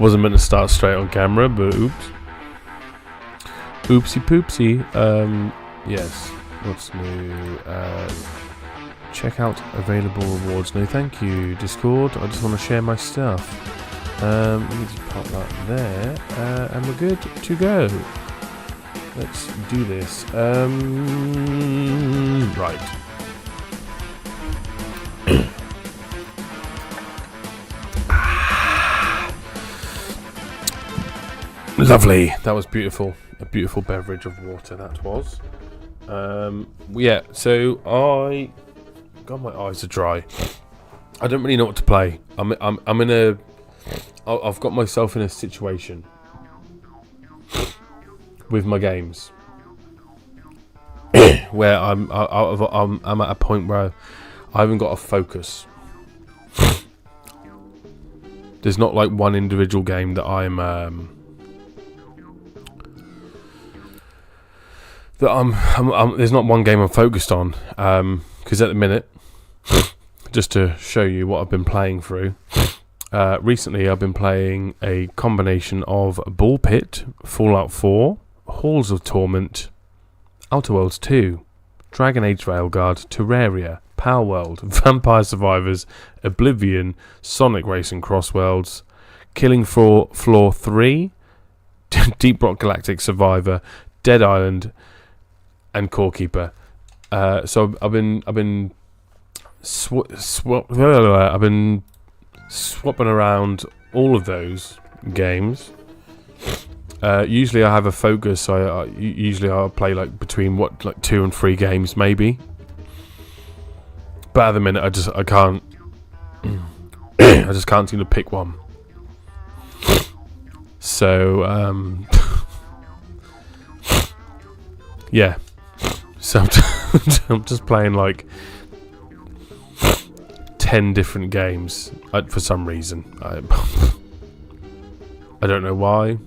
Wasn't meant to start straight on camera, but oops. Oopsie poopsie. Yes. What's new? Check out available rewards. No, thank you. Discord. I just want to share my stuff. Let me just pop that there, and we're good to go. Let's do this. Right. Lovely. That was beautiful. A beautiful beverage of water that was. Yeah. So God, my eyes are dry. I don't really know what to play. I'm in a. I've got myself in a situation with my games where I'm at a point where I haven't got a focus. There's not like one individual game that I'm there's not one game I'm focused on, because at the minute, just to show you what I've been playing through, recently I've been playing a combination of Ball Pit, Fallout 4, Halls of Torment, Outer Worlds 2, Dragon Age Railguard, Terraria, Power World, Vampire Survivors, Oblivion, Sonic Racing Crossworlds, Killing Floor 3, Deep Rock Galactic Survivor, Dead Island, and Core Keeper. So I've been swapping around all of those games. Usually I have a focus, so usually I'll play like between 2 and 3 games maybe. But at the minute I can't I just can't seem to pick one. So yeah. So I'm just playing like 10 different games for some reason. I don't know why.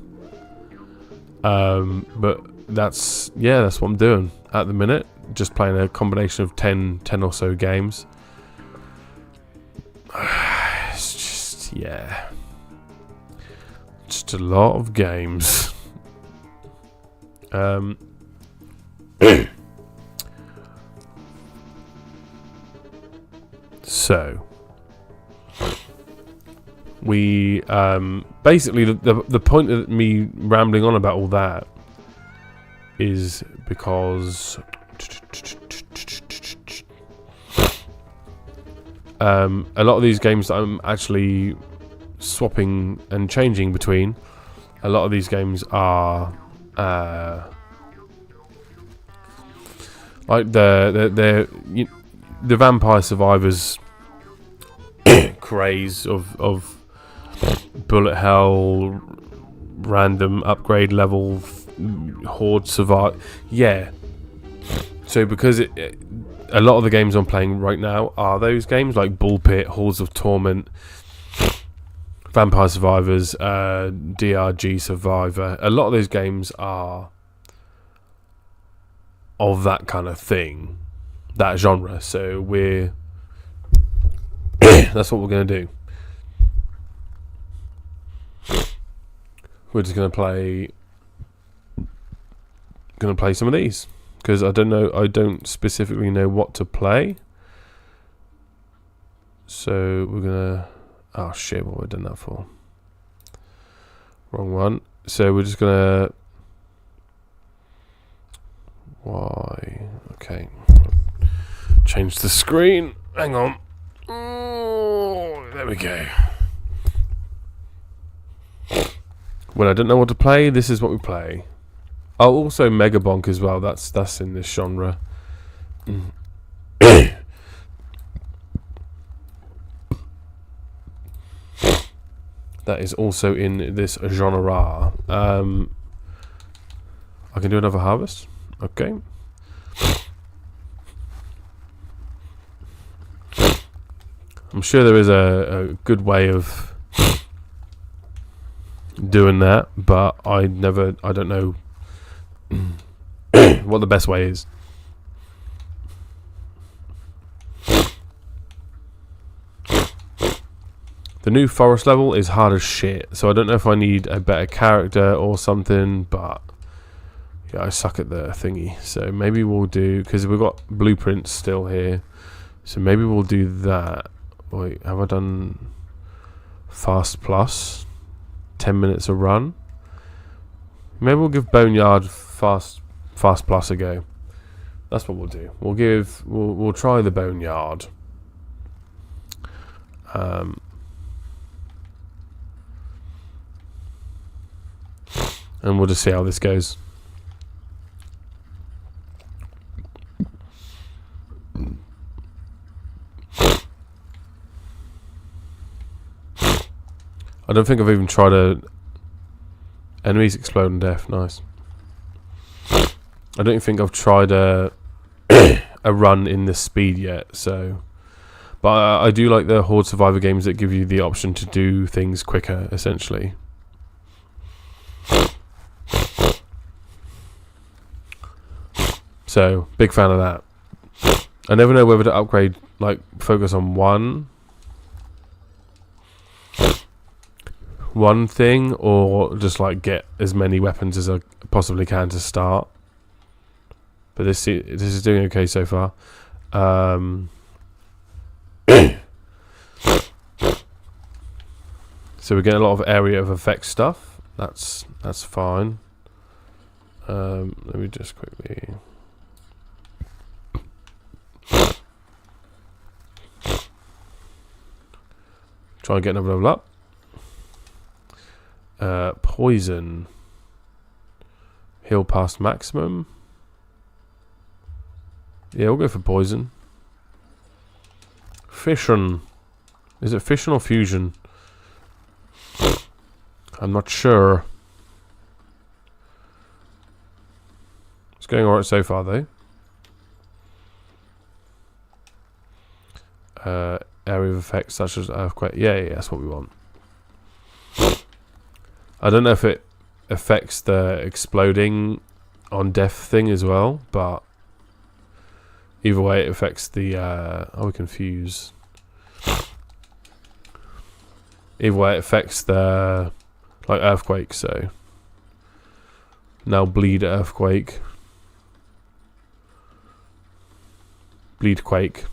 But that's what I'm doing at the minute. Just playing a combination of 10 or so games. It's just, just a lot of games. So we basically the point of me rambling on about all that is because a lot of these games that I'm actually swapping and changing between, a lot of these games are like the Vampire Survivors craze of bullet hell, random upgrade level, Horde survive. Yeah. So because a lot of the games I'm playing right now are those games like Ball Pit, Halls of Torment, Vampire Survivors, DRG Survivor. A lot of those games are of that kind of thing, that genre. So that's what we're going to do. We're just going to play some of these because I don't specifically know what to play. So we're gonna. Oh shit! What have I done that for? Wrong one. So we're just gonna. Why? Okay. Change the screen. Hang on. Oh, there we go. When I don't know what to play, this is what we play. Oh, also Mega Bonk as well. That's in this genre. That is also in this genre. I can do another harvest. Okay. I'm sure there is a good way of doing that, but I don't know what the best way is. The new forest level is hard as shit, so I don't know if I need a better character or something, but yeah, I suck at the thingy. So maybe we'll do, because we've got blueprints still here, so maybe we'll do that. Wait, have I done fast plus? 10 minutes a run? Maybe we'll give Boneyard fast plus a go. That's what we'll do. We'll try the Boneyard. And we'll just see how this goes. I don't think I've even tried enemies explode and death. Nice. I don't think I've tried a run in this speed yet. So, but I do like the Horde Survivor games that give you the option to do things quicker, essentially. So, big fan of that. I never know whether to upgrade, like, focus on one thing, or just, like, get as many weapons as I possibly can to start. But this is doing okay so far. So we're getting a lot of area of effect stuff. That's fine. Let me just quickly... try and get another level up. Poison. Heal past maximum. Yeah, we'll go for poison. Fission. Is it fission or fusion? I'm not sure. It's going alright so far, though. Area of effects such as earthquake. Yeah, that's what we want. I don't know if it affects the exploding on death thing as well, but either way it affects the we can fuse. Either way it affects the like earthquake, so now bleed earthquake. Bleed quake.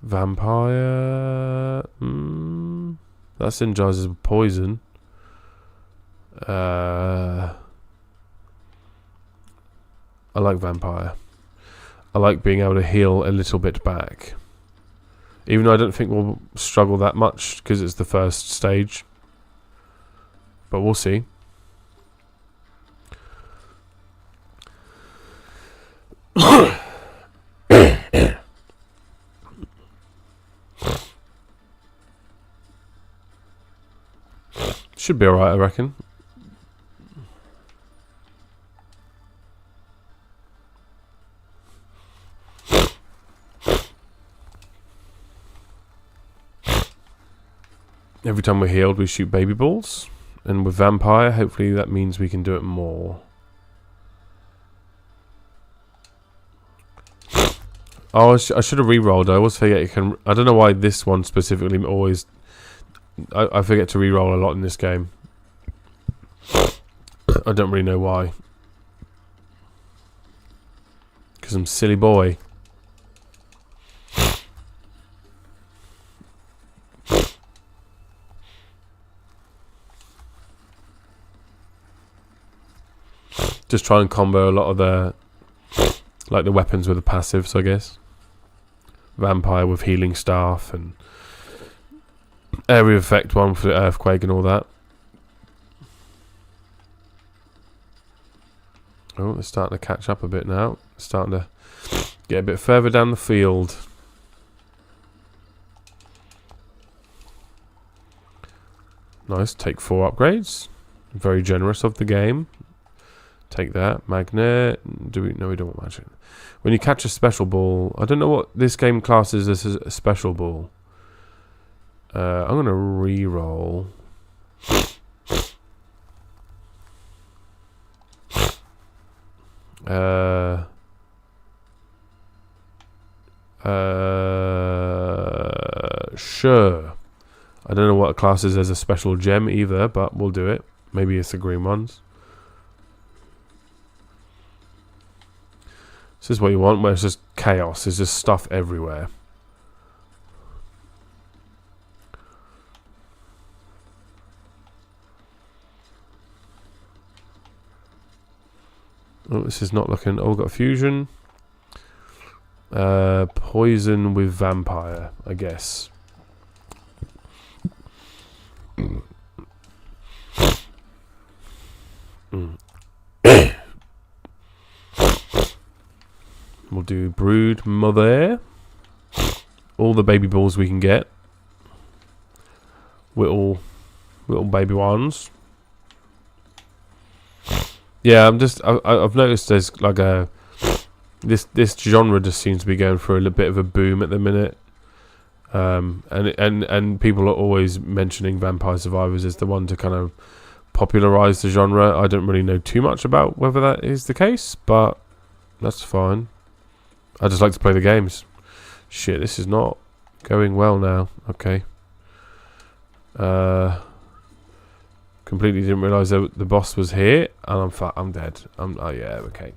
Vampire. That synergizes with poison. I like vampire. I like being able to heal a little bit back. Even though I don't think we'll struggle that much because it's the first stage. But we'll see. Should be alright, I reckon. Every time we're healed, we shoot baby balls. And with vampire, hopefully that means we can do it more. Oh, I should have re-rolled. I always forget you can... I don't know why this one specifically always... I forget to re-roll a lot in this game. I don't really know why. Because I'm a silly boy. Just try and combo a lot of the... like the weapons with the passives, I guess. Vampire with healing staff and... area effect one for the earthquake and all that. Oh, it's starting to catch up a bit now. It's starting to get a bit further down the field. Nice, take 4 upgrades. Very generous of the game. Take that. Magnet. No, we don't want magic. When you catch a special ball, I don't know what this game classes as a special ball. I'm going to re-roll. Sure. I don't know what class is as a special gem either, but we'll do it. Maybe it's the green ones. This is what you want, where it's just chaos. There's just stuff everywhere. Oh, this is not looking... Oh, we've got fusion. Poison with vampire, I guess. We'll do brood mother. All the baby balls we can get. Little baby ones. Yeah, I've noticed there's like a this genre just seems to be going for a little bit of a boom at the minute. And people are always mentioning Vampire Survivors as the one to kind of popularize the genre. I don't really know too much about whether that is the case, but that's fine. I just like to play the games. Shit, this is not going well now. Okay. Completely didn't realise the boss was here, and I'm dead. Oh yeah, okay.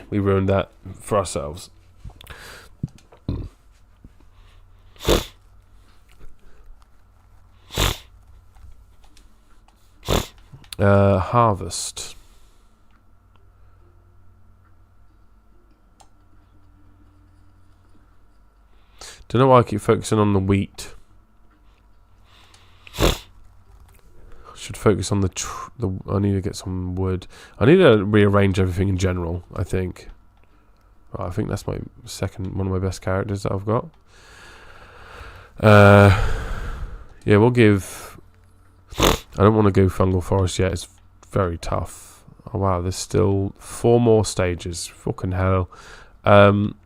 We ruined that for ourselves. Harvest. Don't know why I keep focusing on the wheat. Should focus on the I need to get some wood. I need to rearrange everything in general, I think. Right, I think that's my one of my best characters that I've got. Yeah, we'll give... I don't want to go fungal forest yet. It's very tough. Oh wow, there's still 4 more stages. Fucking hell. I'm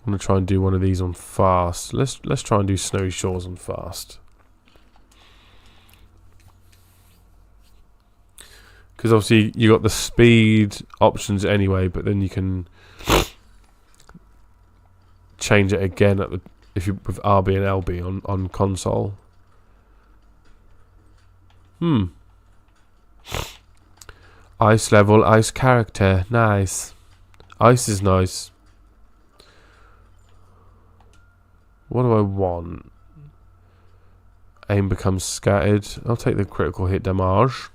gonna try and do one of these on fast. Let's try and do Snowy Shores on fast. Because obviously you got the speed options anyway, but then you can change it again at the with RB and LB on console. Ice level, ice character, nice. Ice is nice. What do I want? Aim becomes scattered. I'll take the critical hit damage.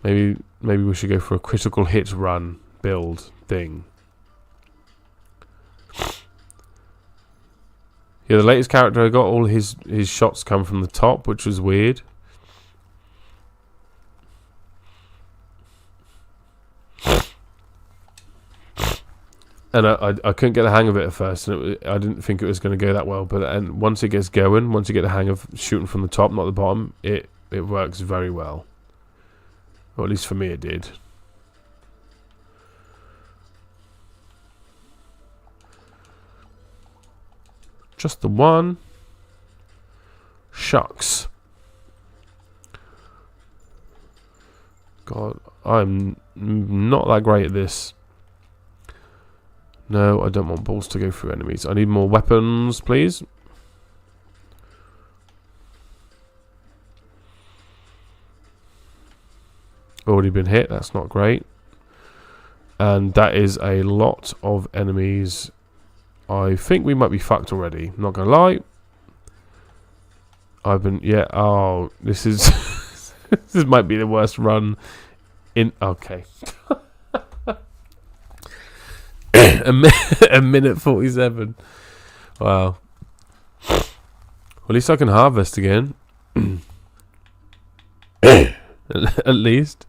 Maybe we should go for a critical hit run build thing. Yeah, the latest character I got, all his shots come from the top, which was weird. And I couldn't get the hang of it at first, and I didn't think it was going to go that well. But once it gets going, once you get the hang of shooting from the top, not the bottom, it works very well. Or at least for me it did. Just the one. Shucks. God, I'm not that great at this. No, I don't want balls to go through enemies. I need more weapons, please. Already been hit, that's not great. And that is a lot of enemies. I think we might be fucked already, not gonna lie. Oh, this is this might be the worst run in... Okay. a minute 47. Wow. Well, at least I can harvest again. At least.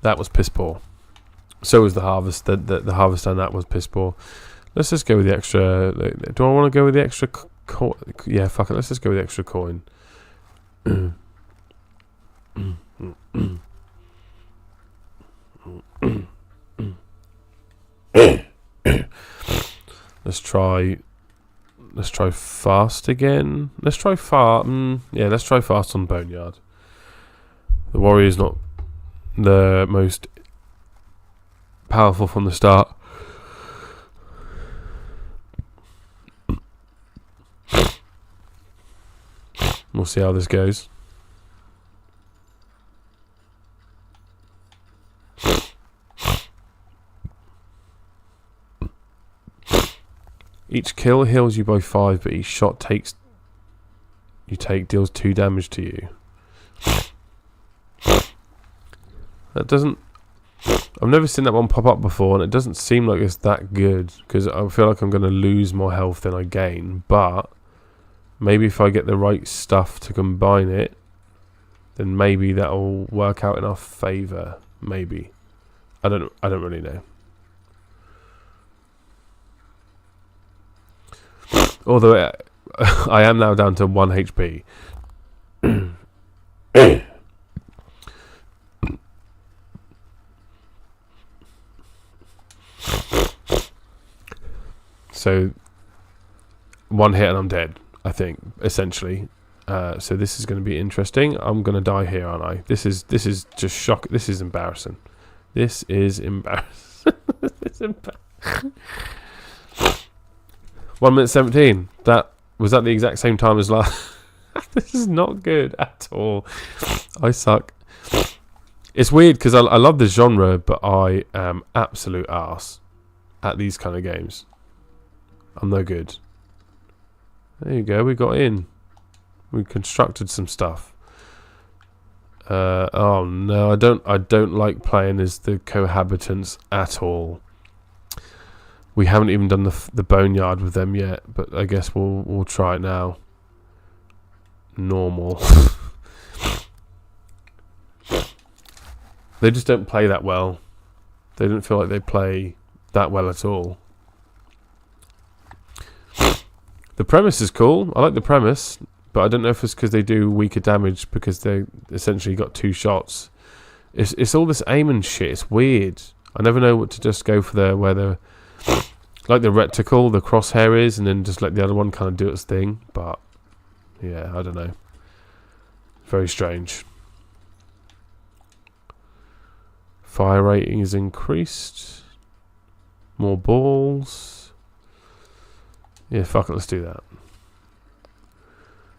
That was piss poor. So was the harvest. The harvest on that was piss poor. Let's just go with the extra. Do I want to go with the extra coin? Yeah, fuck it. Let's just go with the extra coin. Let's try fast again. Let's try fast. Yeah, let's try fast on Boneyard. The warrior's not the most powerful from the start. We'll see how this goes. Each kill heals you by 5, but each shot deals 2 damage to you. That doesn't... I've never seen that one pop up before, and it doesn't seem like it's that good, because I feel like I'm going to lose more health than I gain, but maybe if I get the right stuff to combine it, then maybe that'll work out in our favour. Maybe. I don't really know. Although I am now down to 1 HP. So 1 hit and I'm dead, I think, essentially. So this is going to be interesting. I'm going to die here, aren't I? This is just shock. This is embarrassing. This is embarrassing. 1 minute 17. Was that the exact same time as last? This is not good at all. I suck. It's weird because I love the genre, but I am absolute arse at these kind of games. I'm no good. There you go. We got in. We constructed some stuff. Oh no, I don't like playing as the cohabitants at all. We haven't even done the boneyard with them yet, but I guess we'll try it now. Normal. They just don't play that well. They don't feel like they play that well at all. The premise is cool. I like the premise, but I don't know if it's because they do weaker damage because they essentially got 2 shots. It's all this aim and shit. It's weird. I never know what to just go for where the like the reticle, the crosshair is, and then just let the other one kind of do its thing. But yeah, I don't know. Very strange. Fire rating is increased. More balls. Yeah, fuck it, let's do that.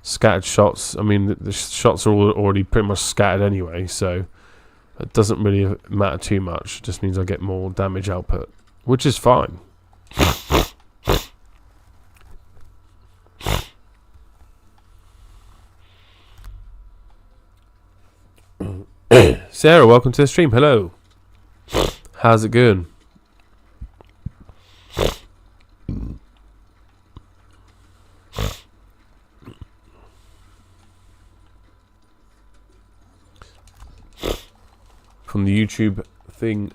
Scattered shots. I mean, the shots are all already pretty much scattered anyway, so it doesn't really matter too much. It just means I get more damage output, which is fine. Sarah, welcome to the stream. Hello. How's it going? From the YouTube thing,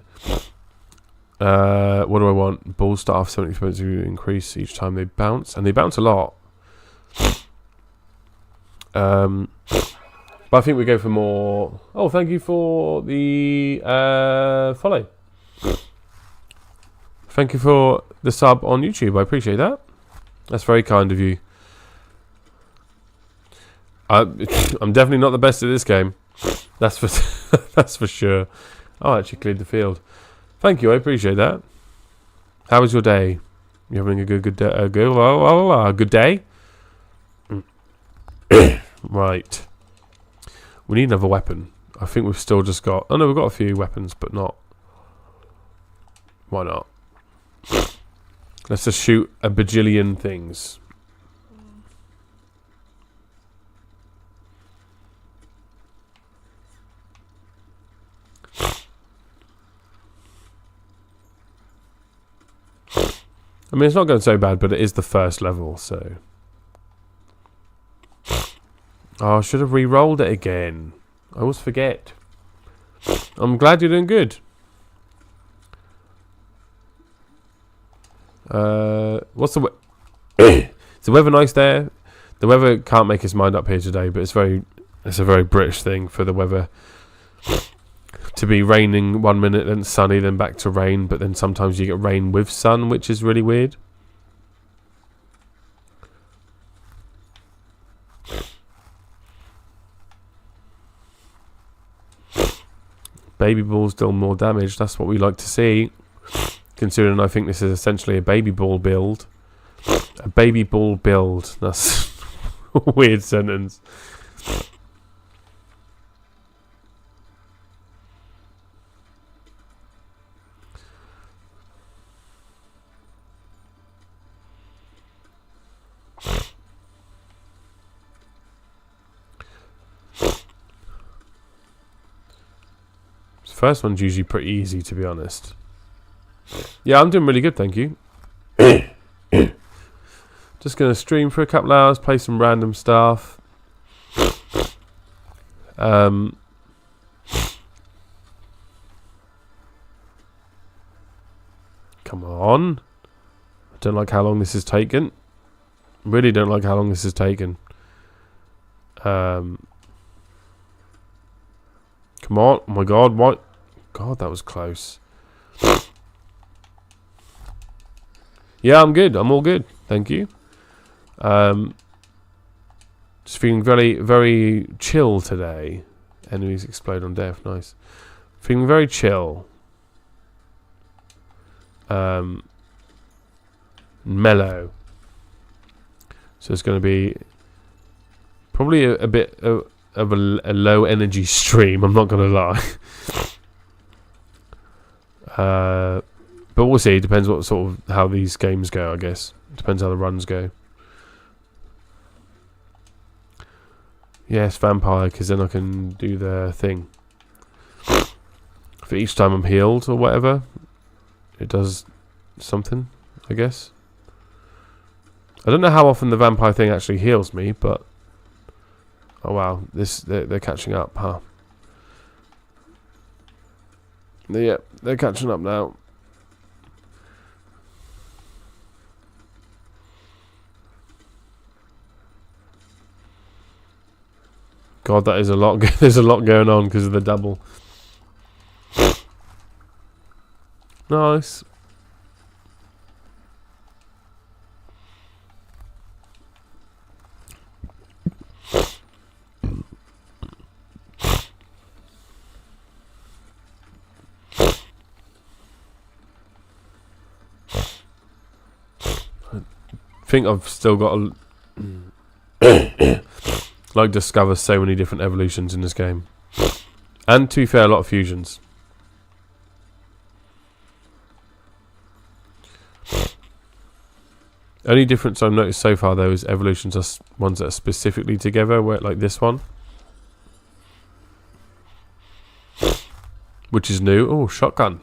what do I want? Ball start off 70% to increase each time they bounce, and they bounce a lot. But I think we go for more. Oh, thank you for the follow. Thank you for the sub on YouTube. I appreciate that. That's very kind of you. I'm definitely not the best at this game. That's for that's for sure. Oh, I actually cleared the field. Thank you. I appreciate that. How was your day? You having a good day? Good day? Right. We need another weapon. I think we've still just got... Oh no, we've got a few weapons, but not... Why not? Let's just shoot a bajillion things. I mean, it's not going so bad, but it is the first level, so... Oh, I should have re-rolled it again. I always forget. I'm glad you're doing good. What's the is the weather nice there? The weather can't make its mind up here today, but it's a very British thing for the weather to be raining 1 minute, then sunny, then back to rain, but then sometimes you get rain with sun, which is really weird. Baby balls deal more damage. That's what we like to see. Considering I think this is essentially a baby ball build. A baby ball build. That's a weird sentence. First one's usually pretty easy, to be honest. Yeah, I'm doing really good, thank you. Just gonna stream for a couple hours, play some random stuff. Come on. I don't like how long this is taken. Really don't like how long this is taken. Come on. Oh my god, what? God, that was close. Yeah, I'm good. I'm all good. Thank you. Just feeling very, very chill today. Enemies explode on death. Nice. Feeling very chill. Mellow. So it's going to be probably a bit of a low energy stream, I'm not going to lie. But we'll see. It depends what sort of how these games go, I guess. Depends how the runs go. Yes, vampire, because then I can do the thing. For each time I'm healed or whatever, it does something, I guess. I don't know how often the vampire thing actually heals me, but oh wow, they're catching up, huh? Yeah, they're catching up now. God, that is a lot. There's a lot going on because of the double. Nice. I think I've still got a like discover so many different evolutions in this game, and to be fair, a lot of fusions. Only difference I've noticed so far though is evolutions are ones that are specifically together, where like this one, which is new. Oh, shotgun.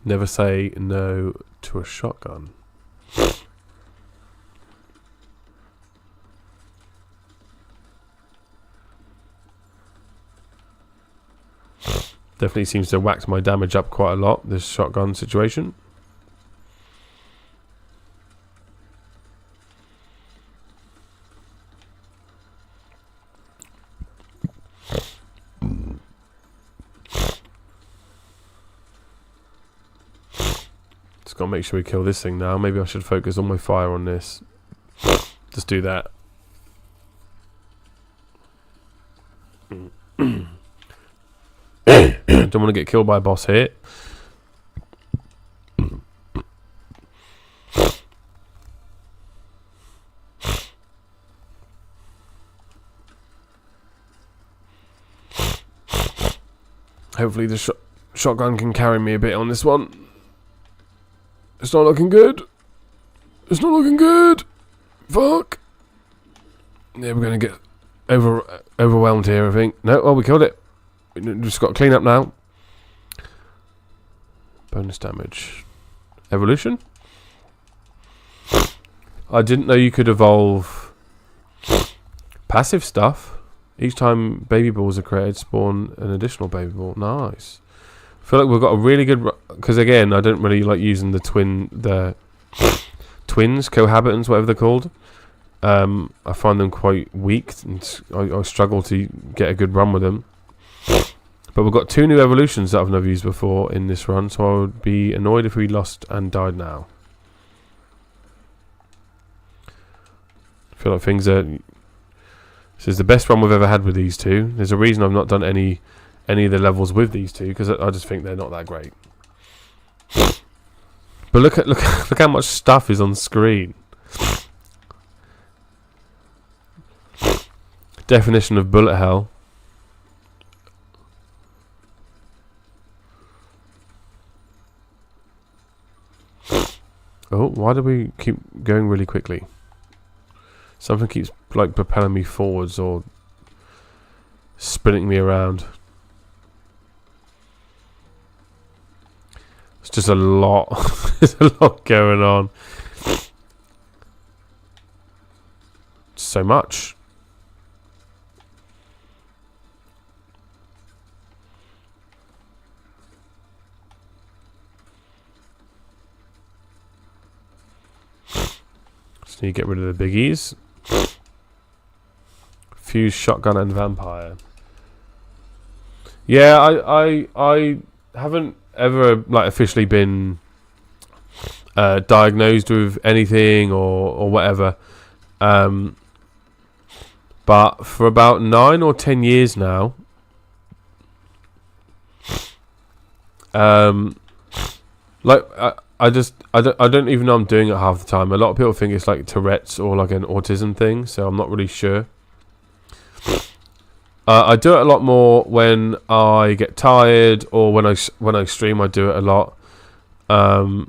Never say no to a shotgun. Definitely seems to whack my damage up quite a lot, this shotgun situation. Just gotta make sure we kill this thing now. Maybe I should focus on my fire on this. Just do that. Don't want to get killed by a boss here. Hopefully the shotgun can carry me a bit on this one. It's not looking good. It's not looking good. Fuck. Yeah, we're going to get overwhelmed here, I think. No, oh, we killed it. We just got to clean up now. Bonus damage. Evolution? I didn't know you could evolve passive stuff. Each time baby balls are created, spawn an additional baby ball. Nice. I feel like we've got a really good... Because again, I don't really like using the twins, cohabitants, whatever they're called. I find them quite weak, and I struggle to get a good run with them. But we've got 2 new evolutions that I've never used before in this run, so I would be annoyed if we lost and died now. feel like things are. This is the best run we've ever had with these two. There's a reason I've not done any of the levels with these two, because I just think they're not that great. But look how much stuff is on screen. Definition of bullet hell. Oh, why do we keep going really quickly? Something keeps like propelling me forwards or spinning me around. It's just a lot. There's a lot going on. So much. Just need to get rid of the biggies. Fuse, shotgun, and vampire. Yeah, I haven't ever like officially been diagnosed with anything or whatever. But for about 9 or 10 years now, like I don't even know I'm doing it half the time. A lot of people think it's like Tourette's or like an autism thing, so I'm not really sure. I do it a lot more when I get tired, or when I stream. I do it a lot. I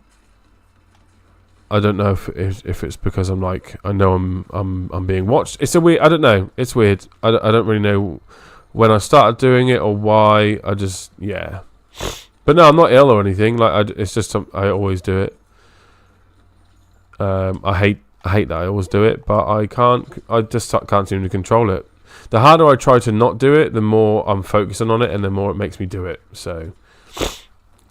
don't know if it's because I'm like, I know I'm being watched. It's a weird. I don't know. It's weird. I don't really know when I started doing it or why. I just, yeah. But no, I'm not ill or anything. Like it's just I always do it. I hate that I always do it, but I just can't seem to control it. The harder I try to not do it, the more I'm focusing on it, and the more it makes me do it. So,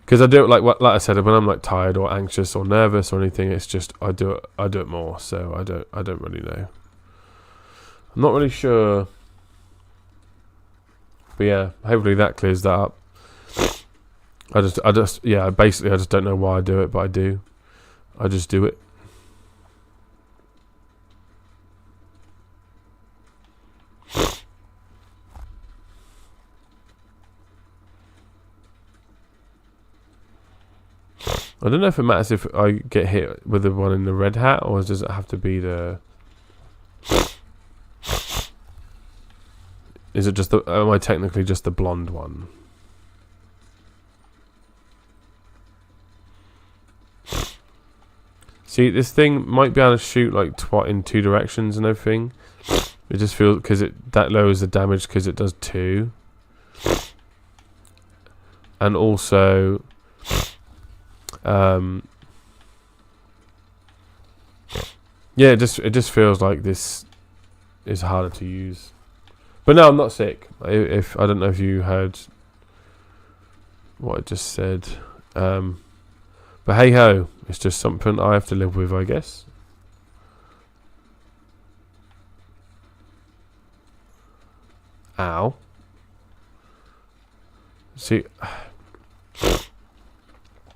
because I do it like I said, when I'm like tired or anxious or nervous or anything, it's just I do it more. So I don't really know. I'm not really sure, but yeah, hopefully that clears that up. I just basically I just don't know why I do it, but I do. I just do it. I don't know if it matters if I get hit with the one in the red hat, or does it have to be the... Is it just the... Am I technically just the blonde one? See, this thing might be able to shoot like in 2 directions and everything. It just feels... Because that lowers the damage because it does 2. And also... yeah, it just feels like this is harder to use. But no, I'm not sick. If I don't know if you heard what I just said, but hey ho, it's just something I have to live with, I guess. Ow. See,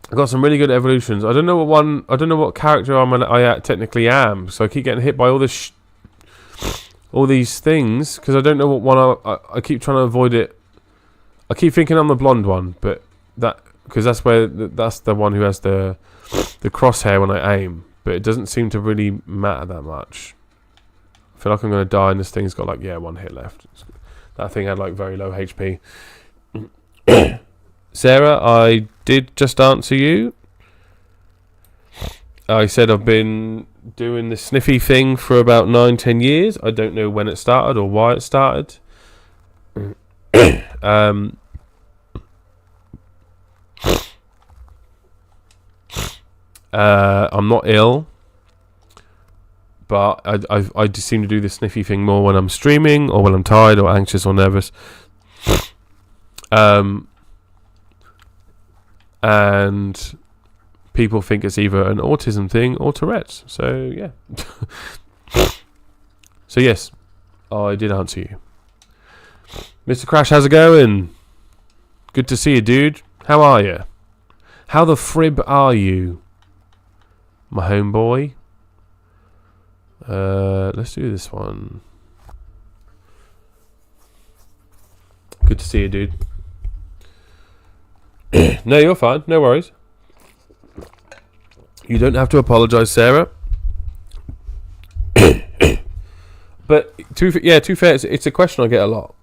I got some really good evolutions. I don't know what character I technically am. So I keep getting hit by all this, all these things because I don't know what one I keep trying to avoid it. I keep thinking I'm the blonde one, but because that's the one who has the crosshair when I aim. But it doesn't seem to really matter that much. I feel like I'm gonna die, and this thing's got like 1 hit left. That thing had like very low HP. Sarah, I did just answer you. I said I've been doing the sniffy thing for about 9-10 years. I don't know when it started or why it started. I'm not ill, but I just seem to do the sniffy thing more when I'm streaming or when I'm tired or anxious or nervous. And people think it's either an autism thing or Tourette's. So, yeah. So, yes, I did answer you. Mr. Crash, how's it going? Good to see you, dude. How are you? How the frib are you, my homeboy? Let's do this one. Good to see you, dude. No, you're fine. No worries. You don't have to apologise, Sarah. But to be fair, it's a question I get a lot,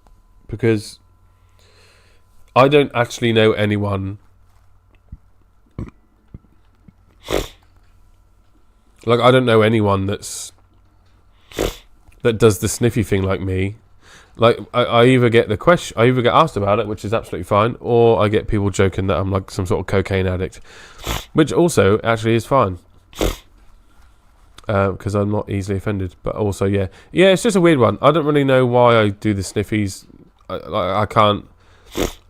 because I don't actually know anyone. Like, I don't know anyone that does the sniffy thing like me. Like, I either get the question, I either get asked about it, which is absolutely fine, or I get people joking that I'm like some sort of cocaine addict, which also actually is fine, because I'm not easily offended. But also, yeah, it's just a weird one. I don't really know why I do the sniffies. I can't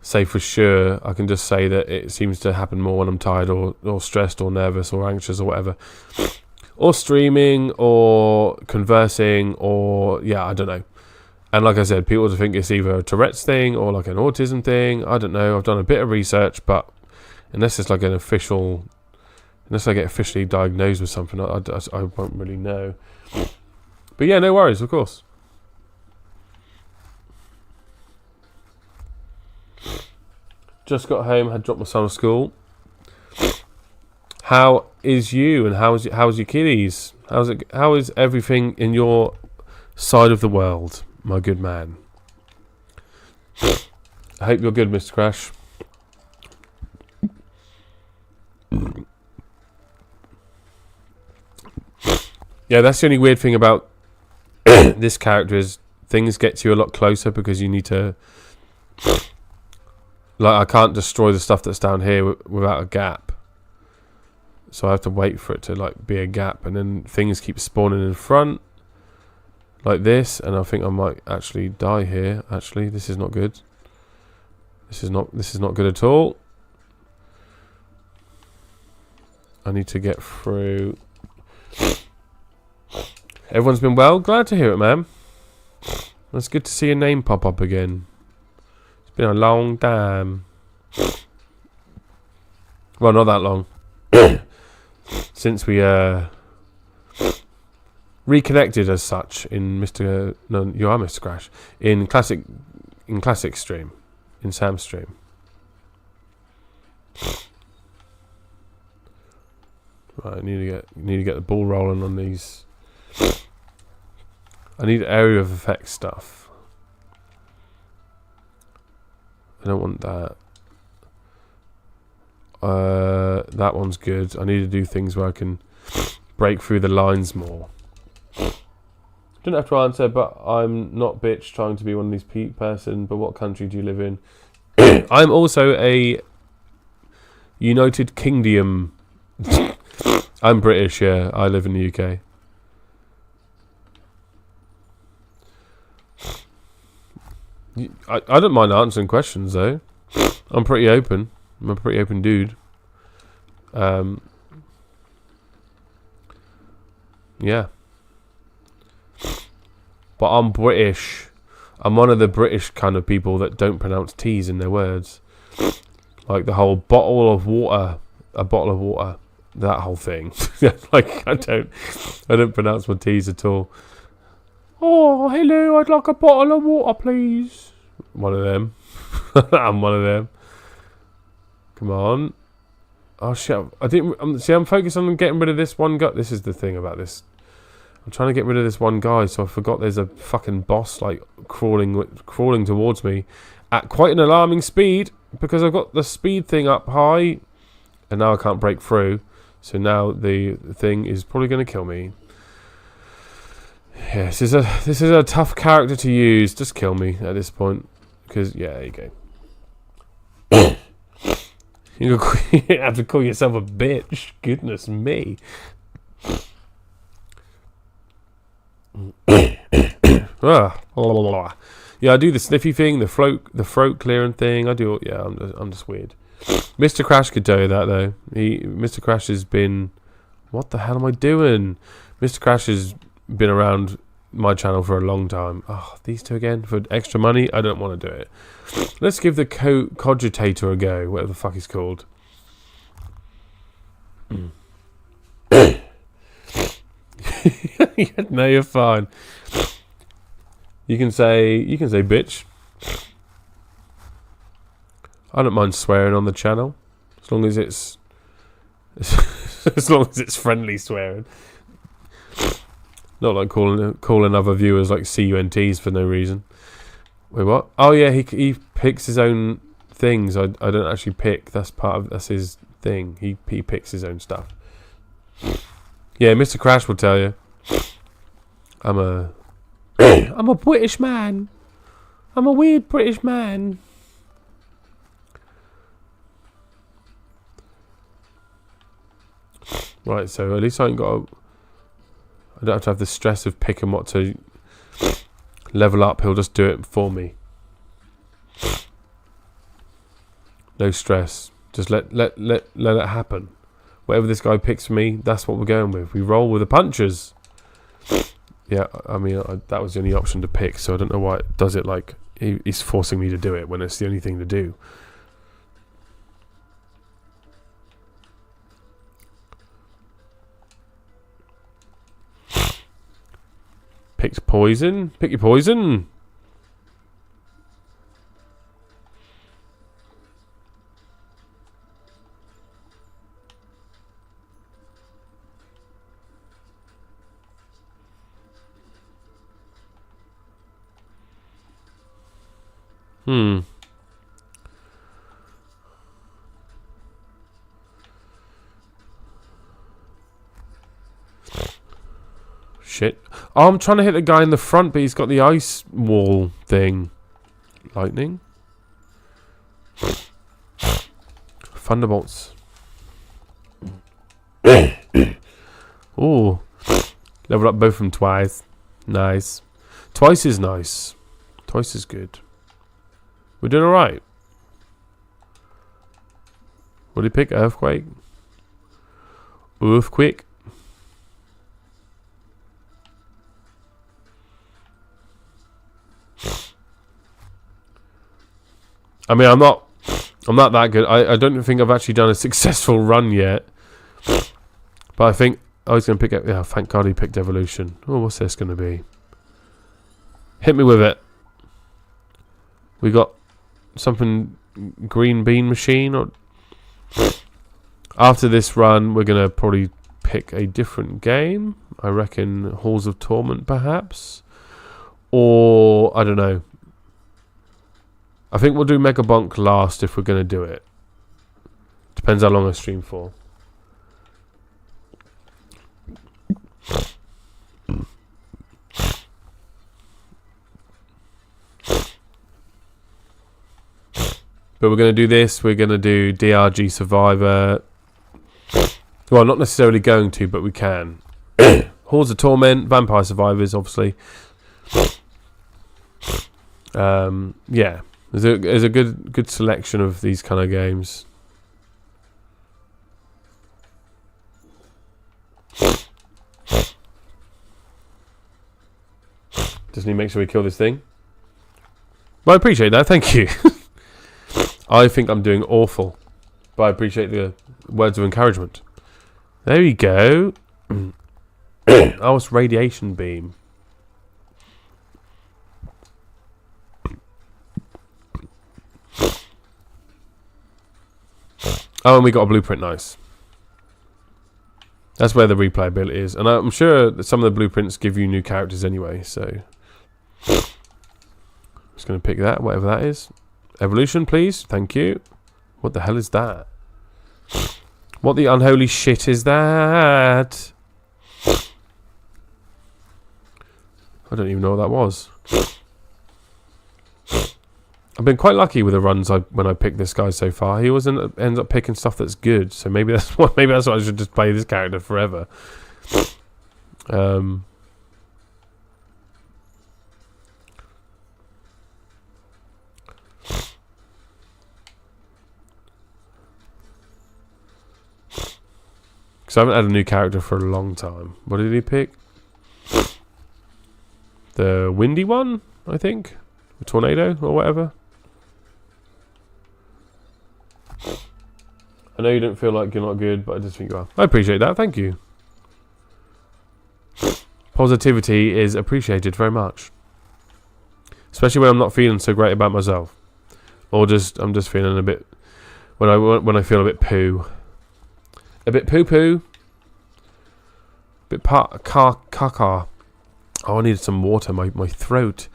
say for sure. I can just say that it seems to happen more when I'm tired or stressed or nervous or anxious or whatever, or streaming or conversing, or I don't know. And like I said, people think it's either a Tourette's thing or like an autism thing. I don't know. I've done a bit of research, but unless it's like unless I get officially diagnosed with something, I won't really know. But yeah, no worries, of course. Just got home, had dropped my son to school. How is you, and how's your kiddies? How is everything in your side of the world, my good man? I hope you're good, Mr. Crash. Yeah, that's the only weird thing about this character, is things get to you a lot closer, because you need to... Like, I can't destroy the stuff that's down here without a gap. So I have to wait for it to, like, be a gap. And then things keep spawning in front. Like this. And I think I might actually die here. Actually, this is not good. This is not good at all. I need to get through. Everyone's been well? Glad to hear it, man. It's good to see your name pop up again. It's been a long time. Well, not that long. Since we reconnected as such in Mr. No, you are Mr. Crash. In classic stream. In Sam's stream. Right, I need to get the ball rolling on these. I need area of effect stuff. I don't want that. That one's good. I need to do things where I can break through the lines more. Don't have to answer, but I'm not bitch trying to be one of these person. But what country do you live in? I'm also a United Kingdom. I'm British, yeah. I live in the UK. I don't mind answering questions, though. I'm pretty open. I'm a pretty open dude. Yeah. But I'm British. I'm one of the British kind of people that don't pronounce T's in their words. Like the whole bottle of water. A bottle of water. That whole thing. Like, I don't pronounce my T's at all. Oh, hello, I'd like a bottle of water, please. One of them. I'm one of them. Come on. Oh, shit. I'm focused on getting rid of this one guy. This is the thing about this. I'm trying to get rid of this one guy, so I forgot there's a fucking boss, like, crawling towards me at quite an alarming speed, because I've got the speed thing up high, and now I can't break through. So now the thing is probably going to kill me. Yeah, this is a tough character to use. Just kill me at this point, because there you go. You have to call yourself a bitch. Goodness me. Yeah, I do the sniffy thing, the throat clearing thing. I do. Yeah, I'm just weird. Mr. Crash could tell you that though. Mr. Crash has been. What the hell am I doing? Mr. Crash has been around my channel for a long time. Oh, these two again for extra money. I don't want to do it. Let's give the cogitator a go. Whatever the fuck he's called. No, you're fine. You can say bitch. I don't mind swearing on the channel, as long as it's as long as it's friendly swearing. Not like calling other viewers like CUNTs for no reason. Wait, what? Oh yeah, he picks his own things. I don't actually pick. That's his thing. He picks his own stuff. Yeah, Mr. Crash will tell you. I'm a British man. I'm a weird British man. Right, so at least I don't have to have the stress of picking what to level up. He'll just do it for me. No stress. Just let it happen. Whatever this guy picks for me, that's what we're going with. We roll with the punches. Yeah, I mean, that was the only option to pick, so I don't know why it does it like he's forcing me to do it when it's the only thing to do. Picks poison. Pick your poison. Shit. Oh, I'm trying to hit the guy in the front, but he's got the ice wall thing. Lightning. Thunderbolts. Ooh. Level up both of them twice. Nice. Twice is nice. Twice is good. We're doing alright. What did he pick? Earthquake? Earthquake? I mean, I'm not that good. I don't think I've actually done a successful run yet. But I think I was going to pick up... Yeah, thank God he picked Evolution. Oh, what's this going to be? Hit me with it. We got something... Green bean machine? Or after this run, we're going to probably pick a different game. I reckon Halls of Torment, perhaps. Or, I don't know. I think we'll do Mega Bonk last if we're going to do it. Depends how long I stream for. But we're going to do this. We're going to do DRG Survivor. Well, not necessarily going to, but we can. Halls of Torment, Vampire Survivors, obviously. Yeah. There's a good selection of these kind of games. Doesn't he make sure we kill this thing? Well, I appreciate that. Thank you. I think I'm doing awful, but I appreciate the words of encouragement. There you go. Oh, it's radiation beam. Oh, and we got a blueprint. Nice. That's where the replayability is. And I'm sure that some of the blueprints give you new characters anyway, so... Just going to pick that, whatever that is. Evolution, please. Thank you. What the hell is that? What the unholy shit is that? I don't even know what that was. I've been quite lucky with the runs when I picked this guy so far. He always ends up picking stuff that's good. So maybe that's why I should just play this character forever. Because I haven't had a new character for a long time. What did he pick? The windy one, I think. The tornado or whatever. I know you don't feel like you're not good, but I just think you are. I appreciate that. Thank you. Positivity is appreciated very much. Especially when I'm not feeling so great about myself. Or I'm just feeling a bit... When I feel a bit poo. A bit poo-poo. A bit caca. Oh, I needed some water. My throat.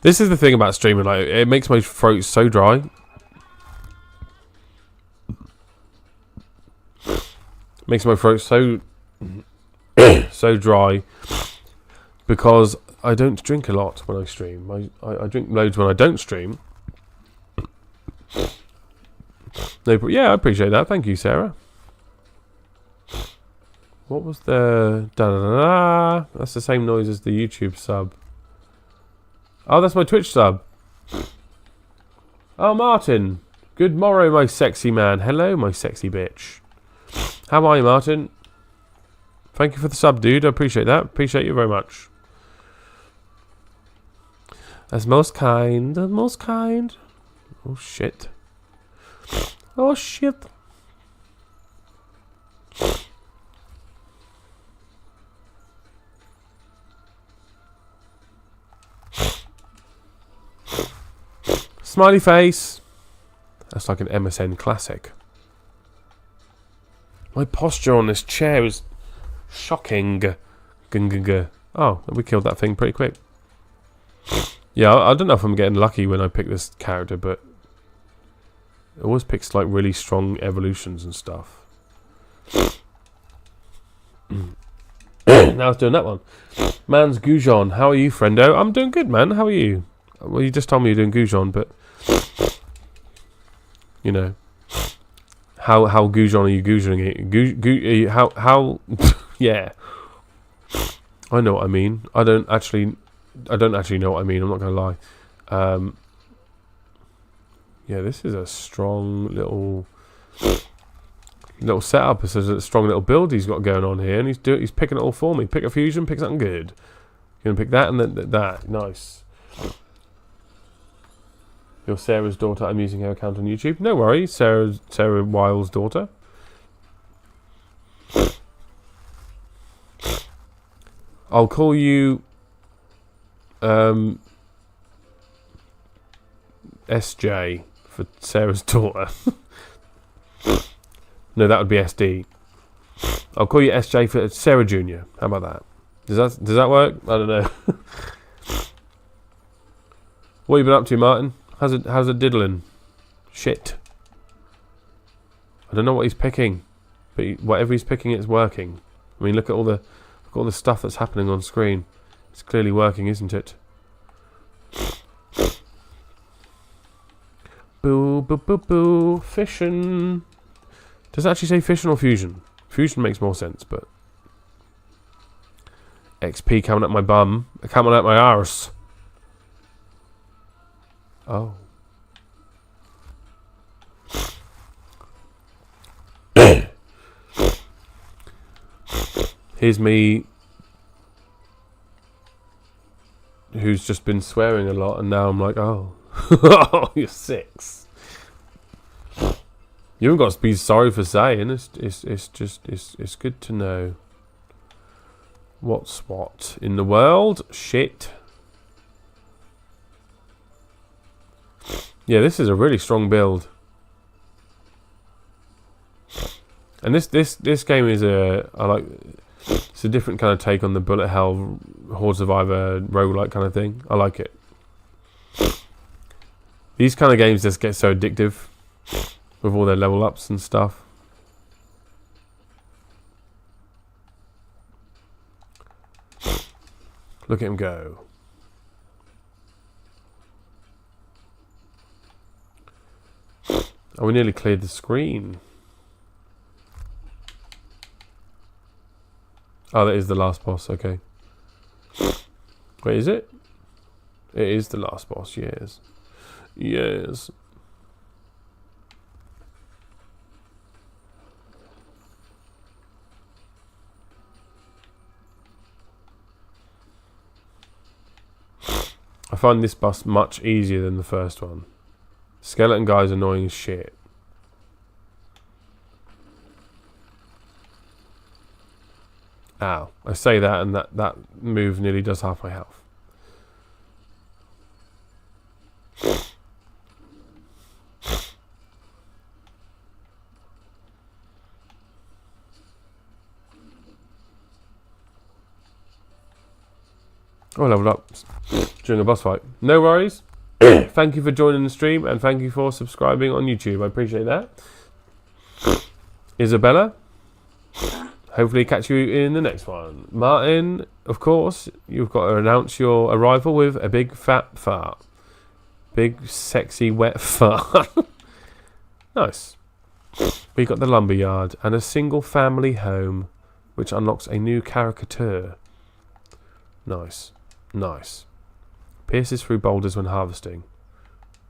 This is the thing about streaming. Like, it makes my throat so dry. Makes my throat so so dry because I don't drink a lot when I stream. I drink loads when I don't stream. No, yeah, I appreciate that. Thank you, Sarah. What was the da da da da? That's the same noise as the YouTube sub. Oh, that's my Twitch sub. Oh, Martin. Good morrow, my sexy man. Hello, my sexy bitch. How are you, Martin? Thank you for the sub, dude. I appreciate that. Appreciate you very much. That's most kind. Most kind. Oh, shit. Oh, shit. Smiley face. That's like an MSN classic. My posture on this chair is shocking. Oh, we killed that thing pretty quick. Yeah, I don't know if I'm getting lucky when I pick this character, but it always picks like really strong evolutions and stuff. Now it's doing that one. Man's Goujon, how are you, friendo? I'm doing good, man. How are you? Well, you just told me you're doing Goujon, but you know, how Goujon are you Goujoning it? How? Yeah, I know what I mean. I don't actually know what I mean. I'm not gonna lie. Yeah, this is a strong little setup. This is a strong little build he's got going on here, and he's picking it all for me. Pick a fusion, pick something good. Gonna pick that and then that. Nice. You're Sarah's daughter. I'm using her account on YouTube. No worries, Sarah Wile's daughter. I'll call you SJ for Sarah's daughter. No, that would be SD. I'll call you SJ for Sarah Jr. How about that? Does that work? I don't know. What have you been up to, Martin? How's it diddling? Shit. I don't know what he's picking, but whatever he's picking, it's working. I mean, look at all the stuff that's happening on screen. It's clearly working, isn't it? Boo, boo, boo, boo. Fission. Does it actually say fission or fusion? Fusion makes more sense, but XP coming up my bum, coming out my arse. Oh. Here's me, who's just been swearing a lot, and now I'm like, oh, you're 6. You haven't got to be sorry for saying. It's good to know what's what in the world. Shit. Yeah, this is a really strong build. And this game is it's a different kind of take on the bullet hell Horde Survivor roguelike kind of thing. I like it. These kind of games just get so addictive with all their level ups and stuff. Look at him go. Oh, we nearly cleared the screen. Oh, that is the last boss, okay. Wait, is it? It is the last boss, yes. Yes. I find this boss much easier than the first one. Skeleton guy's annoying as shit. Ow. I say that and that move nearly does half my health. Oh, I leveled up during a boss fight. No worries. Thank you for joining the stream and thank you for subscribing on YouTube. I appreciate that. Isabella, hopefully catch you in the next one. Martin, of course, you've got to announce your arrival with a big fat fart. Big, sexy, wet fart. Nice. We got the lumberyard and a single family home, which unlocks a new caricature. Nice. Nice. Pierces through boulders when harvesting.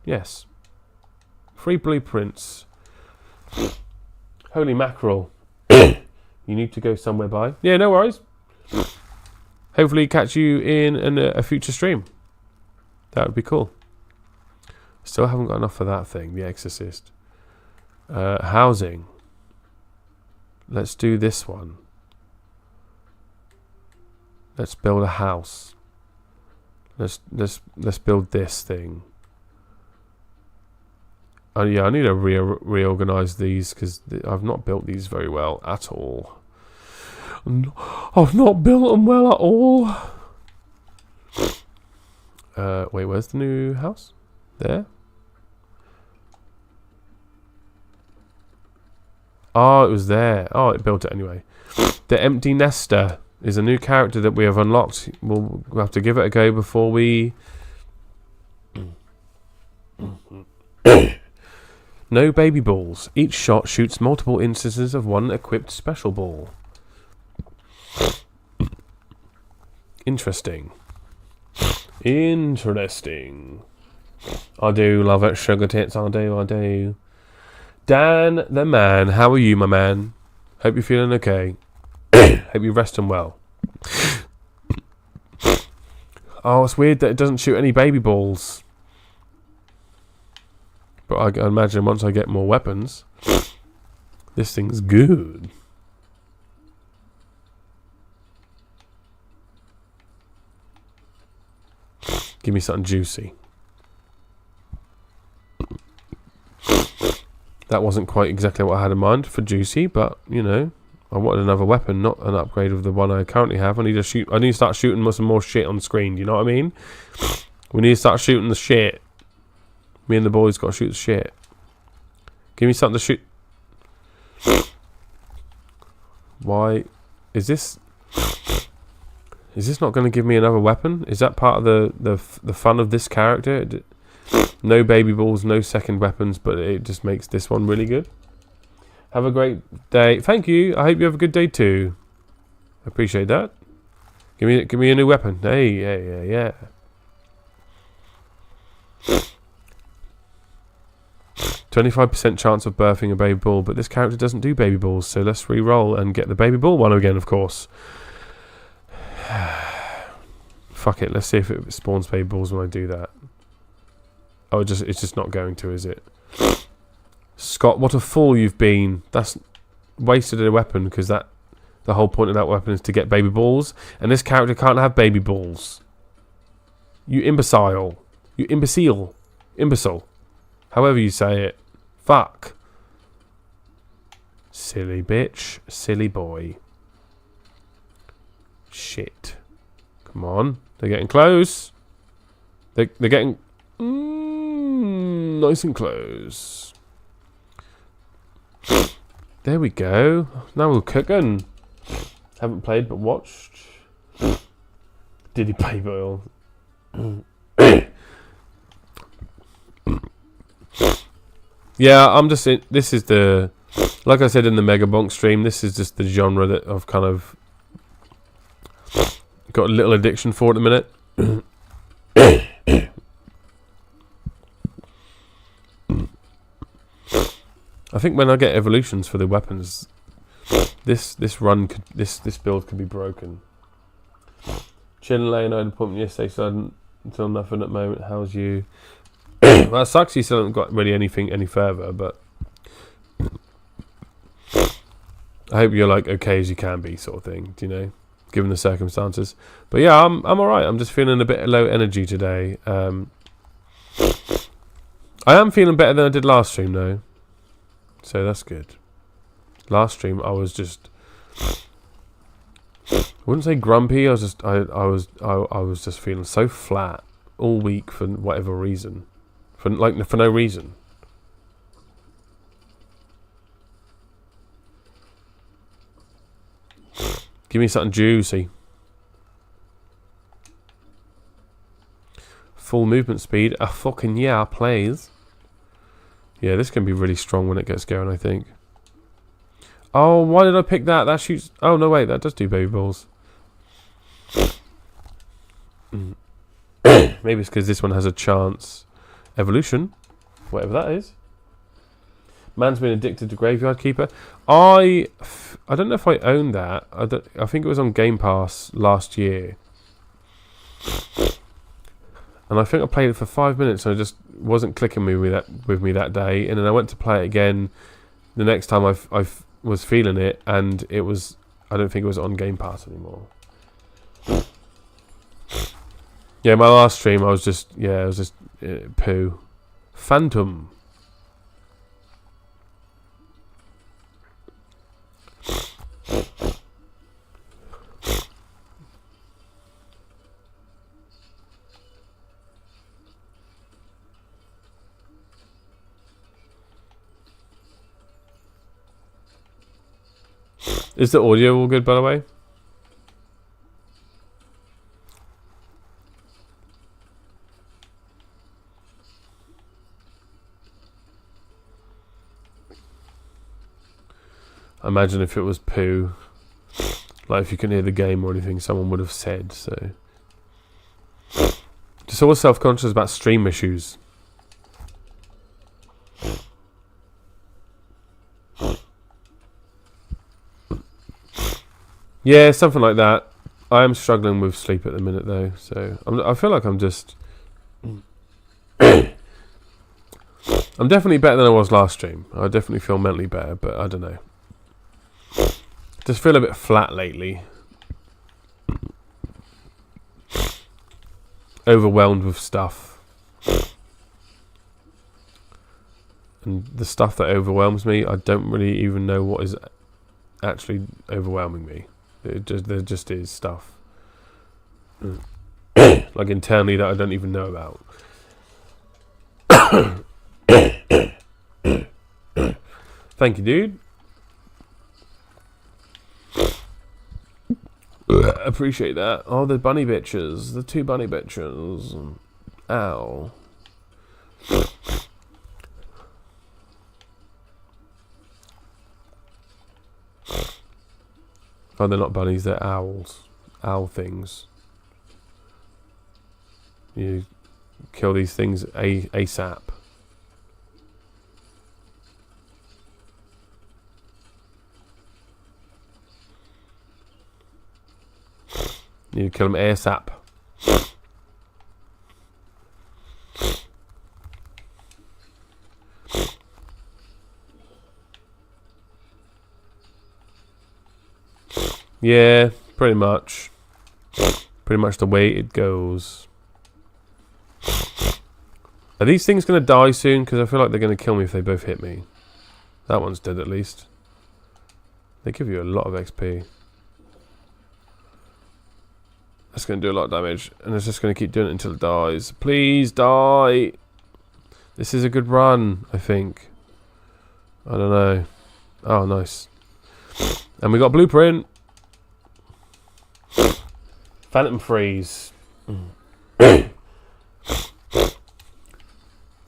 Yes. 3 blueprints. Holy mackerel. You need to go somewhere by. Yeah, no worries. Hopefully catch you in a future stream. That would be cool. Still haven't got enough for that thing, the Exorcist. Housing. Let's do this one. Let's build a house. Let's build this thing. Oh yeah, I need to reorganize these because I've not built these very well at all. I've not built them well at all. Wait, where's the new house? There. Oh, it was there. Oh, it built it anyway. The Empty Nester is a new character that we have unlocked. We'll have to give it a go before we... No baby balls. Each shot shoots multiple instances of one equipped special ball. Interesting. Interesting. I do love it, sugar tits. I do. Dan the man, how are you, my man? Hope you're feeling okay. Hope you're resting well. Oh, it's weird that it doesn't shoot any baby balls. But I imagine once I get more weapons, this thing's good. Give me something juicy. That wasn't quite exactly what I had in mind for juicy, but, you know, I wanted another weapon, not an upgrade of the one I currently have. I need to start shooting some more shit on screen, you know what I mean? We need to start shooting the shit. Me and the boys got to shoot the shit. Give me something to shoot. Why? Is this not going to give me another weapon? Is that part of the fun of this character? No baby balls, no second weapons, but it just makes this one really good. Have a great day. Thank you. I hope you have a good day too. I appreciate that. Give me a new weapon. Hey, yeah. 25% chance of birthing a baby ball, but this character doesn't do baby balls, so let's re-roll and get the baby ball one again, of course. Fuck it, let's see if it spawns baby balls when I do that. Oh, it's just not going to, is it? Scott, what a fool you've been. That's wasted a weapon, because the whole point of that weapon is to get baby balls, and this character can't have baby balls. You imbecile. You imbecile. Imbecile. However you say it. Fuck. Silly bitch. Silly boy. Shit. Come on. They're getting close. They're getting... nice and close. There we go. Now we're cooking. Haven't played but watched. Did he play Boyle? Yeah, I'm just in, this is the, like I said in the Mega Bonk stream, this is just the genre that I've kind of got a little addiction for at the minute. I think when I get evolutions for the weapons, this build could be broken. Chilling lane, I had an appointment yesterday, so until nothing at the moment. How's you? Well, it sucks you still haven't got really anything any further, but I hope you're like okay as you can be, sort of thing. Do you know? given the circumstances. But yeah, I'm alright. I'm just feeling a bit low energy today. I am feeling better than I did last stream though, so that's good. Last stream I was just, I wouldn't say grumpy. I was just feeling so flat all week for whatever reason, for no reason. Give me something juicy. Full movement speed. A fucking yeah, please. Yeah, this can be really strong when it gets going, I think. Oh, why did I pick that? That shoots... Oh, no, wait. That does do baby balls. Maybe it's because this one has a chance. Evolution. Whatever that is. Man's been addicted to Graveyard Keeper. I don't know if I own that. I think it was on Game Pass last year. And I think I played it for 5 minutes and it just wasn't clicking with me that day. And then I went to play it again the next time I was feeling it, and it was, I don't think it was on Game Pass anymore. Yeah, my last stream I was just, yeah, it was just poo. Phantom. Is the audio all good, by the way? I imagine if it was poo, like if you can hear the game or anything, someone would have said so. Just always self-conscious about stream issues. Yeah, something like that. I am struggling with sleep at the minute though, so I feel like I'm just... I'm definitely better than I was last stream. I definitely feel mentally better, but I don't know. Just feel a bit flat lately. Overwhelmed with stuff. And the stuff that overwhelms me, I don't really even know what is actually overwhelming me. There just is stuff. Like internally that I don't even know about. Thank you, dude. Appreciate that. Oh, the bunny bitches. The 2 bunny bitches. Ow. Oh, they're not bunnies, they're owls. Owl things. You kill these things ASAP. You kill them ASAP. Yeah, pretty much. Pretty much the way it goes. Are these things going to die soon? Because I feel like they're going to kill me if they both hit me. That one's dead at least. They give you a lot of XP. That's going to do a lot of damage. And it's just going to keep doing it until it dies. Please die! This is a good run, I think. I don't know. Oh, nice. And we got blueprint. Phantom Freeze.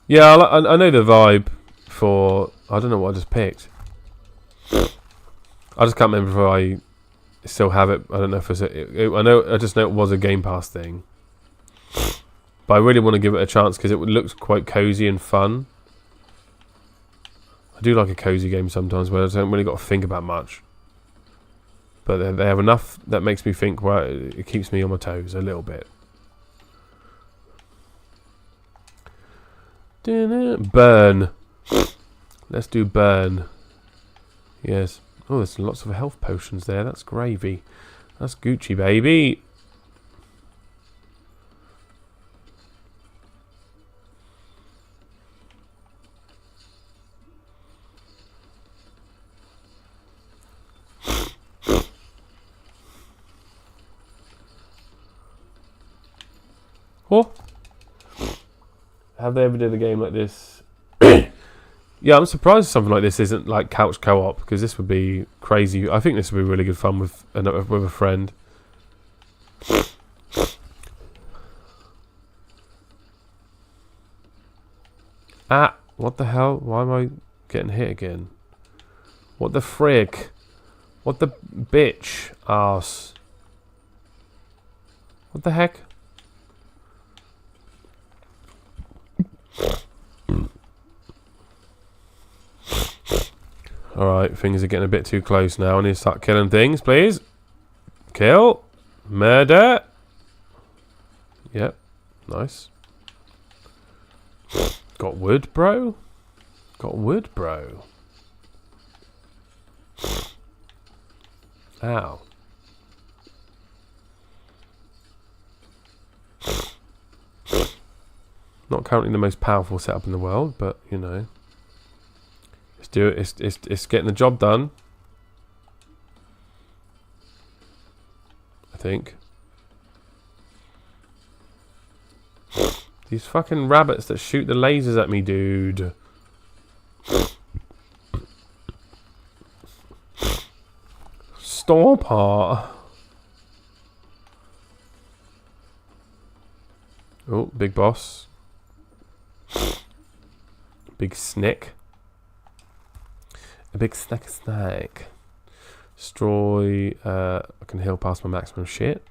Yeah, I know the vibe for... I don't know what I just picked. I just can't remember if I still have it. I don't know if it's I just know it was a Game Pass thing. But I really want to give it a chance because it looks quite cozy and fun. I do like a cozy game sometimes where I don't really got to think about much. But they have enough that makes me think, well, it keeps me on my toes a little bit. Burn. Let's do burn. Yes. Oh, there's lots of health potions there. That's gravy. That's Gucci, baby. Oh, have they ever did a game like this? Yeah, I'm surprised something like this isn't like couch co-op, because this would be crazy. I think this would be really good fun with a friend. Ah, what the hell? Why am I getting hit again? What the frick? What the bitch ass? What the heck? Alright, things are getting a bit too close now. I need to start killing things, please. Kill. Murder. Yep. Nice. Got wood, bro? Got wood, bro. Ow. Not currently the most powerful setup in the world, but, you know. Let's do it. It's getting the job done. I think. These fucking rabbits that shoot the lasers at me, dude. Stop her. Oh, big boss. Big snake. A big snake. Destroy. I can heal past my maximum shit.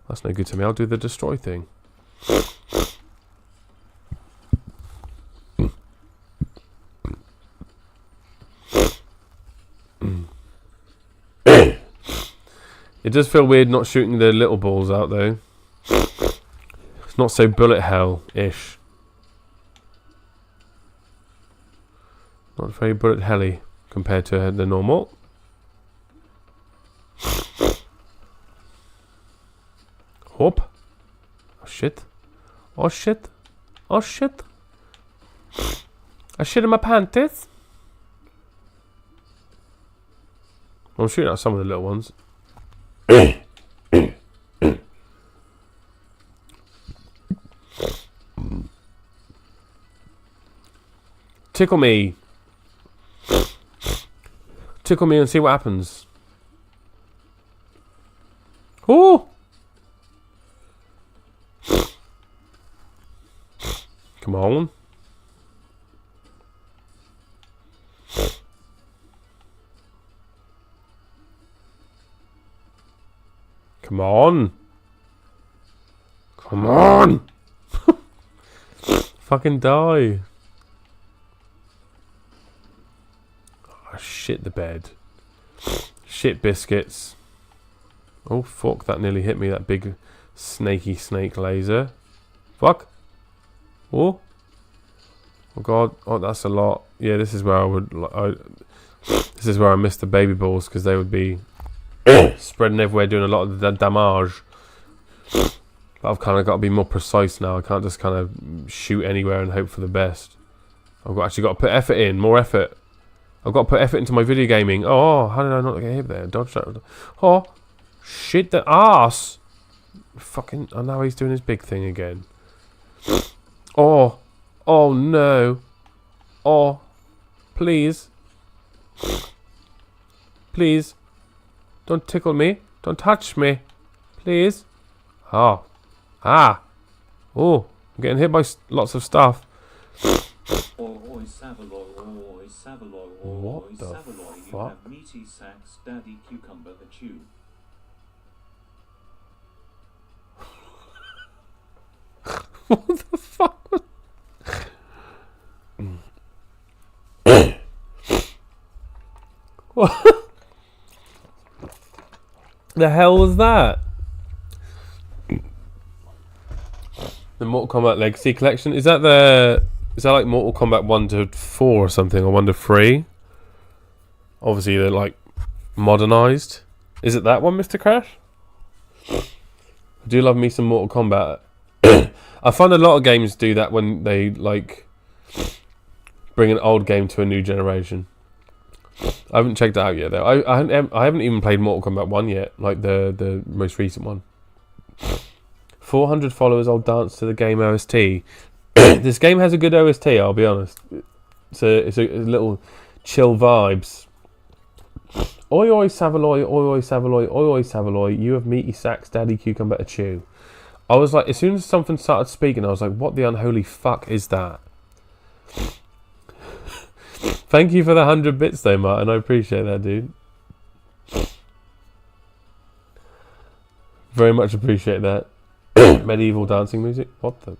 That's no good to me. I'll do the destroy thing. It does feel weird not shooting the little balls out though. It's not so bullet hell-ish. Not very bullet helly compared to the normal. Hop. Oh shit. Oh shit. Oh shit. I shit in my panties. I'm shooting at some of the little ones. Tickle me. Tickle me and see what happens. Oh! Come on. Come on. Come on. Fucking die. Oh, shit the bed. Shit biscuits. Oh fuck, that nearly hit me, that big snaky snake laser. Fuck. Oh. Oh god. Oh, that's a lot. Yeah, this is where I would... this is where I missed the baby balls, because they would be spreading everywhere, doing a lot of the damage. But I've kind of got to be more precise now. I can't just kind of shoot anywhere and hope for the best. I've actually got to put effort in, more effort. I've got to put effort into my video gaming. Oh, how did I not get hit there? Dodge that. Oh, shit the ass. Fucking, oh, now he's doing his big thing again. Oh, oh no. Oh, please. Please. Don't tickle me. Don't touch me. Please. Oh. Ah. Oh. I'm getting hit by lots of stuff. What the fuck? You have meaty sacks, daddy cucumber the chew. What the fuck? What the hell was that? The Mortal Kombat Legacy Collection? Is that like Mortal Kombat 1 to 4 or something, or 1 to 3? Obviously they're like modernized. Is it that one, Mr. Crash? do love me some Mortal Kombat. I find a lot of games do that when they like bring an old game to a new generation. I haven't checked it out yet though. I haven't even played Mortal Kombat 1 yet, like the most recent one. 400 followers, I'll dance to the game OST. This game has a good OST, I'll be honest. It's a little chill vibes. Oi oi Savaloy, oi oi Savaloy, oi oi Savaloy, you have meaty sacks, daddy cucumber to chew. I was like, as soon as something started speaking, I was like, what the unholy fuck is that? Thank you for the 100 bits though, Martin. I appreciate that, dude. Very much appreciate that. Medieval dancing music? What the?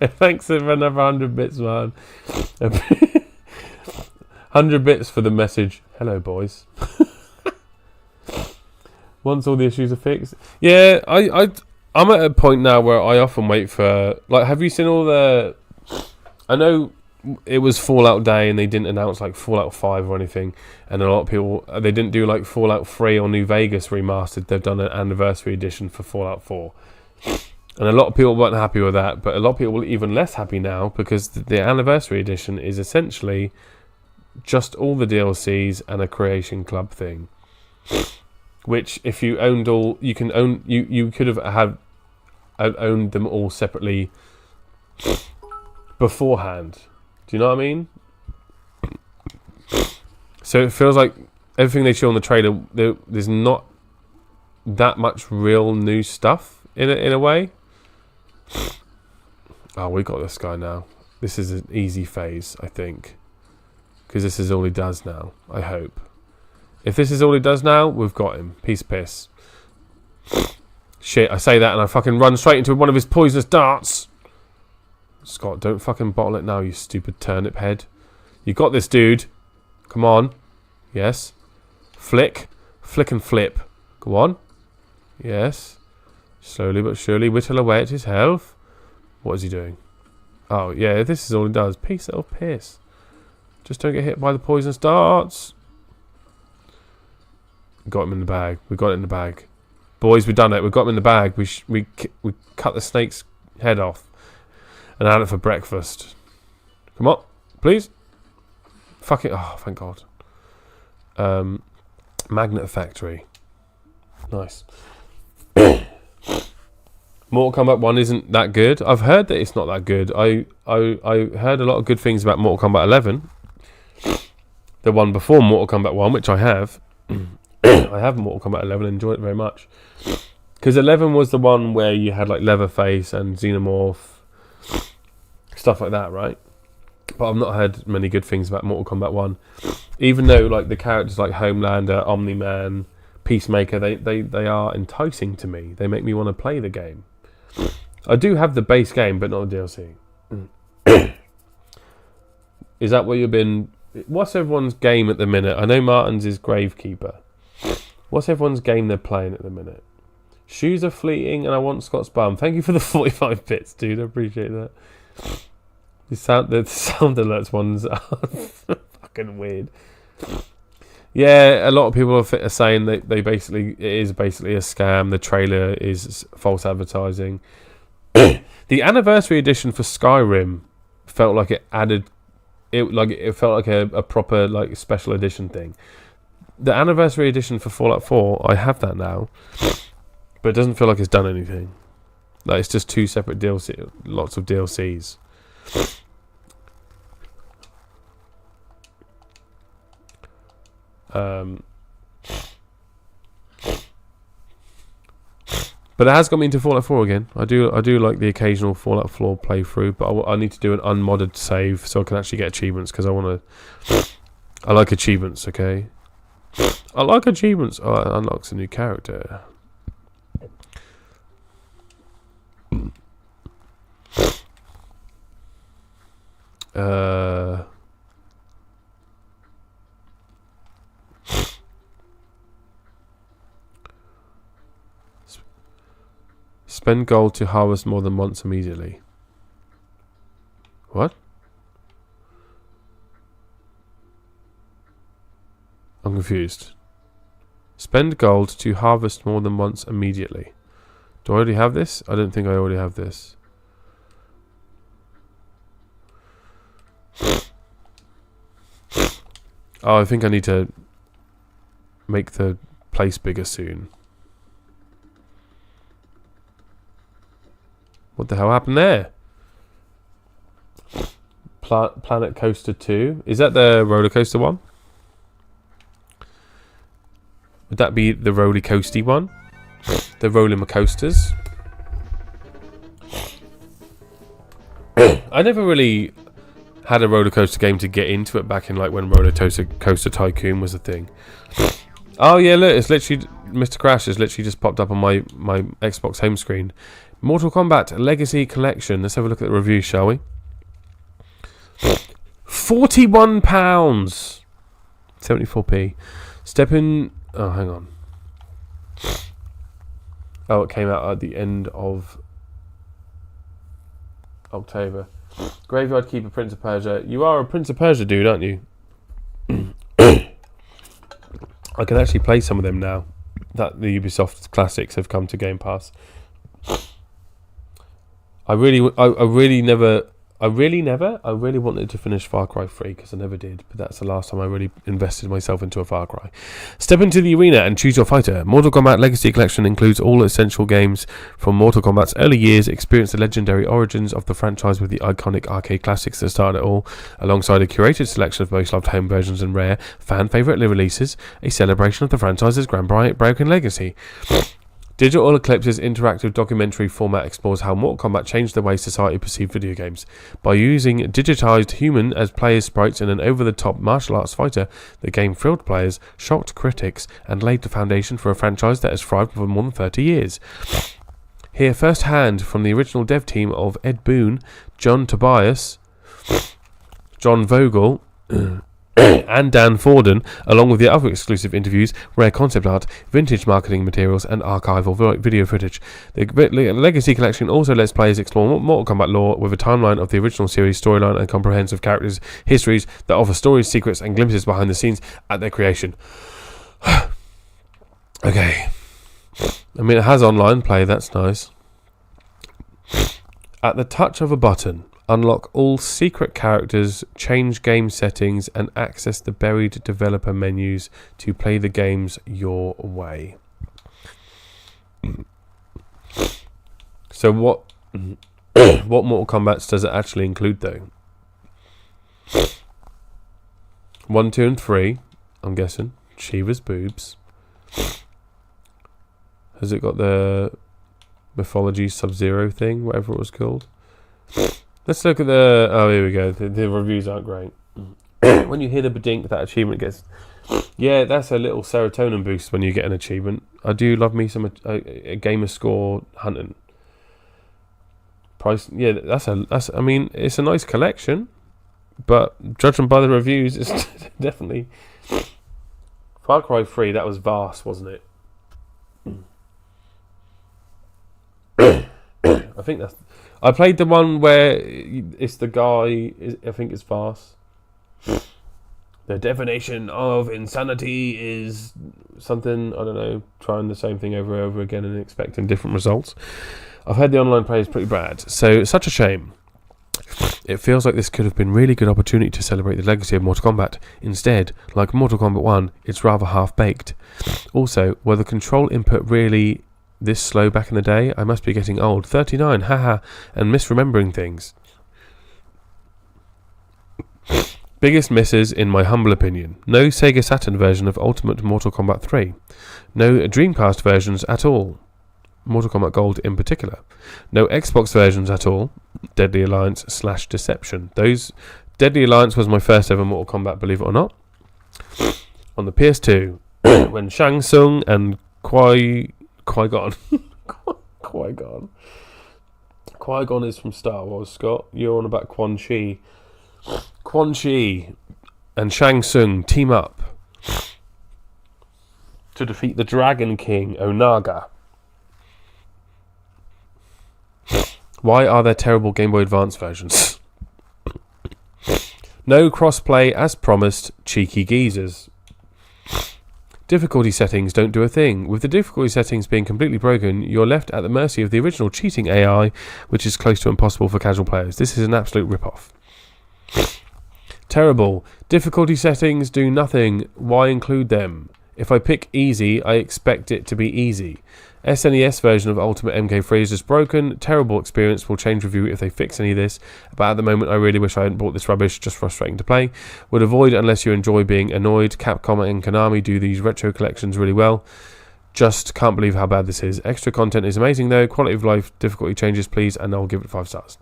Thanks for another 100 bits, man. 100 bits for the message. Hello, boys. Once all the issues are fixed. Yeah, I'm at a point now where I often wait for... Like, have you seen all the... I know it was Fallout Day and they didn't announce, like, Fallout 5 or anything. And a lot of people... They didn't do, like, Fallout 3 or New Vegas remastered. They've done an anniversary edition for Fallout 4. And a lot of people weren't happy with that. But a lot of people are even less happy now because the anniversary edition is essentially just all the DLCs and a Creation Club thing. Which, if you owned all, you can own. You could have owned them all separately beforehand. Do you know what I mean? So it feels like everything they show on the trailer, there's not that much real new stuff in a way. Oh, we got this guy now. This is an easy phase, I think, because this is all he does now. I hope. If this is all he does now, we've got him. Piece of piss. Shit, I say that and I fucking run straight into one of his poisonous darts. Scott, don't fucking bottle it now, you stupid turnip head. You got this, dude. Come on. Yes. Flick. Flick and flip. Go on. Yes. Slowly but surely whittle away at his health. What is he doing? Oh, yeah, this is all he does. Piece of piss. Just don't get hit by the poisonous darts. Got him in the bag. We got it in the bag. Boys, we've done it. We've got him in the bag. We cut the snake's head off and had it for breakfast. Come on, please. Fuck it. Oh, thank God. Magnet Factory. Nice. Mortal Kombat 1 isn't that good. I've heard that it's not that good. I heard a lot of good things about Mortal Kombat 11. The one before Mortal Kombat 1, which I have. I have Mortal Kombat 11 and enjoyed it very much. Because 11 was the one where you had like Leatherface and Xenomorph. Stuff like that, right? But I've not heard many good things about Mortal Kombat 1. Even though like the characters like Homelander, Omni-Man, Peacemaker, they are enticing to me. They make me want to play the game. I do have the base game, but not the DLC. Is that what you've been... What's everyone's game at the minute? I know Martin's is Gravekeeper. What's everyone's game they're playing at the minute? Shoes are fleeting and I want Scott's bum. Thank you for the 45 bits, dude. I appreciate that. The sound alerts ones are fucking weird. Yeah, a lot of people are saying that it is basically a scam. The trailer is false advertising. The anniversary edition for Skyrim felt like it added... It felt like a proper like special edition thing. The anniversary edition for Fallout 4, I have that now, but it doesn't feel like it's done anything. Like it's just two separate DLC, lots of DLCs. But it has got me into Fallout 4 again. I do like the occasional Fallout 4 playthrough, but I need to do an unmodded save so I can actually get achievements because I like achievements, okay? I like achievements. Oh, it unlocks a new character. Spend gold to harvest more than once immediately. What? I'm confused. Spend gold to harvest more than once immediately. Do I already have this? I don't think I already have this. Oh, I think I need to make the place bigger soon. What the hell happened there? Planet Coaster 2. Is that the roller coaster one? Would that be the roller coasty one? The roller coasters? I never really had a roller coaster game to get into it back in like when Roller Coaster Tycoon was a thing. Oh yeah, look, it's literally Mr. Crash has literally just popped up on my Xbox home screen. Mortal Kombat Legacy Collection. Let's have a look at the review, shall we? £41. 74p. Step in. Oh, hang on. Oh, it came out at the end of October. Graveyard Keeper, Prince of Persia. You are a Prince of Persia dude, aren't you? I can actually play some of them now that the Ubisoft classics have come to Game Pass. I really wanted to finish Far Cry 3 because I never did, but that's the last time I really invested myself into a Far Cry. Step into the arena and choose your fighter. Mortal Kombat Legacy Collection includes all essential games from Mortal Kombat's early years. Experience the legendary origins of the franchise with the iconic arcade classics that started it all, alongside a curated selection of most loved home versions and rare fan favourite releases, a celebration of the franchise's groundbreaking legacy. Digital Eclipse's interactive documentary format explores how Mortal Kombat changed the way society perceived video games. By using digitized human as players' sprites in an over-the-top martial arts fighter, the game thrilled players, shocked critics, and laid the foundation for a franchise that has thrived for more than 30 years. Hear first-hand from the original dev team of Ed Boon, John Tobias, John Vogel, and Dan Forden, along with the other exclusive interviews, rare concept art, vintage marketing materials, and archival video footage. The Legacy Collection also lets players explore Mortal Kombat lore with a timeline of the original series, storyline, and comprehensive characters' histories that offer stories, secrets, and glimpses behind the scenes at their creation. Okay. I mean, it has online play, that's nice. At the touch of a button, unlock all secret characters, change game settings, and access the buried developer menus to play the games your way. So what Mortal Kombat does it actually include though? 1, 2, and 3, I'm guessing. Shiva's boobs. Has it got the Mythology Sub-Zero thing, whatever it was called? Let's look at the... Oh, here we go. The reviews aren't great. When you hear the badink, that achievement gets... Yeah, that's a little serotonin boost when you get an achievement. I do love me some a gamer score hunting. Price... Yeah, that's... I mean, it's a nice collection, but judging by the reviews, it's definitely... Far Cry 3, that was vast, wasn't it? I think that's... I played the one where it's the guy, I think it's Vast. The definition of insanity is something, I don't know, trying the same thing over and over again and expecting different results. I've heard the online play is pretty bad, so such a shame. It feels like this could have been a really good opportunity to celebrate the legacy of Mortal Kombat. Instead, like Mortal Kombat 1, it's rather half-baked. Also, were the control input really... this slow back in the day? I must be getting old. 39, haha, and misremembering things. Biggest misses, in my humble opinion. No Sega Saturn version of Ultimate Mortal Kombat 3. No Dreamcast versions at all. Mortal Kombat Gold in particular. No Xbox versions at all. Deadly Alliance / Deception. Deadly Alliance was my first ever Mortal Kombat, believe it or not. On the PS2, when Shang Tsung and Qui-Gon. Qui-Gon is from Star Wars, Scott. You're on about Quan Chi. Quan Chi and Shang Tsung team up to defeat the Dragon King, Onaga. Why are there terrible Game Boy Advance versions? No crossplay as promised, cheeky geezers. Difficulty settings don't do a thing. With the difficulty settings being completely broken, you're left at the mercy of the original cheating AI, which is close to impossible for casual players. This is an absolute rip-off. Terrible. Difficulty settings do nothing. Why include them? If I pick easy, I expect it to be easy. SNES version of Ultimate MK3 is just broken. Terrible experience. Will change review if they fix any of this. But at the moment, I really wish I hadn't bought this rubbish. Just frustrating to play. Would avoid unless you enjoy being annoyed. Capcom and Konami do these retro collections really well. Just can't believe how bad this is. Extra content is amazing though. Quality of life, difficulty changes please, and I'll give it 5 stars.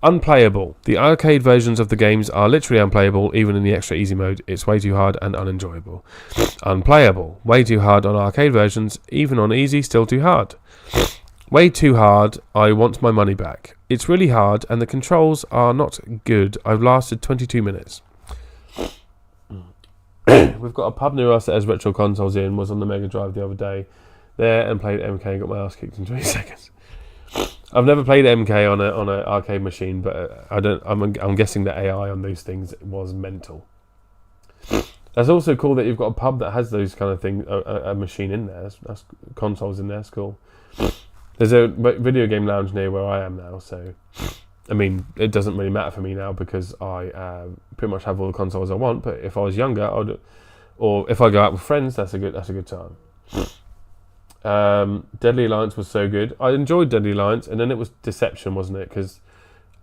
Unplayable. The arcade versions of the games are literally unplayable, even in the extra easy mode. It's way too hard and unenjoyable. Unplayable. Way too hard on arcade versions, even on easy, still too hard. Way too hard. I want my money back. It's really hard, and the controls are not good. I've lasted 22 minutes. We've got a pub near us that has retro consoles in. Was on the Mega Drive the other day. There and played MK and got my ass kicked in 20 seconds. I've never played MK on a arcade machine, but I'm guessing the AI on those things was mental. That's also cool that you've got a pub that has those kind of things, a machine in there. That's consoles in there. That's cool. There's a video game lounge near where I am now, so I mean it doesn't really matter for me now because I pretty much have all the consoles I want. But if I was younger, or if I go out with friends, that's a good time. Deadly Alliance was so good. I enjoyed Deadly Alliance, and then it was Deception, wasn't it? Because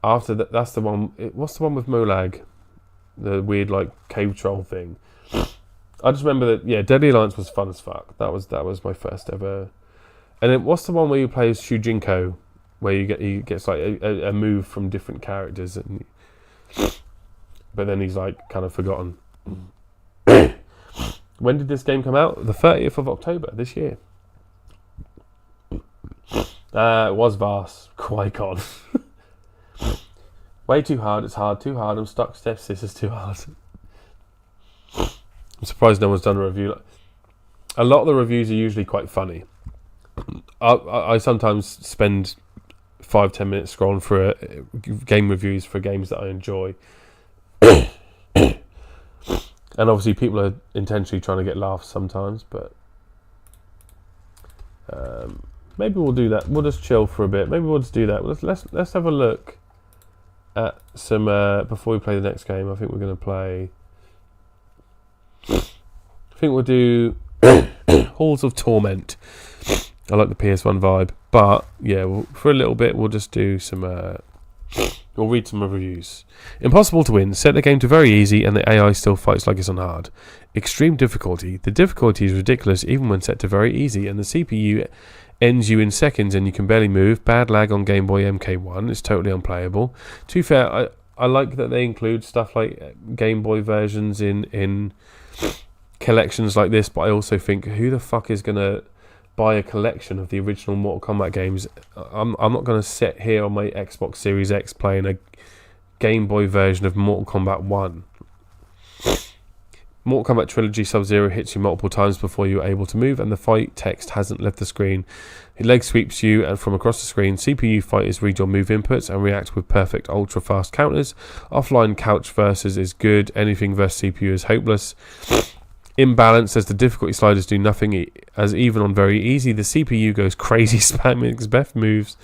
after that, that's the one. What's the one with Molag? The weird like cave troll thing. I just remember that. Yeah, Deadly Alliance was fun as fuck. That was my first ever. And then what's the one where you play as Shujinko, where he gets like a move from different characters, but then he's like kind of forgotten. When did this game come out? The 30th of October this year. It was Vars. Qui-Gon. Way too hard. It's hard. Too hard. I'm stuck. This is too hard. I'm surprised no one's done a review. A lot of the reviews are usually quite funny. I sometimes spend 5-10 minutes scrolling through game reviews for games that I enjoy. And obviously people are intentionally trying to get laughs sometimes, but maybe we'll do that. We'll just chill for a bit. Maybe we'll just do that. Let's have a look at some before we play the next game. I think we're going to play. I think we'll do Halls of Torment. I like the PS1 vibe, but yeah, for a little bit we'll just do some. We'll read some reviews. Impossible to win. Set the game to very easy, and the AI still fights like it's on hard. Extreme difficulty. The difficulty is ridiculous even when set to very easy, and the CPU ends you in seconds and you can barely move. Bad lag on Game Boy MK1. It's totally unplayable. To be fair, I like that they include stuff like Game Boy versions in collections like this, but I also think, who the fuck is going to buy a collection of the original Mortal Kombat games? I'm not going to sit here on my Xbox Series X playing a Game Boy version of Mortal Kombat 1. Mortal Kombat Trilogy Sub-Zero hits you multiple times before you're able to move, and the fight text hasn't left the screen. It leg sweeps you and from across the screen. CPU fighters read your move inputs and react with perfect ultra-fast counters. Offline couch versus is good. Anything versus CPU is hopeless. Imbalance as the difficulty sliders do nothing, as even on very easy the CPU goes crazy spamming its best moves,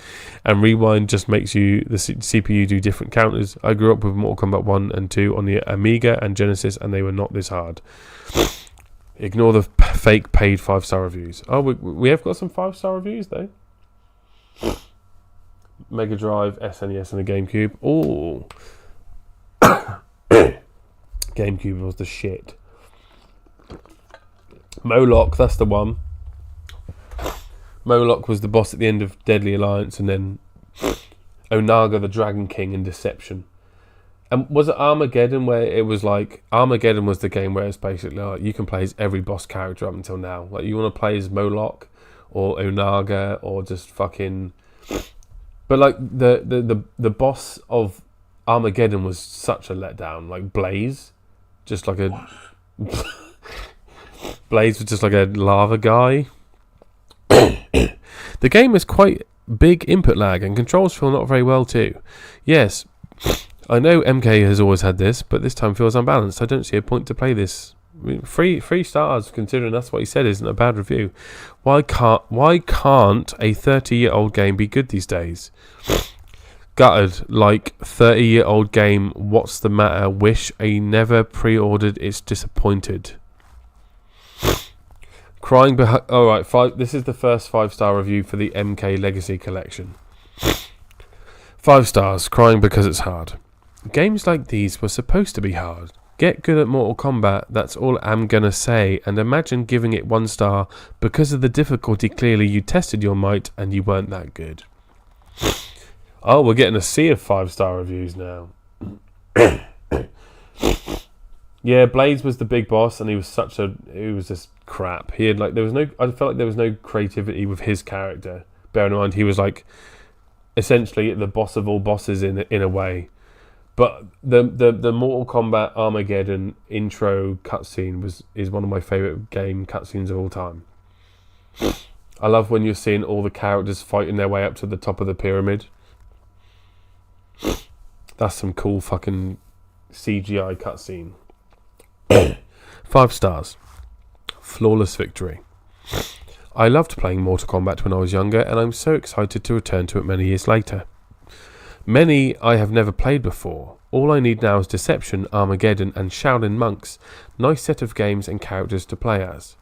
and rewind just makes the CPU do different counters. I grew up with Mortal Kombat 1 and 2 on the Amiga and Genesis, and they were not this hard. Ignore the fake paid 5-star reviews. Oh, we have got some 5-star reviews though. Mega Drive, SNES and a GameCube. Oh, GameCube was the shit. Moloch, that's the one. Moloch was the boss at the end of Deadly Alliance, and then Onaga the Dragon King in Deception. And was it Armageddon where it was like, Armageddon was the game where it's basically like you can play as every boss character up until now. Like you want to play as Moloch or Onaga or just fucking. But like the boss of Armageddon was such a letdown. Like Blaze, just like a. Blaze was just like a lava guy. The game is quite big input lag and controls feel not very well too. Yes, I know MK has always had this, but this time feels unbalanced. I don't see a point to play this I mean, three stars, considering that's what he said, isn't a bad review. Why can't a 30-year-old game be good these days? Gutted, like 30-year-old game. What's the matter? Wish I never pre-ordered. It's disappointed. Crying behind. All right, 5. This is the first 5-star review for the MK Legacy Collection. 5 stars. Crying because it's hard. Games like these were supposed to be hard. Get good at Mortal Kombat, that's all I'm gonna say, and imagine giving it 1 star because of the difficulty. Clearly you tested your might and you weren't that good. Oh, we're getting a sea of 5-star reviews now. Yeah, Blades was the big boss and he was just crap. He had I felt like there was no creativity with his character. Bearing in mind he was like essentially the boss of all bosses in a way. But the Mortal Kombat Armageddon intro cutscene is one of my favourite game cutscenes of all time. I love when you're seeing all the characters fighting their way up to the top of the pyramid. That's some cool fucking CGI cutscene. 5 stars. Flawless victory. I loved playing Mortal Kombat when I was younger, and I'm so excited to return to it many years later. Many I have never played before. All I need now is Deception, Armageddon and Shaolin Monks. Nice set of games and characters to play as.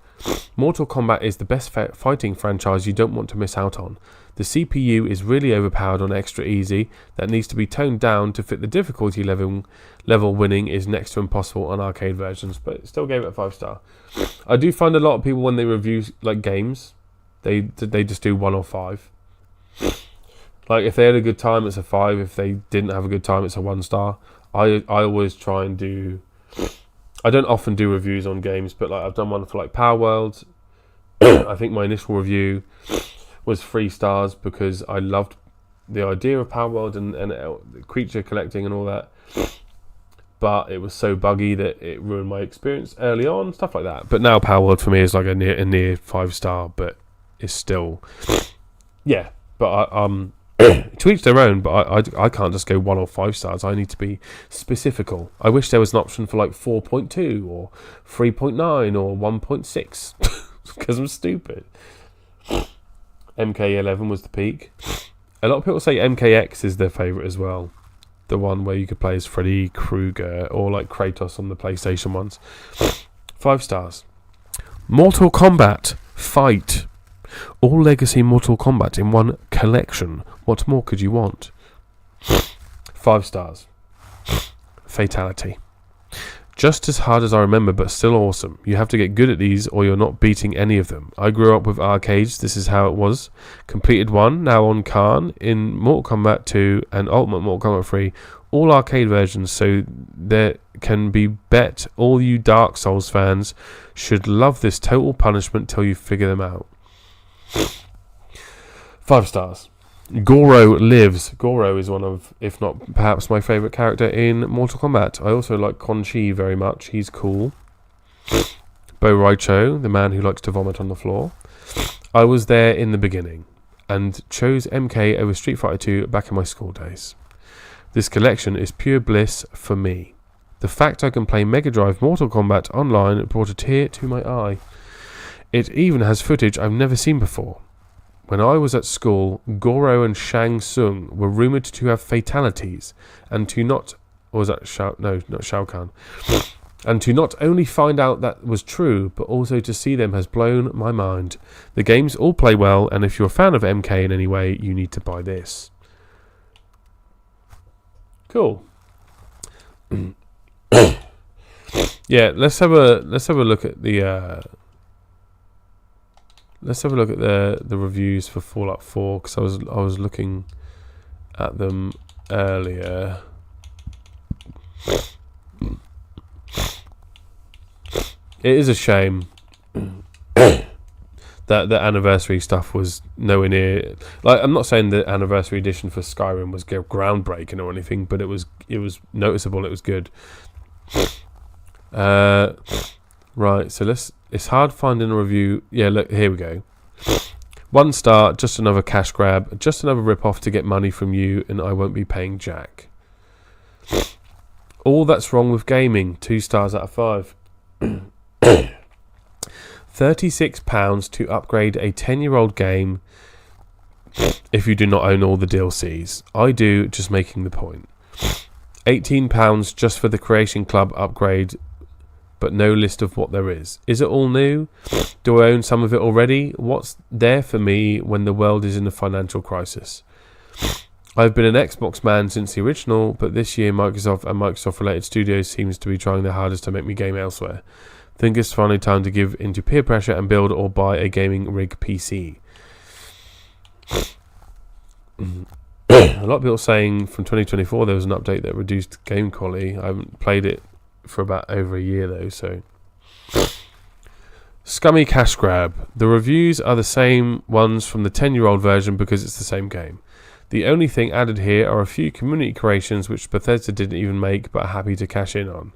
Mortal Kombat is the best fighting franchise you don't want to miss out on. The CPU is really overpowered on extra easy. That needs to be toned down to fit the difficulty level. Winning is next to impossible on arcade versions, but still gave it a 5 star. I do find a lot of people when they review like games, they just do 1 or 5. Like if they had a good time, it's a 5. If they didn't have a good time, it's a 1 star. I always try and do. I don't often do reviews on games, but like I've done one for like Power World. I think my initial review was 3 stars because I loved the idea of Power World and creature collecting and all that. But it was so buggy that it ruined my experience early on, stuff like that. But now Power World for me is like a near 5 star, but it's still, yeah. But to each their own. But I can't just go 1 or 5 stars. I need to be specifical. I wish there was an option for like 4.2 or 3.9 or 1.6 because I'm stupid. MK11 was the peak. A lot of people say MKX is their favourite as well. The one where you could play as Freddy Krueger or like Kratos on the PlayStation ones. 5 stars. Mortal Kombat Fight. All legacy Mortal Kombat in one collection. What more could you want? 5 stars. Fatality. Just as hard as I remember, but still awesome. You have to get good at these or you're not beating any of them. I grew up with arcades, this is how it was. Completed 1, now on Khan, in Mortal Kombat 2 and Ultimate Mortal Kombat 3. All arcade versions, so there can be bet all you Dark Souls fans should love this total punishment till you figure them out. 5 stars. Goro lives. Goro is one of, if not perhaps my favourite character in Mortal Kombat. I also like Quan Chi very much. He's cool. Bo Raicho, the man who likes to vomit on the floor. I was there in the beginning and chose MK over Street Fighter 2 back in my school days. This collection is pure bliss for me. The fact I can play Mega Drive Mortal Kombat online brought a tear to my eye. It even has footage I've never seen before. When I was at school, Goro and Shang Tsung were rumoured to have fatalities, and to not, or was that not Shao Kahn, and to not only find out that was true, but also to see them has blown my mind. The games all play well, and if you're a fan of MK in any way, you need to buy this. Cool. Yeah, let's have a look at the. Let's have a look at the reviews for Fallout 4 because I was looking at them earlier. It is a shame that the anniversary stuff was nowhere near. Like, I'm not saying the anniversary edition for Skyrim was groundbreaking or anything, but it was noticeable. It was good. Right, so it's hard finding a review. Yeah, look, here we go. 1 star, just another cash grab, just another rip-off to get money from you, and I won't be paying Jack. All that's wrong with gaming, 2 stars out of 5. £36 to upgrade a 10-year-old game if you do not own all the DLCs. I do, just making the point. £18 just for the Creation Club upgrade, but no list of what there is. Is it all new? Do I own some of it already? What's there for me when the world is in a financial crisis? I've been an Xbox man since the original, but this year Microsoft and Microsoft-related studios seems to be trying their hardest to make me game elsewhere. Think it's finally time to give into peer pressure and build or buy a gaming rig PC. A lot of people saying from 2024 there was an update that reduced game quality. I haven't played it for about over a year though, so. Scummy cash grab. The reviews are the same ones from the 10-year-old version because it's the same game. The only thing added here are a few community creations which Bethesda didn't even make but are happy to cash in on.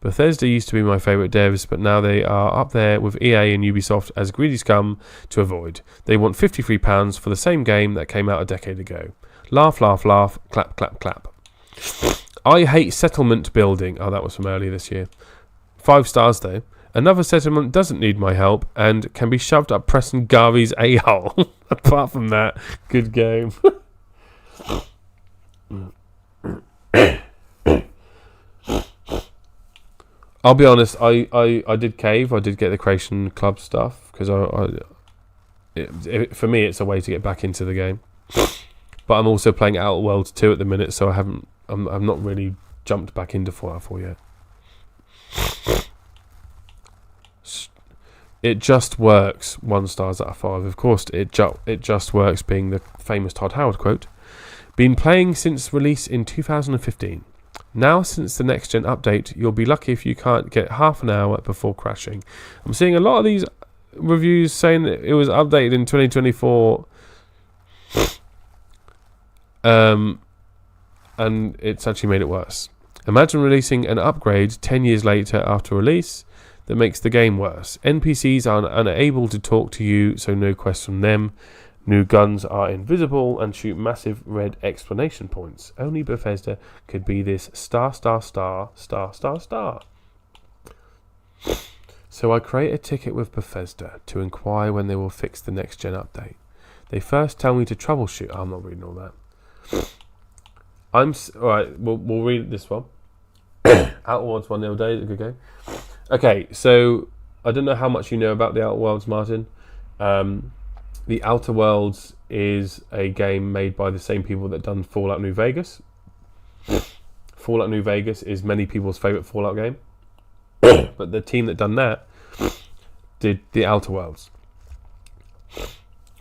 Bethesda used to be my favourite devs, but now they are up there with EA and Ubisoft as greedy scum to avoid. They want £53 for the same game that came out a decade ago. Laugh, laugh, laugh, clap, clap, clap. I hate settlement building. Oh, that was from earlier this year. 5 stars though. Another settlement doesn't need my help and can be shoved up Preston Garvey's a-hole. Apart from that, good game. I'll be honest, I did cave. I did get the Creation Club stuff because for me it's a way to get back into the game. But I'm also playing Outer Worlds 2 at the minute, so I'm not really jumped back into Fallout 4 yet. It just works. 1 stars out of 5. Of course, it just works, being the famous Todd Howard quote. Been playing since release in 2015. Now, since the next gen update, you'll be lucky if you can't get half an hour before crashing. I'm seeing a lot of these reviews saying that it was updated in 2024, and it's actually made it worse. Imagine releasing an upgrade 10 years later after release that makes the game worse. NPCs are unable to talk to you, so no quests from them. New guns are invisible and shoot massive red exclamation points. Only Bethesda could be this star, star, star, star, star, star. So I create a ticket with Bethesda to inquire when they will fix the next gen update. They first tell me to troubleshoot. I'm not reading all that. Alright, we'll read this one. Outer Worlds 1 the other day, it's a good game. Okay, so I don't know how much you know about the Outer Worlds, Martin. The Outer Worlds is a game made by the same people that done Fallout New Vegas. Fallout New Vegas is many people's favourite Fallout game. But the team that done that did the Outer Worlds.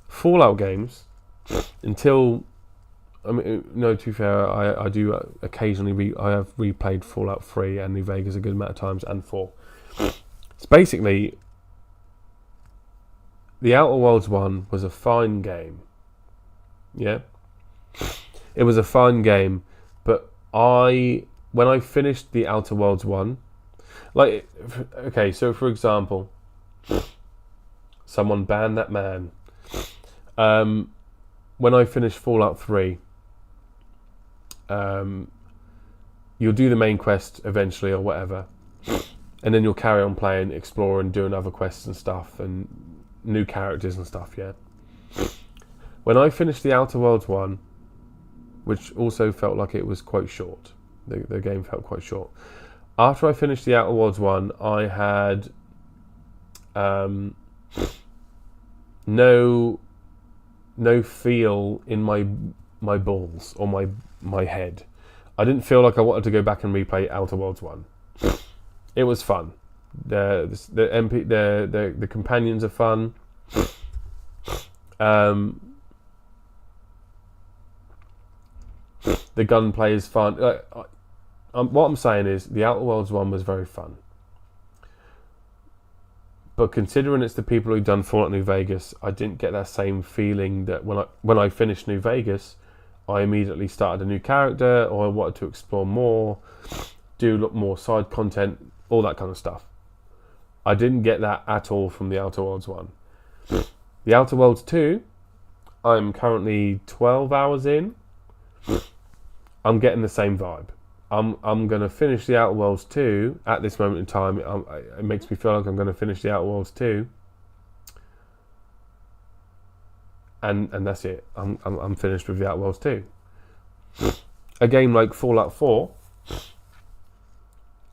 Fallout games, until... I mean, no, to be fair, I do occasionally... I have replayed Fallout 3 and New Vegas a good amount of times, and 4. It's basically... The Outer Worlds 1 was a fine game. Yeah? It was a fine game, but when I finished the Outer Worlds 1, like, okay, so for example, someone banned that man. When I finished Fallout 3, you'll do the main quest eventually or whatever, and then you'll carry on playing, exploring, doing other quests and stuff, and new characters and stuff, yeah. When I finished the Outer Worlds 1, which also felt like it was quite short, the game felt quite short. After I finished the Outer Worlds 1, I had no feel in my balls or my head. I didn't feel like I wanted to go back and replay Outer Worlds 1. It was fun. The companions are fun. The gunplay is fun. What I'm saying is the Outer Worlds 1 was very fun. But considering it's the people who've done Fallout New Vegas, I didn't get that same feeling that when I finished New Vegas, I immediately started a new character, or I wanted to explore more, do more side content, all that kind of stuff. I didn't get that at all from the Outer Worlds 1. The Outer Worlds 2, I'm currently 12 hours in. I'm getting the same vibe. I'm gonna finish the Outer Worlds 2 at this moment in time. It makes me feel like I'm gonna finish the Outer Worlds 2, and that's it. I'm finished with the Outer Worlds 2. A game like Fallout 4,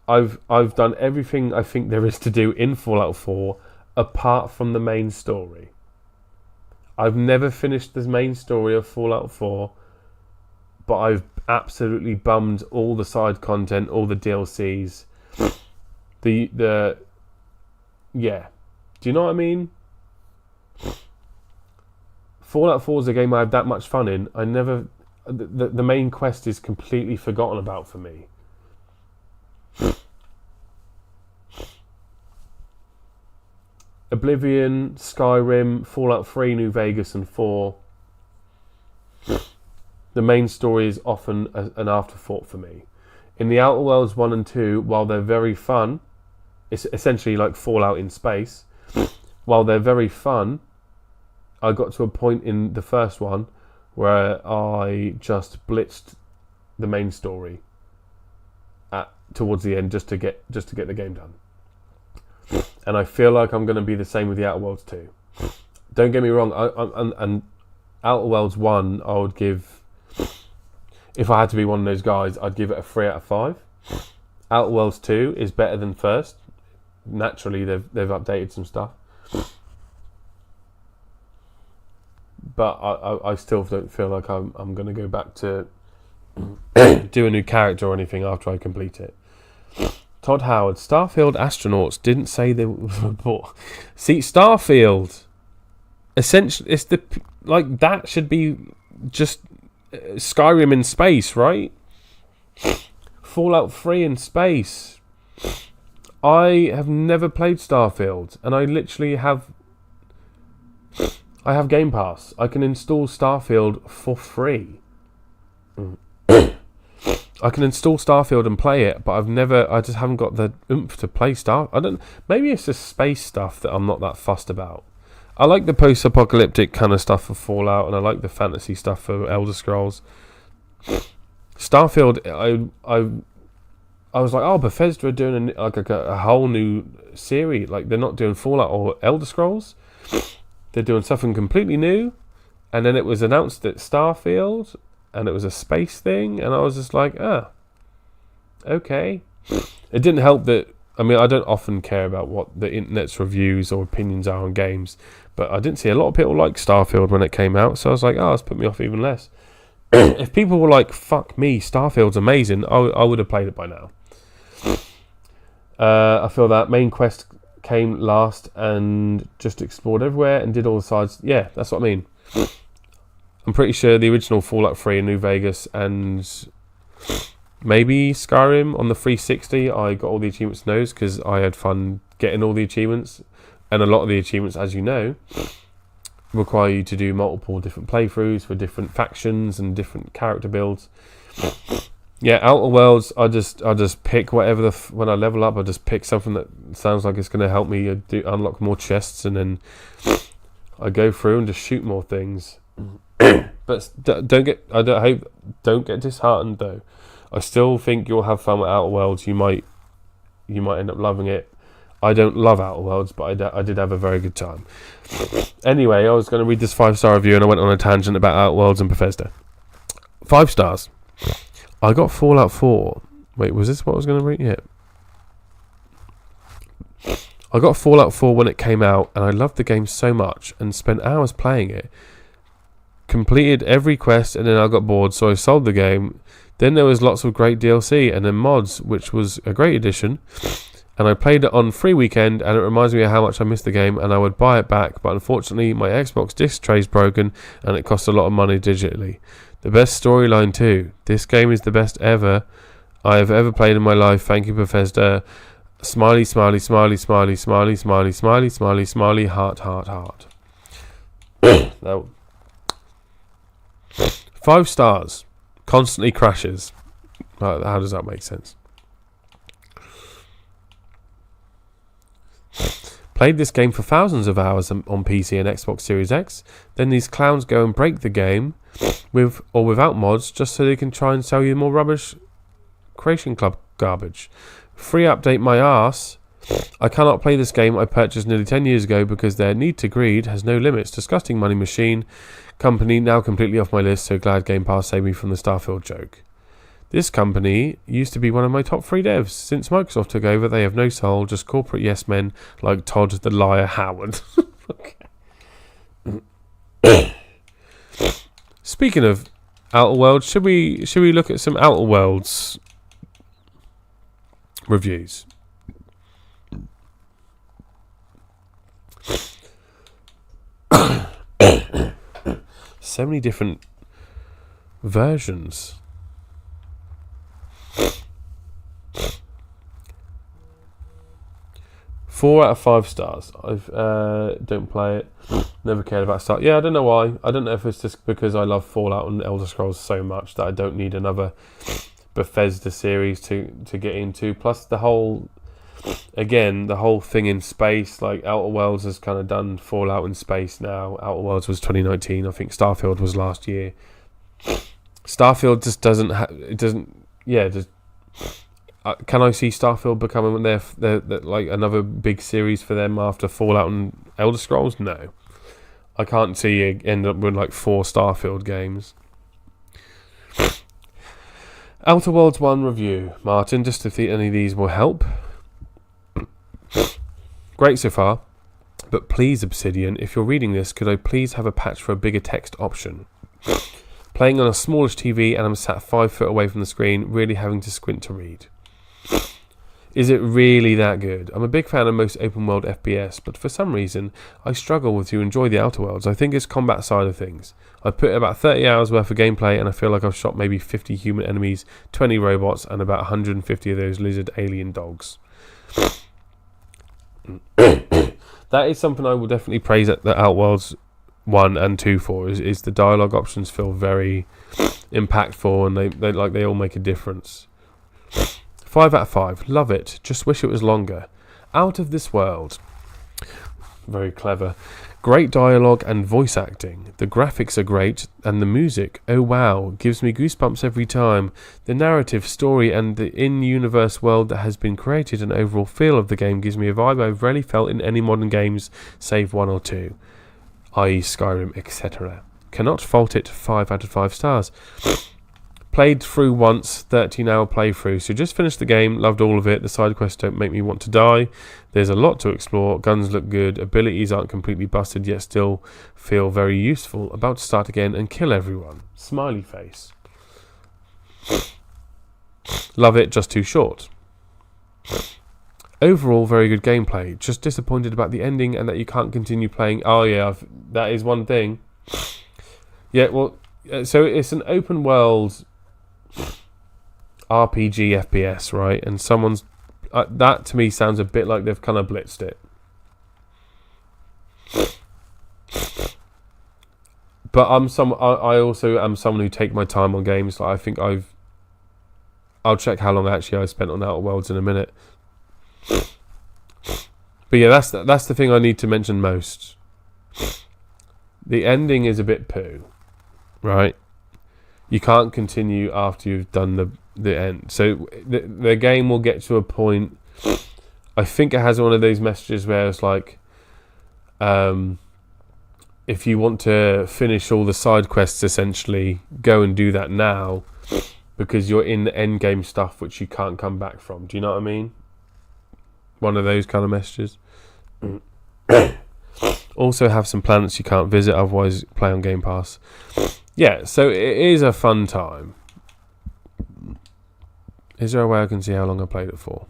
I've done everything I think there is to do in Fallout 4 apart from the main story. I've never finished the main story of Fallout 4, but I've absolutely bummed all the side content, all the DLCs. Yeah. Do you know what I mean? Fallout 4 is a game I have that much fun in. The main quest is completely forgotten about for me. Oblivion, Skyrim, Fallout 3, New Vegas, and 4. The main story is often an afterthought for me. In the Outer Worlds 1 and 2, while they're very fun, it's essentially like Fallout in space. While they're very fun, I got to a point in the first one where I just blitzed the main story towards the end just to get the game done. And I feel like I'm going to be the same with the Outer Worlds 2. Don't get me wrong, and Outer Worlds 1 I would give, if I had to be one of those guys, I'd give it a 3 out of 5. Outer Worlds 2 is better than first. Naturally, they've updated some stuff. But I still don't feel like I'm going to go back to do a new character or anything after I complete it. Todd Howard, Starfield astronauts didn't say they were. See, Starfield, essentially, it's that should be just Skyrim in space, right? Fallout 3 in space. I have never played Starfield, and I literally have. I have Game Pass. I can install Starfield for free. I can install Starfield and play it, but I just haven't got the oomph to play maybe it's just space stuff that I'm not that fussed about. I like the post-apocalyptic kind of stuff for Fallout, and I like the fantasy stuff for Elder Scrolls. Starfield, I was like, oh, Bethesda are doing a whole new series. Like, they're not doing Fallout or Elder Scrolls. They're doing something completely new. And then it was announced that Starfield, and it was a space thing, and I was just like, okay. It didn't help that, I don't often care about what the internet's reviews or opinions are on games, but I didn't see a lot of people like Starfield when it came out, so I was like, it's put me off even less. If people were like, fuck me, Starfield's amazing, I would have played it by now. I feel that main quest came last and just explored everywhere and did all the sides. Yeah, that's what I mean. I'm pretty sure the original Fallout 3 in New Vegas and maybe Skyrim on the 360, I got all the achievements in those because I had fun getting all the achievements. And a lot of the achievements, as you know, require you to do multiple different playthroughs for different factions and different character builds. Yeah, Outer Worlds, I just pick whatever when I level up, I just pick something that sounds like it's going to help me unlock more chests, and then I go through and just shoot more things. But don't get disheartened though. I still think you'll have fun with Outer Worlds. You might end up loving it. I don't love Outer Worlds, but I did have a very good time. Anyway, I was going to read this 5-star review, and I went on a tangent about Outer Worlds and Bethesda. 5 stars. I got Fallout 4. Wait, was this what I was going to read? Yeah. I got Fallout 4 when it came out, and I loved the game so much and spent hours playing it. Completed every quest, and then I got bored, so I sold the game. Then there was lots of great DLC, and then mods, which was a great addition. And I played it on free weekend, and it reminds me of how much I missed the game, and I would buy it back, but unfortunately my Xbox disc tray is broken, and it costs a lot of money digitally. The best storyline too. This game is the best ever I have ever played in my life. Thank you, Bethesda. Smiley, smiley, smiley, smiley, smiley, smiley, smiley, smiley, smiley, heart, heart, heart. No. 5 stars. Constantly crashes. How does that make sense? Played this game for thousands of hours on PC and Xbox Series X. Then these clowns go and break the game with or without mods just so they can try and sell you more rubbish Creation Club garbage. Free update my ass. I cannot play this game I purchased nearly 10 years ago because their need to greed has no limits. Disgusting money machine company now completely off my list, so glad Game Pass saved me from the Starfield joke. This company used to be one of my top 3 devs. Since Microsoft took over, they have no soul, just corporate yes men like Todd the Liar Howard. Speaking of Outer Worlds, should we look at some Outer Worlds reviews? So many different versions. 4 out of 5 stars. I've don't play it. Never cared about Star. Yeah, I don't know why. I don't know if it's just because I love Fallout and Elder Scrolls so much that I don't need another Bethesda series to get into. Plus the whole thing in space, like Outer Worlds has kind of done Fallout in space now. Outer Worlds was 2019. I think Starfield was last year. Starfield just doesn't. Can I see Starfield becoming their like another big series for them after Fallout and Elder Scrolls? No, I can't see it end up with like 4 Starfield games. Outer Worlds 1 review, Martin, just to see any of these will help. Great so far, but please Obsidian, if you're reading this, could I please have a patch for a bigger text option? Playing on a smallish TV and I'm sat 5 foot away from the screen, really having to squint to read. Is it really that good? I'm a big fan of most open world FPS, but for some reason I struggle to enjoy the Outer Worlds. I think it's combat side of things. I've put about 30 hours worth of gameplay and I feel like I've shot maybe 50 human enemies, 20 robots and about 150 of those lizard alien dogs. That is something I will definitely praise at the Outer Worlds 1 and 2 for, is the dialogue options feel very impactful and they all make a difference. 5 out of 5. Love it. Just wish it was longer. Out of this world. Very clever. Great dialogue and voice acting. The graphics are great and the music, oh wow, gives me goosebumps every time. The narrative, story and the in-universe world that has been created and overall feel of the game gives me a vibe I've rarely felt in any modern games save 1 or 2, i.e. Skyrim, etc. Cannot fault it. 5 out of 5 stars. Played through once, 13-hour playthrough, so just finished the game, loved all of it. The side quests don't make me want to die. There's a lot to explore, guns look good, abilities aren't completely busted yet still feel very useful. About to start again and kill everyone. Smiley face. Love it, just too short. Overall, very good gameplay. Just disappointed about the ending and that you can't continue playing. Oh yeah, that is one thing. Yeah, well, so it's an open world RPG FPS, right? And someone's that to me sounds a bit like they've kind of blitzed it. But I also am someone who take my time on games. Like I think I'll check how long actually I spent on Outer Worlds in a minute. But yeah, that's the thing I need to mention most. The ending is a bit poo, right? You can't continue after you've done the end. So the game will get to a point. I think it has one of those messages where it's like, if you want to finish all the side quests, essentially, go and do that now, because you're in the end game stuff which you can't come back from. Do you know what I mean? One of those kind of messages. Also have some planets you can't visit, otherwise play on Game Pass. Yeah, so it is a fun time. Is there a way I can see how long I played it for?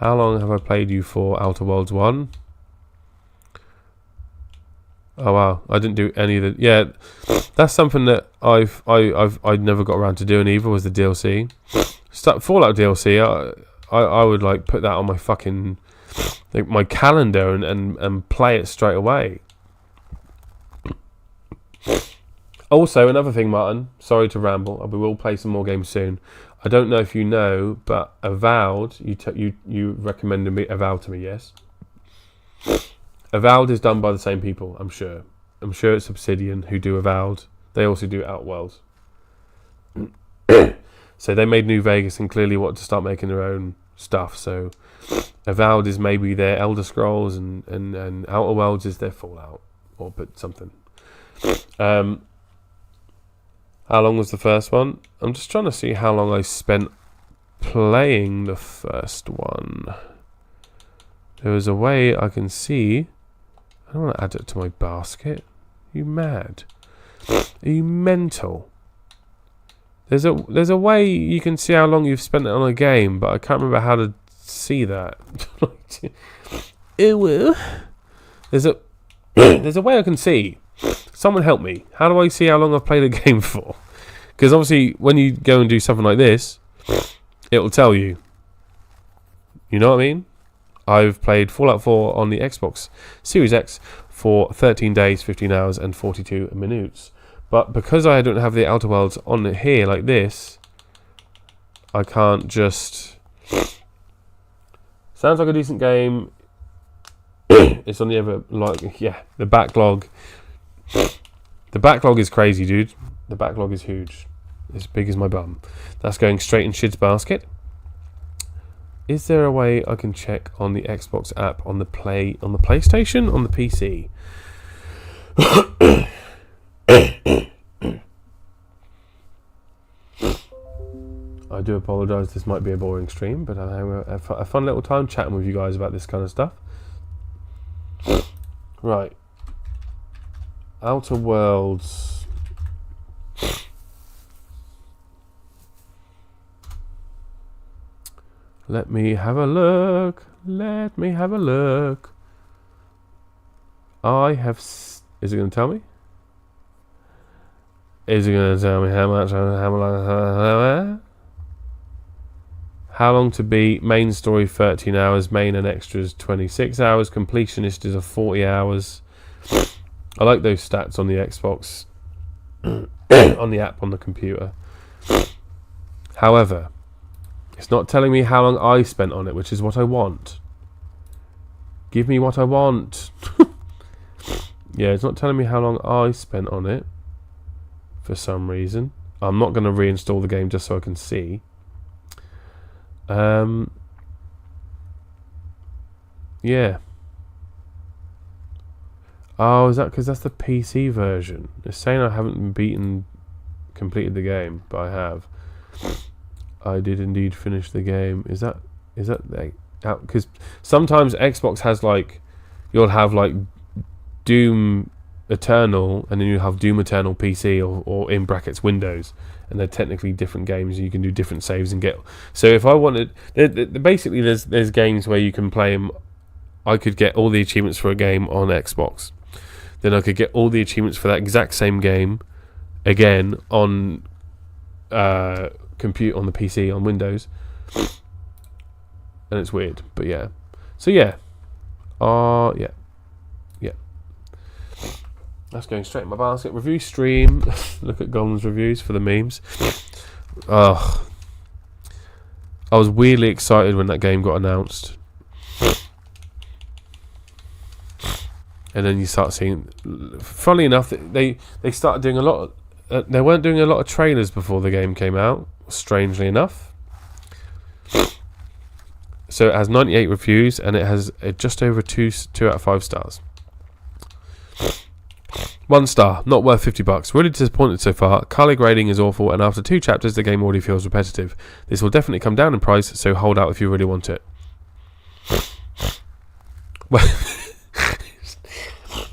How long have I played you for, Outer Worlds 1? Oh wow, I didn't do any of the... Yeah, that's something that I've never got around to doing either, was the DLC. Fallout DLC, I would like put that on my fucking... like my calendar and play it straight away. Also, another thing, Martin, sorry to ramble, we will play some more games soon. I don't know if you know, but Avowed, you recommended me Avowed to me, yes? Avowed is done by the same people, I'm sure. I'm sure it's Obsidian who do Avowed. They also do Outworlds. So they made New Vegas and clearly want to start making their own stuff. So Avowed is maybe their Elder Scrolls and Outer Worlds is their Fallout or but something. How long was the first one? I'm just trying to see how long I spent playing the first one. There was a way I can see. I don't want to add it to my basket. Are you mad? Are you mental? There's a way you can see how long you've spent on a game, but I can't remember how to see that. There's a way I can see. Someone help me. How do I see how long I've played a game for? Because obviously, when you go and do something like this, it will tell you. You know what I mean? I've played Fallout 4 on the Xbox Series X for 13 days, 15 hours, and 42 minutes. But because I don't have the Outer Worlds on here like this, I can't just... Sounds like a decent game. It's on the other... the backlog. The backlog is crazy, dude. The backlog is huge. As big as my bum. That's going straight in Shid's basket. Is there a way I can check on the Xbox app on the PlayStation, on the PC? I do apologise, this might be a boring stream, but I have a fun little time chatting with you guys about this kind of stuff. Right. Outer Worlds. Let me have a look. Let me have a look. Is it going to tell me? Is it going to tell me how much? How long to beat? Main story 13 hours. Main and extras 26 hours. Completionist is a 40 hours. I like those stats on the Xbox. On the app on the computer. However, it's not telling me how long I spent on it, which is what I want. Give me what I want. Yeah, it's not telling me how long I spent on it. For some reason. I'm not going to reinstall the game just so I can see. Yeah. Oh, is that because that's the PC version? It's saying I haven't completed the game, but I have. I did indeed finish the game. Is that because sometimes Xbox has like, you'll have like Doom Eternal and then you have Doom Eternal PC or in brackets Windows, and they're technically different games and you can do different saves and get. So if I wanted, basically there's games where you can play them. I could get all the achievements for a game on Xbox, then I could get all the achievements for that exact same game again on compute on the PC on Windows, and it's weird, but yeah. So yeah, yeah. That's going straight in my basket. Review stream. Look at Golem's reviews for the memes. Oh, I was weirdly excited when that game got announced, and then you start seeing. Funnily enough, they started doing a lot. They weren't doing a lot of trailers before the game came out. Strangely enough, so it has 98 reviews and it has just over 2 out of 5 stars. 1 star, not worth $50. Really disappointed so far. Color grading is awful, and after 2 chapters, the game already feels repetitive. This will definitely come down in price, so hold out if you really want it. Well,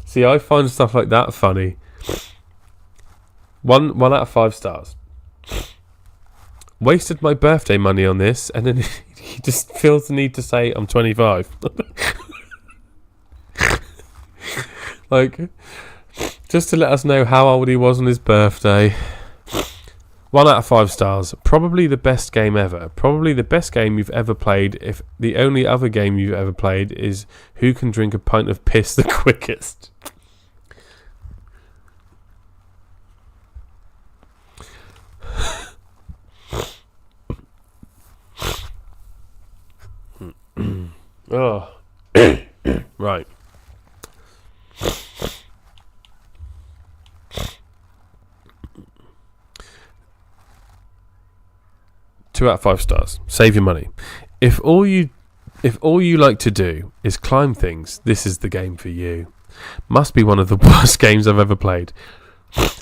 see, I find stuff like that funny. 1 out of 5 stars. Wasted my birthday money on this, and then he just feels the need to say I'm 25. Like, just to let us know how old he was on his birthday. 1 out of 5 stars. Probably the best game ever. Probably the best game you've ever played. If the only other game you've ever played is who can drink a pint of piss the quickest. Oh. Right. 2 out of 5 stars. Save your money. If all you like to do is climb things, this is the game for you. Must be one of the worst games I've ever played.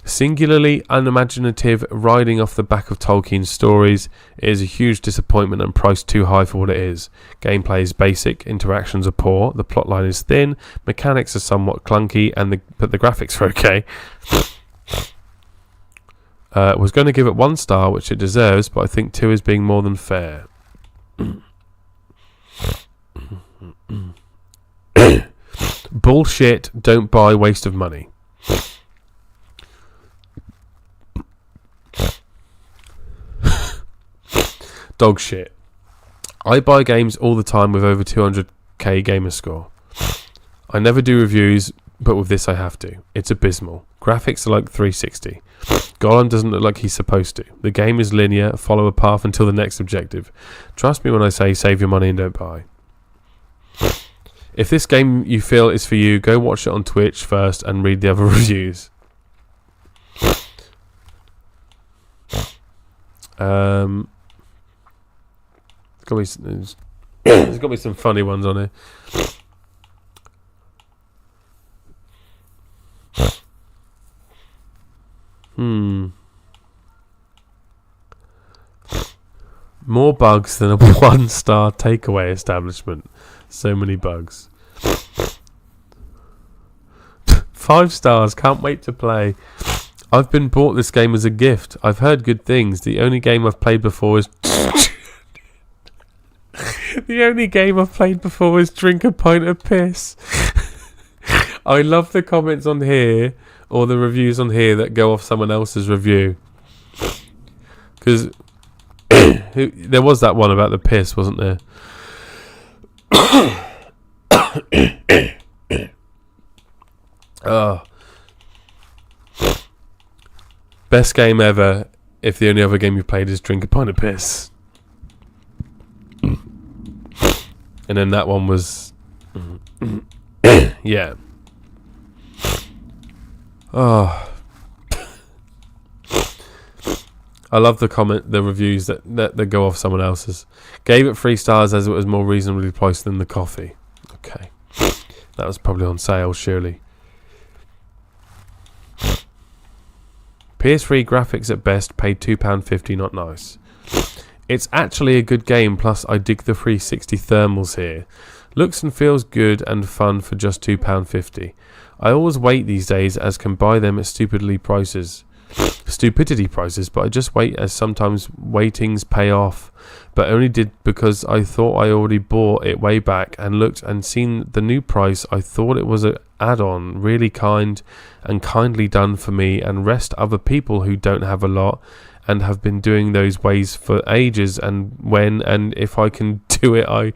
Singularly unimaginative, riding off the back of Tolkien's stories. It is a huge disappointment and priced too high for what it is. Gameplay is basic, interactions are poor, the plotline is thin, mechanics are somewhat clunky, but the graphics are okay. Was going to give it 1 star, which it deserves, but I think 2 is being more than fair. Bullshit, don't buy, waste of money. Dog shit. I buy games all the time with over 200k gamer score. I never do reviews, but with this I have to. It's abysmal. Graphics are like 360. Gollum doesn't look like he's supposed to. The game is linear, follow a path until the next objective. Trust me when I say save your money and don't buy. If this game you feel is for you, go watch it on Twitch first and read the other reviews. There's got to be some funny ones on here. More bugs than a 1-star takeaway establishment. So many bugs. 5 stars. Can't wait to play. I've been bought this game as a gift. I've heard good things. The only game I've played before is drink a pint of piss. I love the comments on here or the reviews on here that go off someone else's review. Because there was that one about the piss, wasn't there? Oh. Best game ever if the only other game you played is drink a pint of piss. And then that one was yeah. Oh, I love the reviews that go off someone else's. Gave it 3 stars as it was more reasonably priced than the coffee. Okay, that was probably on sale, surely. PS3 graphics at best, paid £2.50, not nice. It's actually a good game, plus I dig the 360 thermals here. Looks and feels good and fun for just £2.50. I always wait these days as can buy them at stupidity prices, but I just wait as sometimes waitings pay off, but only did because I thought I already bought it way back and looked and seen the new price. I thought it was an add-on, really kind and kindly done for me and rest other people who don't have a lot and have been doing those ways for ages, and when and if I can do it I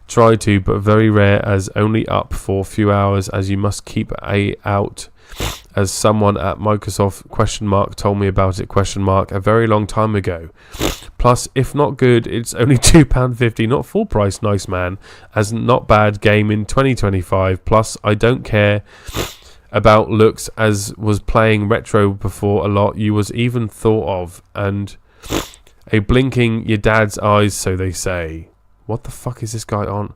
try to, but very rare, as only up for a few hours, as you must keep out, as someone at Microsoft told me about it a very long time ago. Plus, if not good, it's only £2.50, not full price, nice man, as not bad game in 2025. Plus, I don't care about looks, as was playing retro before a lot you was even thought of, and a blinking your dad's eyes, so they say. What the fuck is this guy on?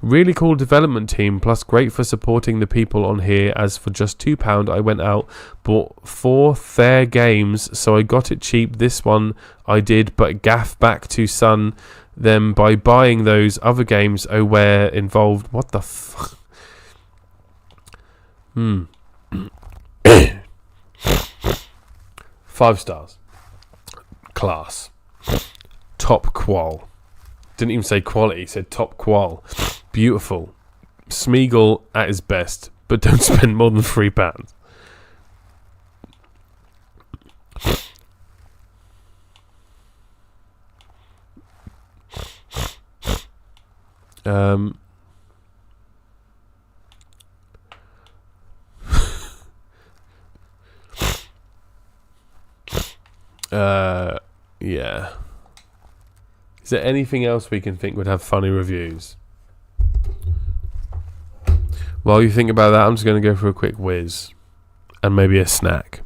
Really cool development team, plus great for supporting the people on here, as for just £2 I went out, bought 4 fair games, so I got it cheap. This one I did, but gaff back to son them by buying those other games where involved. What the fuck? 5 stars. Class. Top qual. Didn't even say quality, said top qual. Beautiful. Smeagol at his best, but don't spend more than £3. Yeah. Is there anything else we can think would have funny reviews? While you think about that, I'm just going to go for a quick whiz and maybe a snack.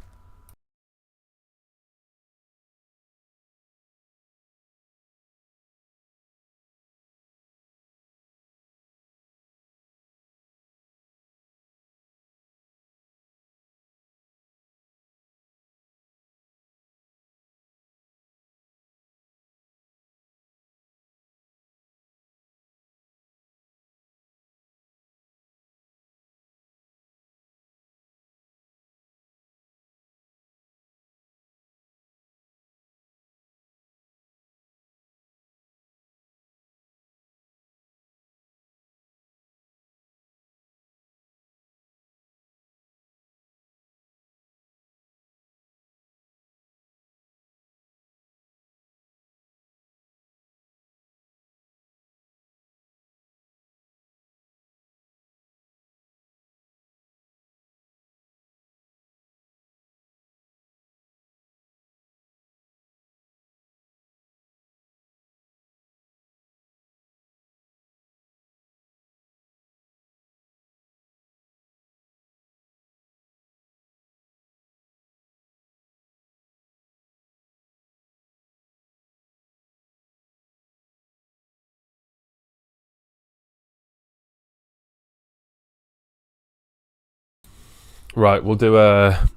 Right, we'll do a...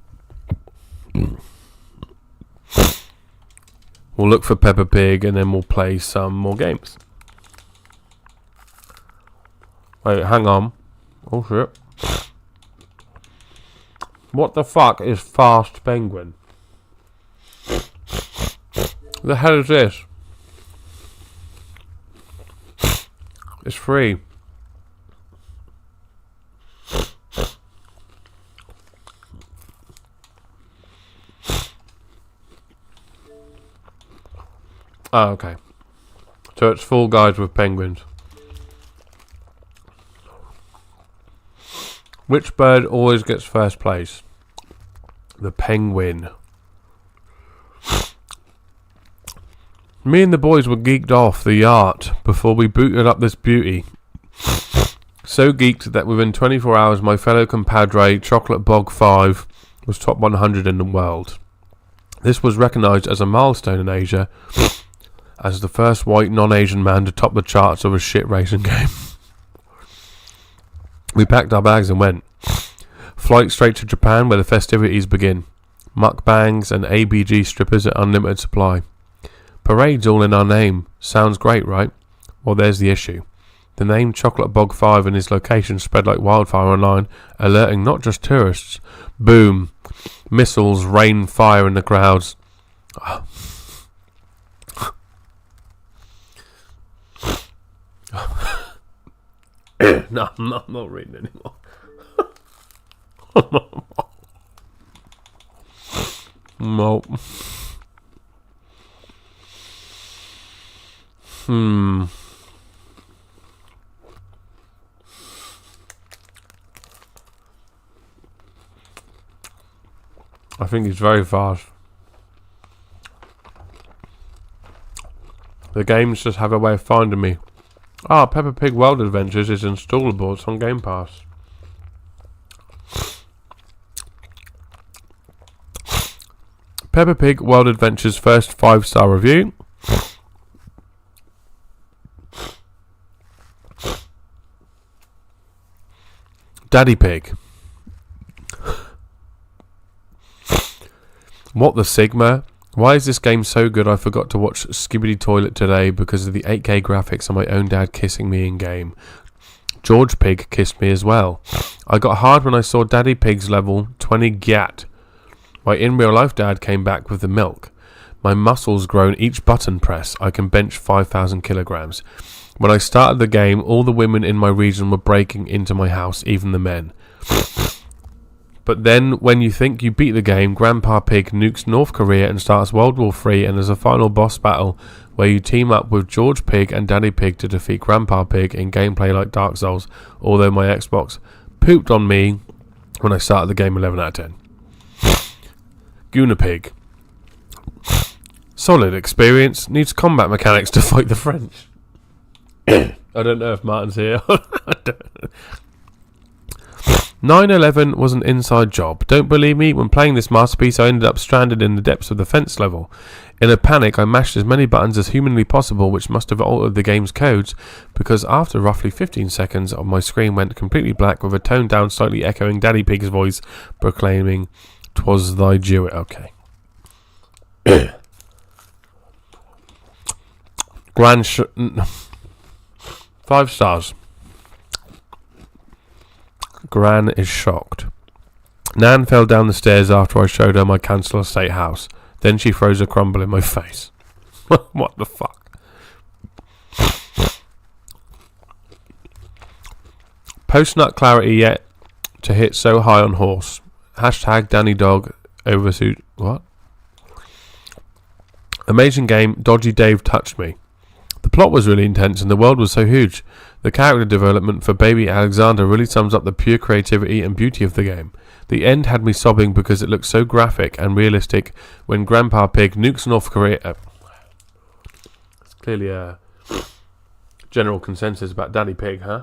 We'll look for Peppa Pig and then we'll play some more games. Wait, hang on. Oh shit. What the fuck is Fast Penguin? The hell is this? It's free. Oh, okay. So it's Fall Guys with penguins. Which bird always gets first place? The penguin. Me and the boys were geeked off the yacht before we booted up this beauty. So geeked that within 24 hours my fellow compadre, Chocolate Bog 5, was top 100 in the world. This was recognised as a milestone in Asia, as the first white non-Asian man to top the charts of a shit racing game. We packed our bags and went. Flight straight to Japan where the festivities begin. Mukbangs and ABG strippers at unlimited supply. Parades all in our name. Sounds great, right? Well, there's the issue. The name Chocolate Bog 5 and his location spread like wildfire online, alerting not just tourists. Boom. Missiles rain fire in the crowds. No, I'm not reading anymore. No. I think he's very fast. The games just have a way of finding me. Peppa Pig World Adventures is installable. It's on Game Pass. Peppa Pig World Adventures first 5-star review. Daddy Pig. What the Sigma? Why is this game so good I forgot to watch Skibidi Toilet today because of the 8K graphics and my own dad kissing me in game. George Pig kissed me as well. I got hard when I saw Daddy Pig's level 20 gyat. My in real life dad came back with the milk. My muscles grown each button press. I can bench 5,000 kilograms. When I started the game, all the women in my region were breaking into my house, even the men. But then, when you think you beat the game, Grandpa Pig nukes North Korea and starts World War III, and there's a final boss battle where you team up with George Pig and Daddy Pig to defeat Grandpa Pig in gameplay like Dark Souls, although my Xbox pooped on me when I started the game 11 out of 10. Guna Pig. Solid experience, needs combat mechanics to fight the French. I don't know if Martin's here. 9/11 was an inside job. Don't believe me? When playing this masterpiece, I ended up stranded in the depths of the fence level. In a panic, I mashed as many buttons as humanly possible, which must have altered the game's codes, because after roughly 15 seconds, my screen went completely black with a toned down, slightly echoing Daddy Pig's voice proclaiming, "'Twas thy due." Okay. Grand 5 stars. Gran is shocked. Nan fell down the stairs after I showed her my Council Estate house. Then she throws a crumble in my face. What the fuck? Post-nut clarity yet to hit so high on horse. Hashtag Danny Dog oversuit. What? Amazing game. Dodgy Dave touched me. The plot was really intense and the world was so huge. The character development for baby Alexander really sums up the pure creativity and beauty of the game. The end had me sobbing because it looked so graphic and realistic when Grandpa Pig nukes North Korea. It's clearly a general consensus about Daddy Pig, huh?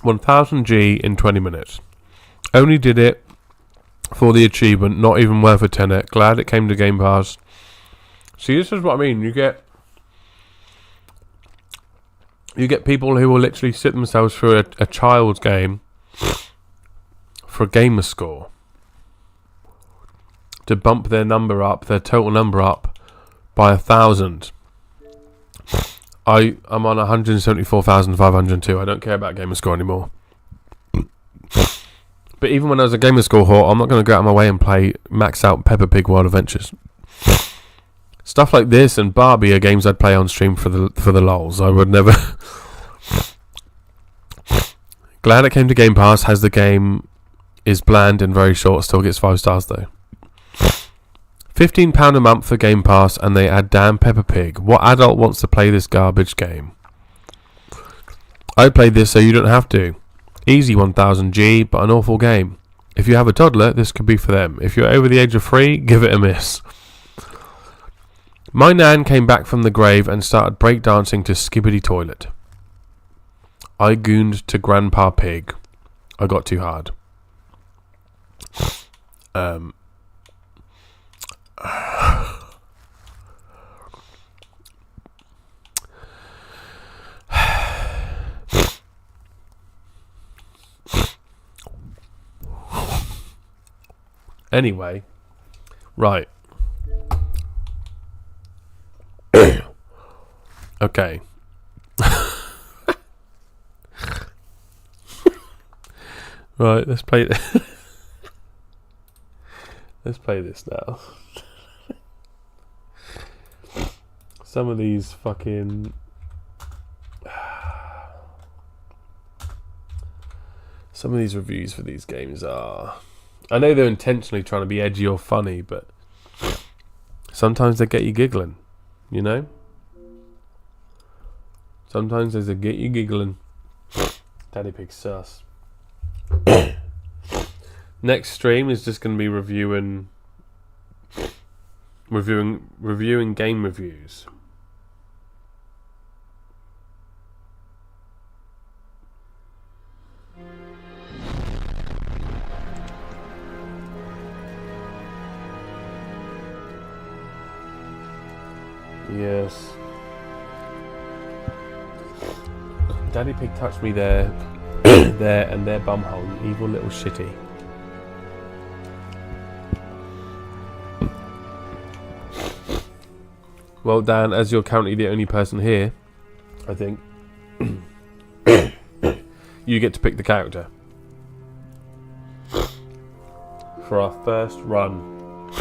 1000 G in 20 minutes. Only did it for the achievement, not even worth a tenner. Glad it came to Game Pass. See, this is what I mean. You get people who will literally sit themselves through a child's game for a gamer score to bump their number up, their total number up by 1,000. I'm on 174,502. I don't care about gamer score anymore. But even when I was a gamer score whore, I'm not going to go out of my way and play max out Peppa Pig Wild Adventures. Stuff like this and Barbie are games I'd play on stream for the lols. I would never. Glad it came to Game Pass. Has the game is bland and very short. Still gets 5 stars though. £15 a month for Game Pass, and they add damn Peppa Pig. What adult wants to play this garbage game? I played this so you don't have to. Easy 1000 G, but an awful game. If you have a toddler, this could be for them. If you're over the age of 3, give it a miss. My nan came back from the grave and started breakdancing to Skibbity Toilet. I gooned to Grandpa Pig. I got too hard. Anyway, right. Okay. Right, let's play let's play this now. Some of these fucking some of these reviews for these games are, I know they're intentionally trying to be edgy or funny, but sometimes they get you giggling, you know? Sometimes they get you giggling. Daddy Pig sus. Next stream is just going to be reviewing game reviews. Yes. Daddy Pig touched me there, there and their bumhole, you evil little shitty. Well, Dan, as you're currently the only person here, I think you get to pick the character for our first run.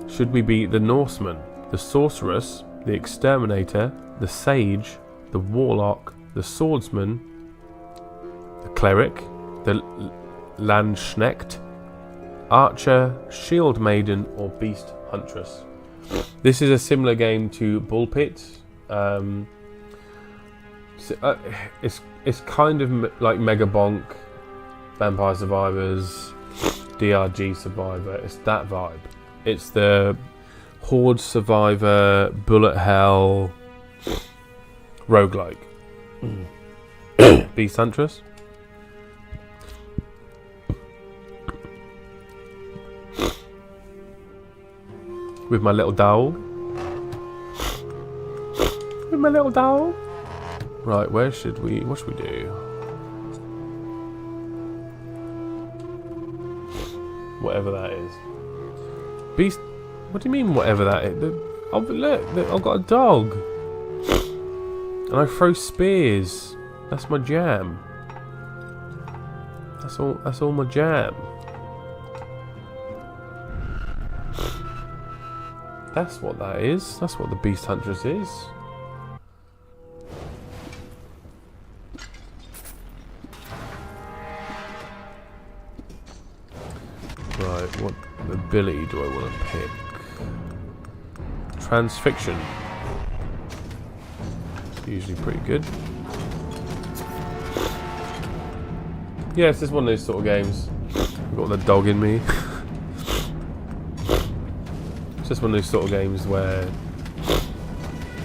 Should we be the Norseman, the Sorceress, the Exterminator, the Sage, the Warlock, the Swordsman, the Cleric, the Landsknecht, Archer, Shield Maiden, or Beast Huntress? This is a similar game to Bull Pit. It's kind of like Mega Bonk, Vampire Survivors, DRG Survivor. It's that vibe. It's the Horde Survivor, Bullet Hell, roguelike. Beast Huntress. With my little dog. With my little dog. Right, what should we do? Whatever that is. Beast, what do you mean whatever that is? Look, I've got a dog. And I throw spears. That's my jam. That's all my jam. That's what that is. That's what the Beast Huntress is. Right, what ability do I want to pick? Transfixion. Usually pretty good. Yeah, it's just one of those sort of games. I've got the dog in me. It's just one of those sort of games where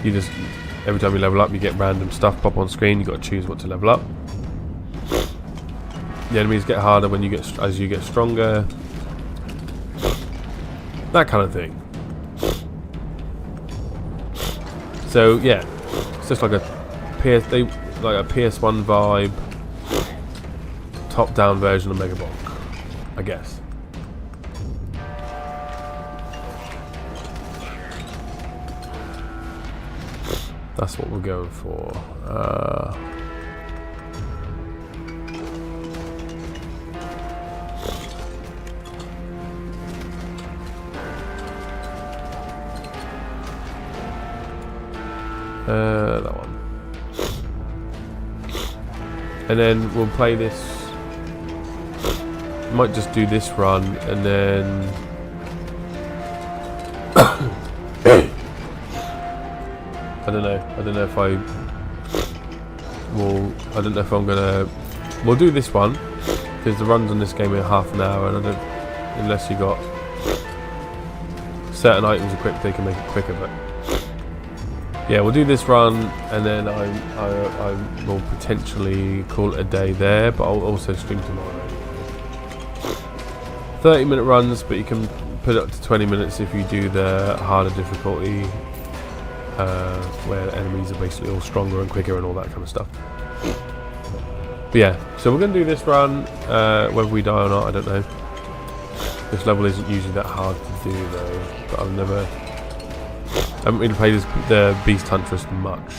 you just, every time you level up, you get random stuff pop on screen. You got to choose what to level up. the enemies get harder when you get as you get stronger. That kind of thing. So yeah, it's just like a PS1 vibe, top-down version of Megabonk, I guess. That's what we're going for. That one. And then we'll play this. Might just do this run and then I don't know. I don't know if I will. I don't know if I'm gonna. We'll do this one because the runs on this game are half an hour, and I don't. Unless you got certain items equipped, they can make it quicker. But yeah, we'll do this run, and then I will potentially call it a day there. But I'll also stream tomorrow. 30-minute runs, but you can put it up to 20 minutes if you do the harder difficulty. Where enemies are basically all stronger and quicker and all that kind of stuff. But yeah, so we're going to do this run. Whether we die or not, I don't know. This level isn't usually that hard to do though. But I haven't really played the Beast Huntress much.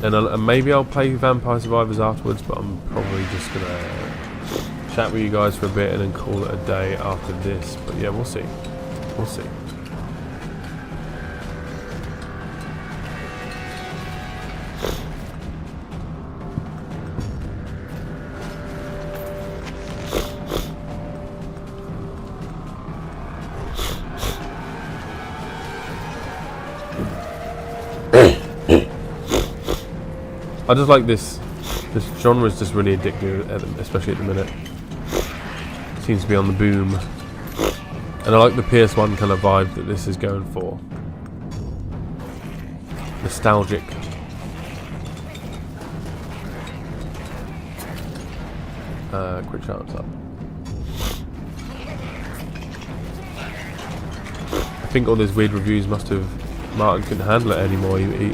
And maybe I'll play Vampire Survivors afterwards, but I'm probably just going to chat with you guys for a bit and then call it a day after this. But yeah, we'll see. We'll see. I just like this. This genre is just really addictive, especially at the minute. It seems to be on the boom. And I like the PS1 kind of vibe that this is going for. Nostalgic. Quick shout up. I think all those weird reviews must have... Martin couldn't handle it anymore. He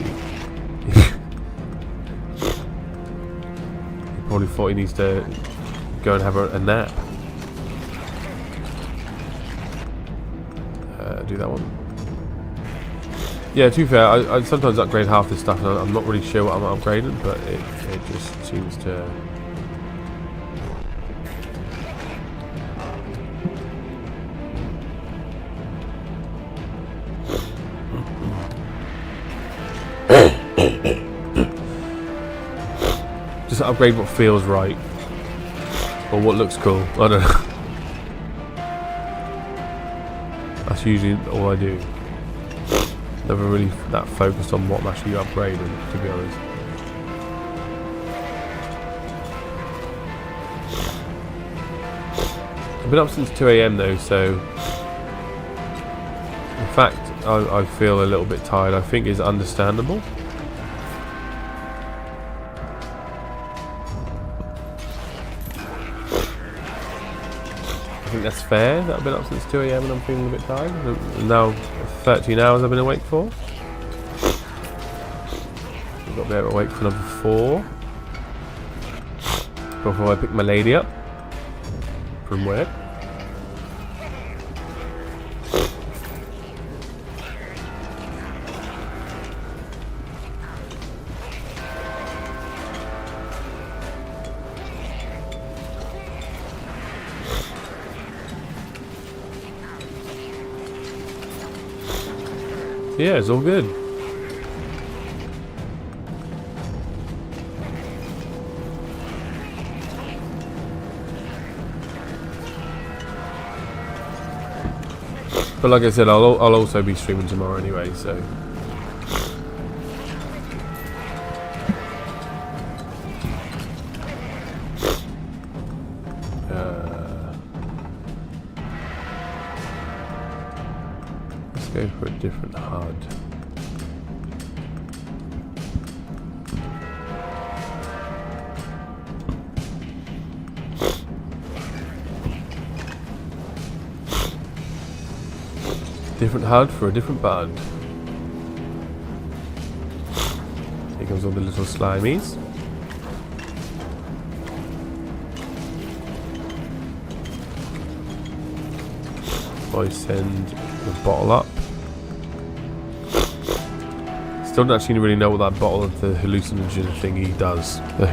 probably thought he needs to go and have a nap. Do that one. Yeah, to be fair, I sometimes upgrade half this stuff and I'm not really sure what I'm upgrading, but it just seems to... just upgrade what feels right. Or what looks cool. I don't know. That's usually all I do. Never really that focused on what I'm actually upgrading, to be honest. I've been up since 2 AM though, so the fact I feel a little bit tired, I think is understandable. I think that's fair that I've been up since 2 AM and I'm feeling a bit tired. And now 13 hours I've been awake for. I've got to be awake for another 4 before I pick my lady up from work. Yeah, it's all good. But like I said, I'll also be streaming tomorrow anyway, so. Let's go for a different HUD. Different HUD for a different bud. Here comes all the little slimies. I send the bottle up. Still don't actually really know what that bottle of the hallucinogen thingy does. The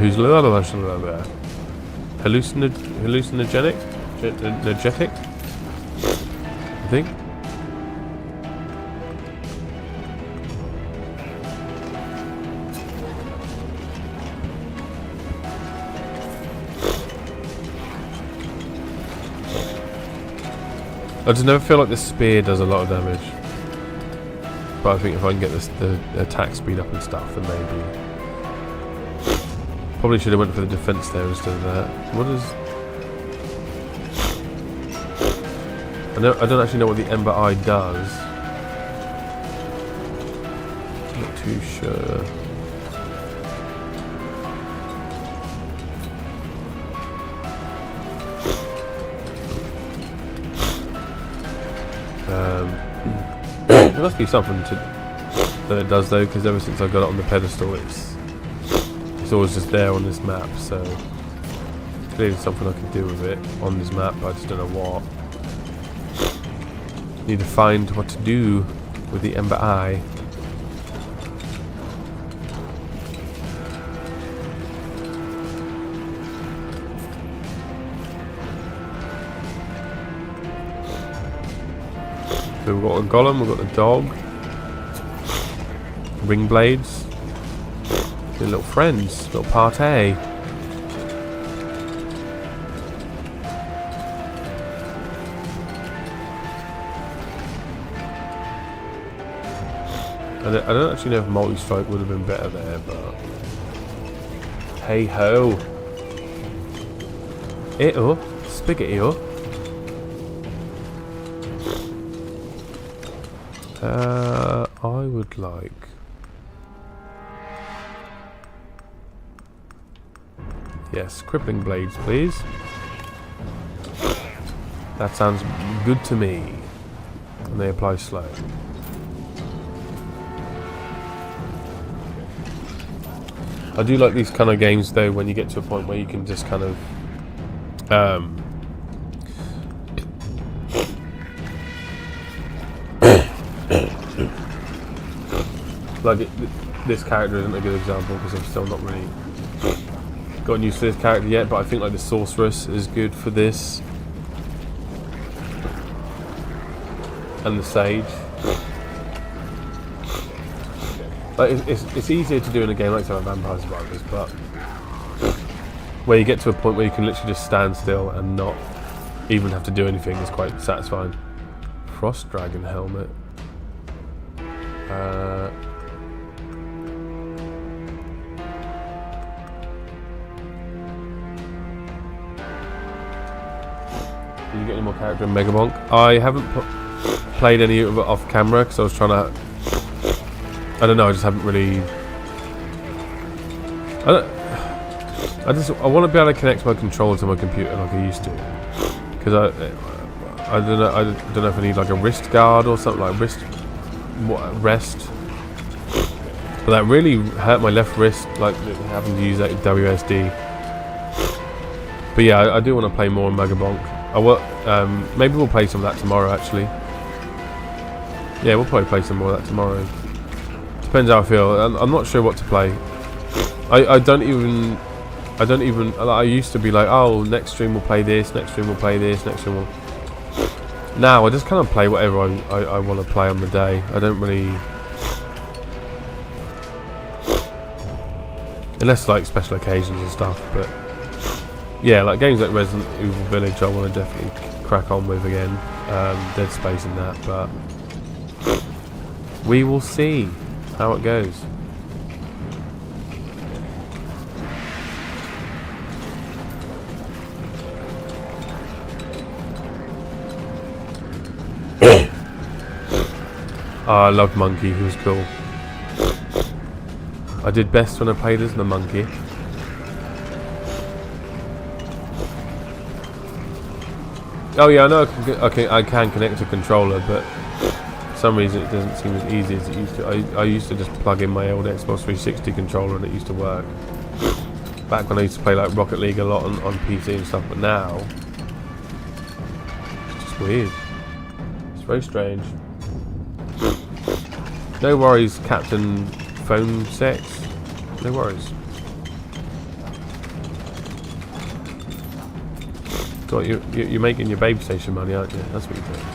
hallucinogenic? Energetic? I think. I just never feel like the spear does a lot of damage. But I think if I can get the attack speed up and stuff, then maybe. Probably should have went for the defense there instead of that. What is? I don't actually know what the Ember Eye does. Not too sure. There must be something that it does though, because ever since I got it on the pedestal, it's always just there on this map. So clearly something I can do with it on this map, but I just don't know what. Need to find what to do with the Ember Eye. So we've got a golem, we've got the dog, ring blades, the little friends, little party. I don't actually know if multi-strike would have been better there, but hey ho. Ew, spaghetti-o. I would like yes, crippling blades, please. That sounds good to me. And they apply slow. I do like these kind of games though when you get to a point where you can just kind of like this character isn't a good example because I'm still not really gotten used to this character yet, but I think like the sorceress is good for this, and the sage. Like it's easier to do in a game like some Vampire Survivors, but where you get to a point where you can literally just stand still and not even have to do anything is quite satisfying. Frost Dragon helmet. Did you get any more character in Megabonk? I haven't played any of it off camera because I was trying to. I don't know. I just haven't really. I want to be able to connect my controller to my computer like I used to, because I don't know. I don't know if I need like a wrist guard or something like rest. But that really hurt my left wrist, like having to use that WSD. But yeah, I do want to play more Megabonk. Maybe we'll play some of that tomorrow. Actually, yeah, we'll probably play some more of that tomorrow. Depends how I feel. I'm not sure what to play. I don't even. I used to be like, oh, next stream we'll play this. Next stream we'll play this. Next stream we'll. Now I just kind of play whatever I want to play on the day. I don't really. Unless like special occasions and stuff, but. Yeah, like games like Resident Evil Village I want to definitely crack on with again. Dead Space and that, but we will see how it goes. Oh, I loved Monkey, he was cool. I did best when I played as the Monkey. Oh yeah, I know I can connect to a controller, but some reason it doesn't seem as easy as it used to. I used to just plug in my old Xbox 360 controller and it used to work. Back when I used to play like Rocket League a lot on PC and stuff, but now it's just weird. It's very strange. No worries, Captain Phone Sex. No worries. God, you're making your babe station money, aren't you? That's what you're doing.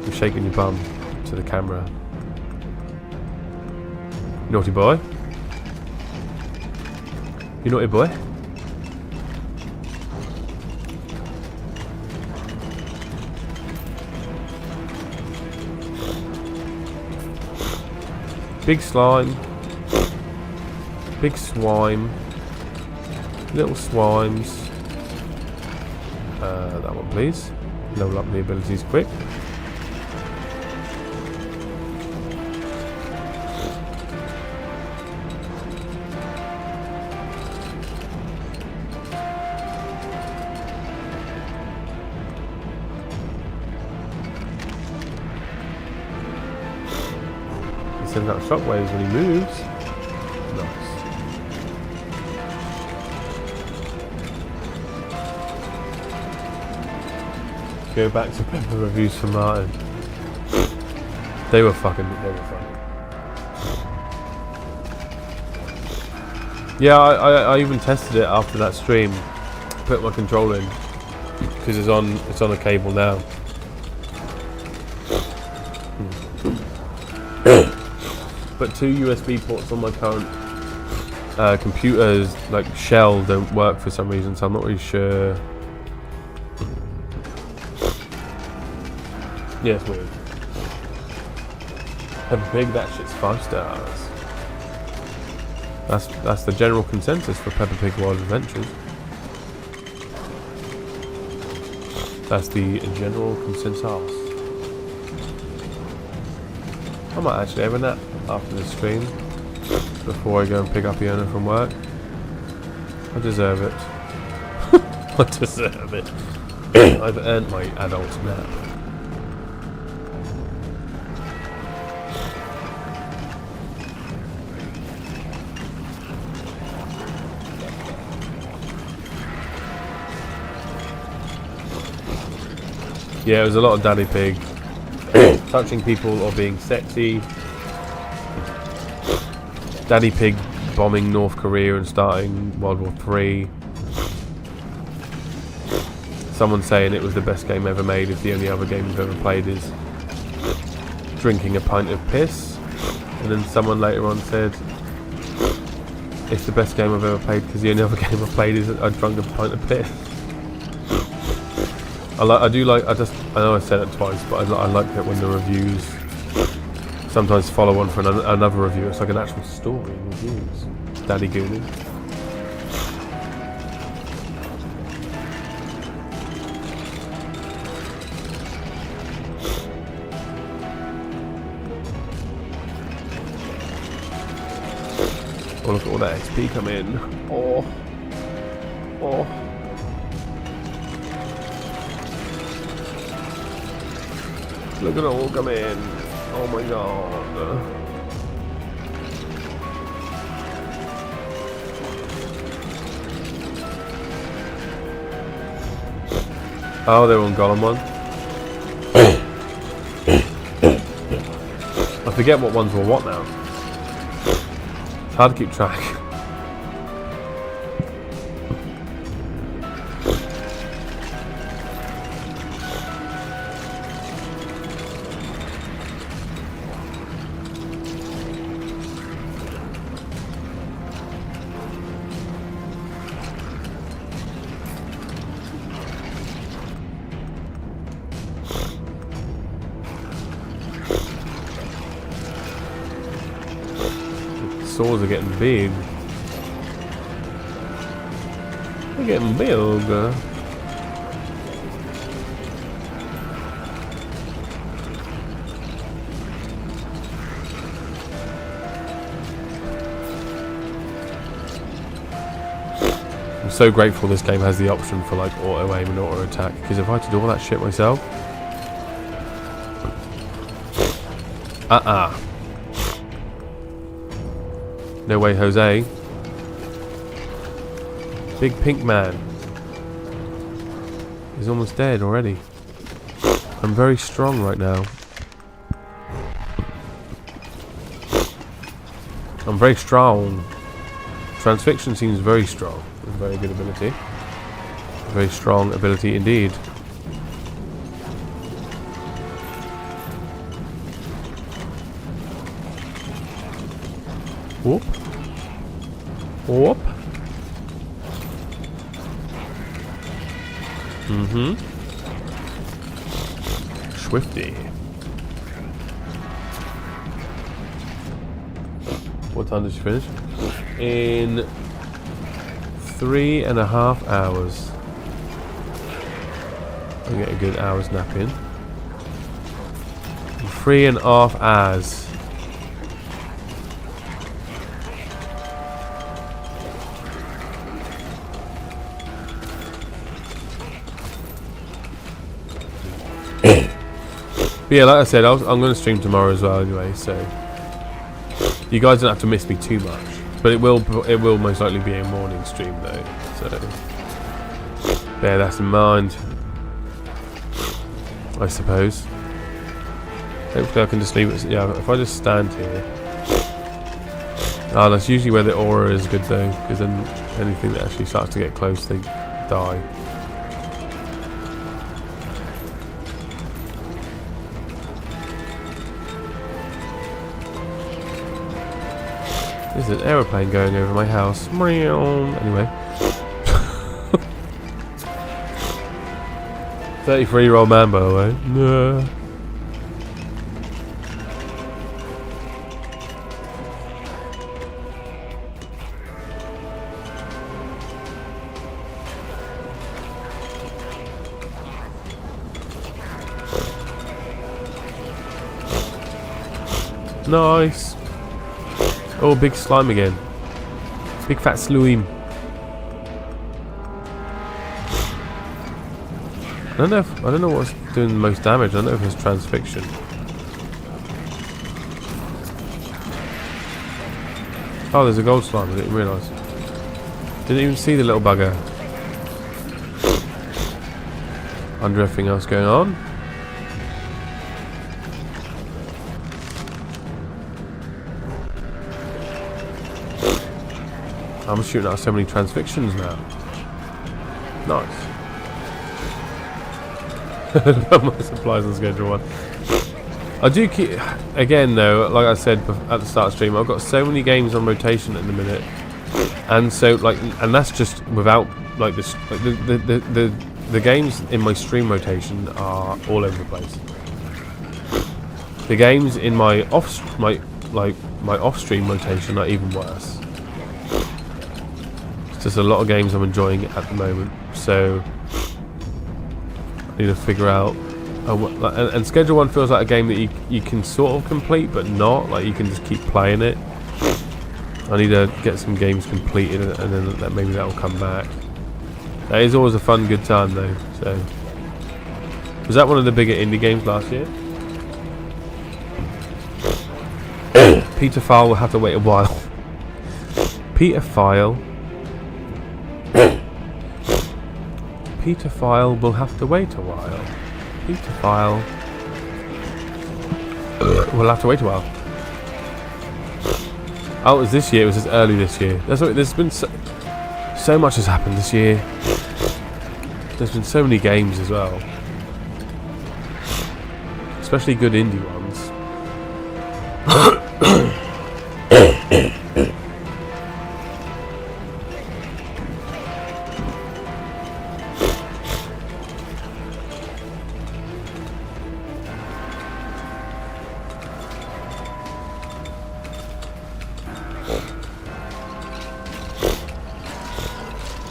You're shaking your bum to the camera. Naughty boy. You naughty boy. Big slime. Big swine. Little swimes. That one please. Level up the abilities quick. He sends out shockwaves when he moves. Nice. Go back to Pepper reviews for Martin. They were funny. Yeah, I even tested it after that stream. Put my controller in because it's on a cable now. But 2 USB ports on my current computer's like shell don't work for some reason, so I'm not really sure. Yeah, it's weird. Peppa Pig, that shit's 5 stars. That's the general consensus for Peppa Pig Wild Adventures. That's the general consensus. I might actually have a nap after this stream before I go and pick up Iona from work. I deserve it. I deserve it. I've earned my adult nap. Yeah, it was a lot of Daddy Pig. Touching people or being sexy. Daddy Pig bombing North Korea and starting World War III. Someone saying it was the best game ever made if the only other game you've ever played is drinking a pint of piss. And then someone later on said it's the best game I've ever played because the only other game I've played is I drunk a pint of piss. I know I said it twice, but I like that when the reviews sometimes follow on for another review. It's like an actual story in reviews. Daddy Gooning. Oh, look at all that XP come in. Oh. Look at it all come in. Oh my god. Oh, they're on Golem one. I forget what ones were what now. It's hard to keep track. Swords are getting big. They're getting big. I'm so grateful this game has the option for like auto aim and auto attack, because if I had to do all that shit myself, No way, Jose. Big pink man. He's almost dead already. I'm very strong right now. I'm very strong. Transfixion seems very strong. Very good ability. Very strong ability indeed. Whoop. Whoop. Swifty. What time did you finish? In 3.5 hours. I'll get a good hour's nap in. 3.5 hours. But yeah, like I said, I'm going to stream tomorrow as well anyway, so you guys don't have to miss me too much. But it will most likely be a morning stream though, so bear that in mind, I suppose. Hopefully I can just leave it. Yeah, if I just stand here. That's usually where the aura is good though, because then anything that actually starts to get close, they die. There's an aeroplane going over my house. Anyway. 33-year-old man, by the way. No. Nice. Oh, big slime again. Big fat slime. I don't know what's doing the most damage. I don't know if it's transfixion. Oh, there's a gold slime. I didn't realise. Didn't even see the little bugger. Under everything else going on. I'm shooting out so many transfictions now. Nice. My supplies on schedule 1. I do keep, again though, like I said at the start of the stream, I've got so many games on rotation at the minute, and so and that's just without like this. Like the games in my stream rotation are all over the place. The games in my off stream rotation are even worse. There's a lot of games I'm enjoying at the moment, so I need to figure out. And Schedule 1 feels like a game that you can sort of complete, but not. Like you can just keep playing it. I need to get some games completed, and then maybe that will come back. That is always a fun, good time though. So, was that one of the bigger indie games last year? Peter File will have to wait a while. Peter File will have to wait a while. Peter File will have to wait a while. Oh, it was this year. It was just early this year. There's been so much has happened this year. There's been so many games as well, especially good indie ones.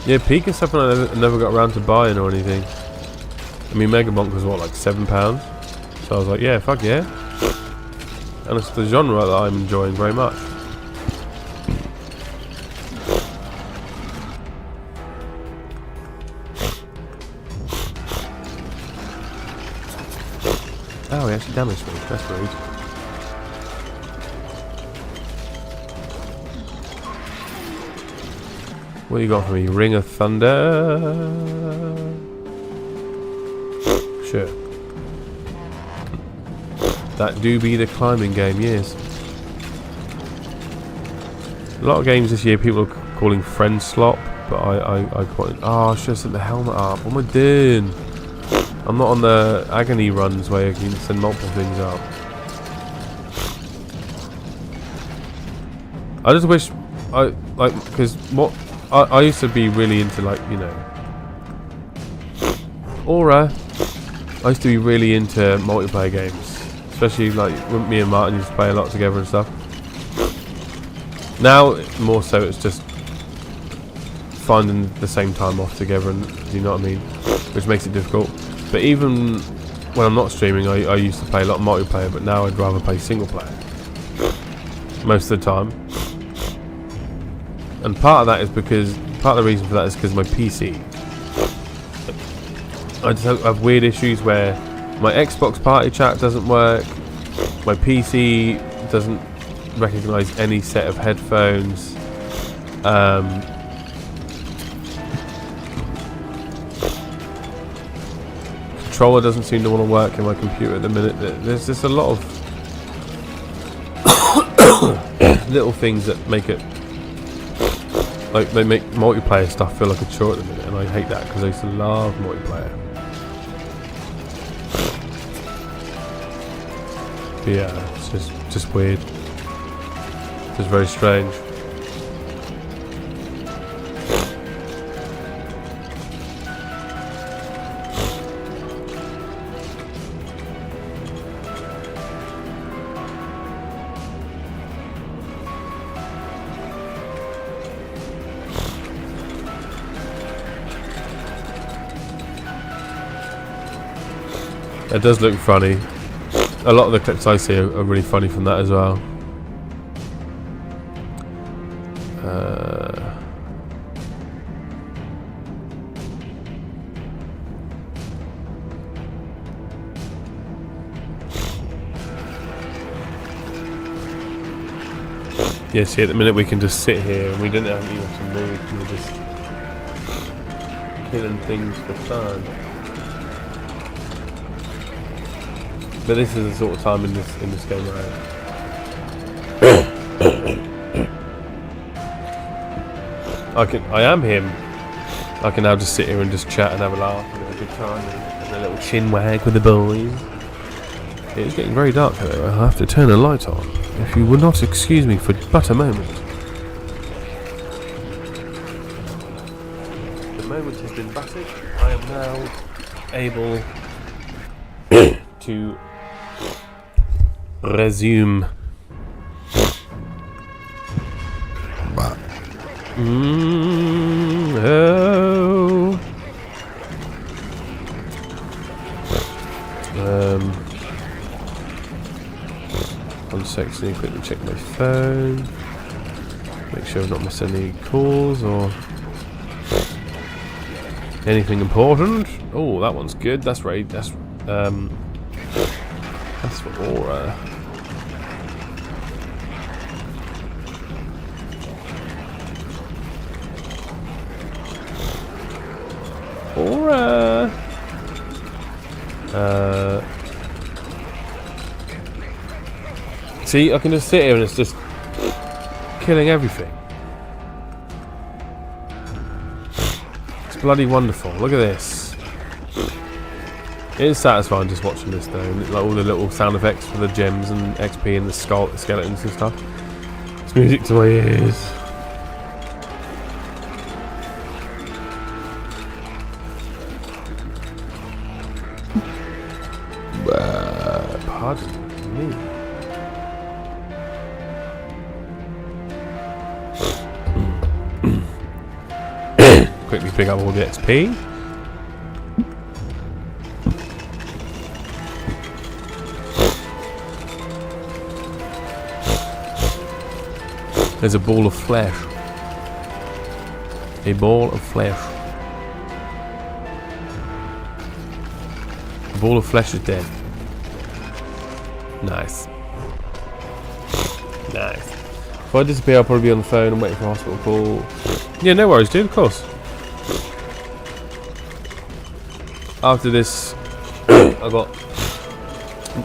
Yeah, Peak is something I never got around to buying or anything. I mean, Mega Monk was what, like £7? So I was like, yeah, fuck yeah. And it's the genre that I'm enjoying very much. Oh, he actually damaged me. That's rude. What you got for me? Ring of Thunder. Sure. That do be the climbing game, yes. A lot of games this year people are calling friend slop, but I quite. Oh, I should have sent the helmet up. What am I doing? I'm not on the agony runs where you can send multiple things up. I just wish because what I used to be really into, like, you know, Aura. I used to be really into multiplayer games, especially like when me and Martin used to play a lot together and stuff. Now more so it's just finding the same time off together, and you know what I mean, which makes it difficult. But even when I'm not streaming, I used to play a lot of multiplayer, but now I'd rather play single player most of the time. And part of the reason for that is because my PC, I just have weird issues where my Xbox party chat doesn't work, my PC doesn't recognise any set of headphones, controller doesn't seem to want to work in my computer at the minute. There's just a lot of little things that make it, like, they make multiplayer stuff feel like a chore at the minute, and I hate that because I used to love multiplayer. But yeah, it's just weird. Just very strange. It does look funny. A lot of the clips I see are really funny from that as well. Yeah, see, at the minute we can just sit here and we didn't have even to move. We were just killing things for fun. But this is the sort of time in this game where I am him. I can now just sit here and just chat and have a laugh and have a good time and a little chin wag with the boys. It's getting very dark though. I'll have to turn the light on. If you will not excuse me for but a moment. The moment has been battered. I am now able to resume. Oh. 1 sec, so I need to quickly check my phone. Make sure I've not missed any calls or anything important. Oh, that one's good. That's right. That's for Aura. Aura. See, I can just sit here and it's just killing everything. It's bloody wonderful. Look at this. It is satisfying just watching this though, and like all the little sound effects for the gems and XP and the skeletons and stuff. It's music to my ears. Pardon me. Quickly pick up all the XP. There's a ball of flesh. A ball of flesh. The ball of flesh is dead. Nice. Nice. If I disappear, I'll probably be on the phone and waiting for a hospital call. Yeah, no worries, dude, of course. After this, I've got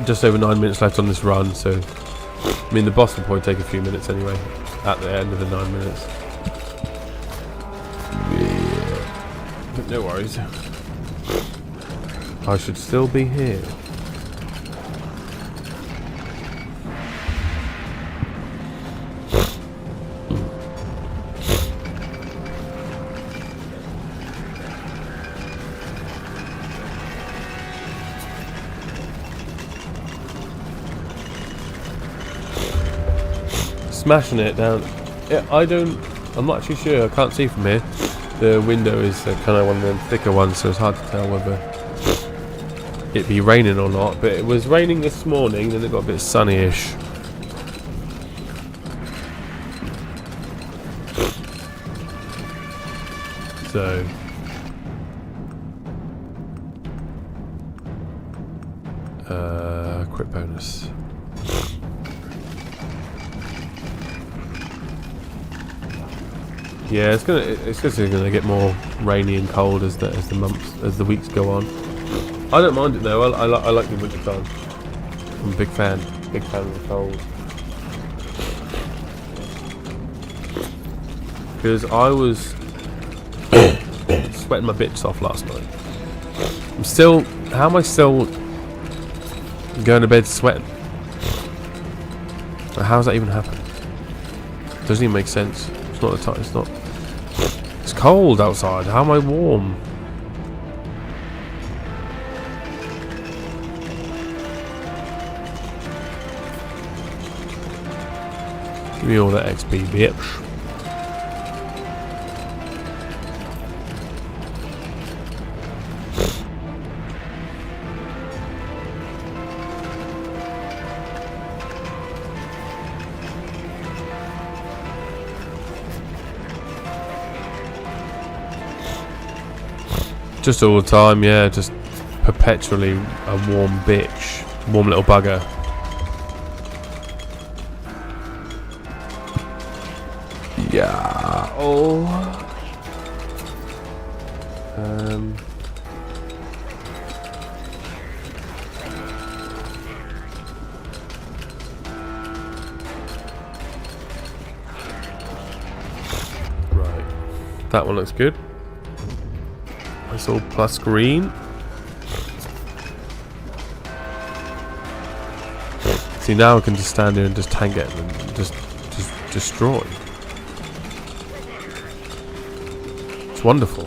just over 9 minutes left on this run, so I mean the boss will probably take a few minutes anyway, at the end of the 9 minutes. Yeah. But no worries. I should still be here. Smashing it down. Yeah, I'm not actually sure. I can't see from here. The window is kind of one of them thicker ones, so it's hard to tell whether it be raining or not. But it was raining this morning, then it got a bit sunny-ish. So crit bonus. Yeah, it's gonna get more rainy and cold as the weeks go on. I don't mind it though. I like the winter time. I'm a big fan of the cold. Because I was sweating my bits off last night. How am I still going to bed sweating? How's that even happen? Doesn't even make sense. It's not the time. It's not. It's cold outside. How am I warm? Give me all that XP, bitch. Just all the time, yeah, just perpetually a warm bitch. Warm little bugger. Yeah. Oh. Right. That one looks good. It's all plus green. See, now I can just stand here and just tank it and just destroy. It's wonderful.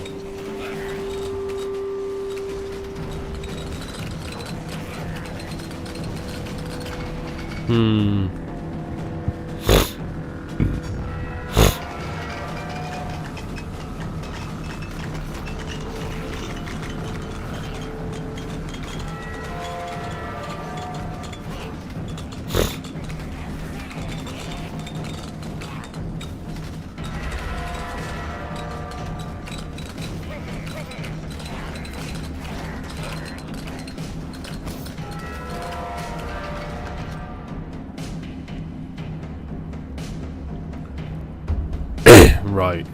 Right.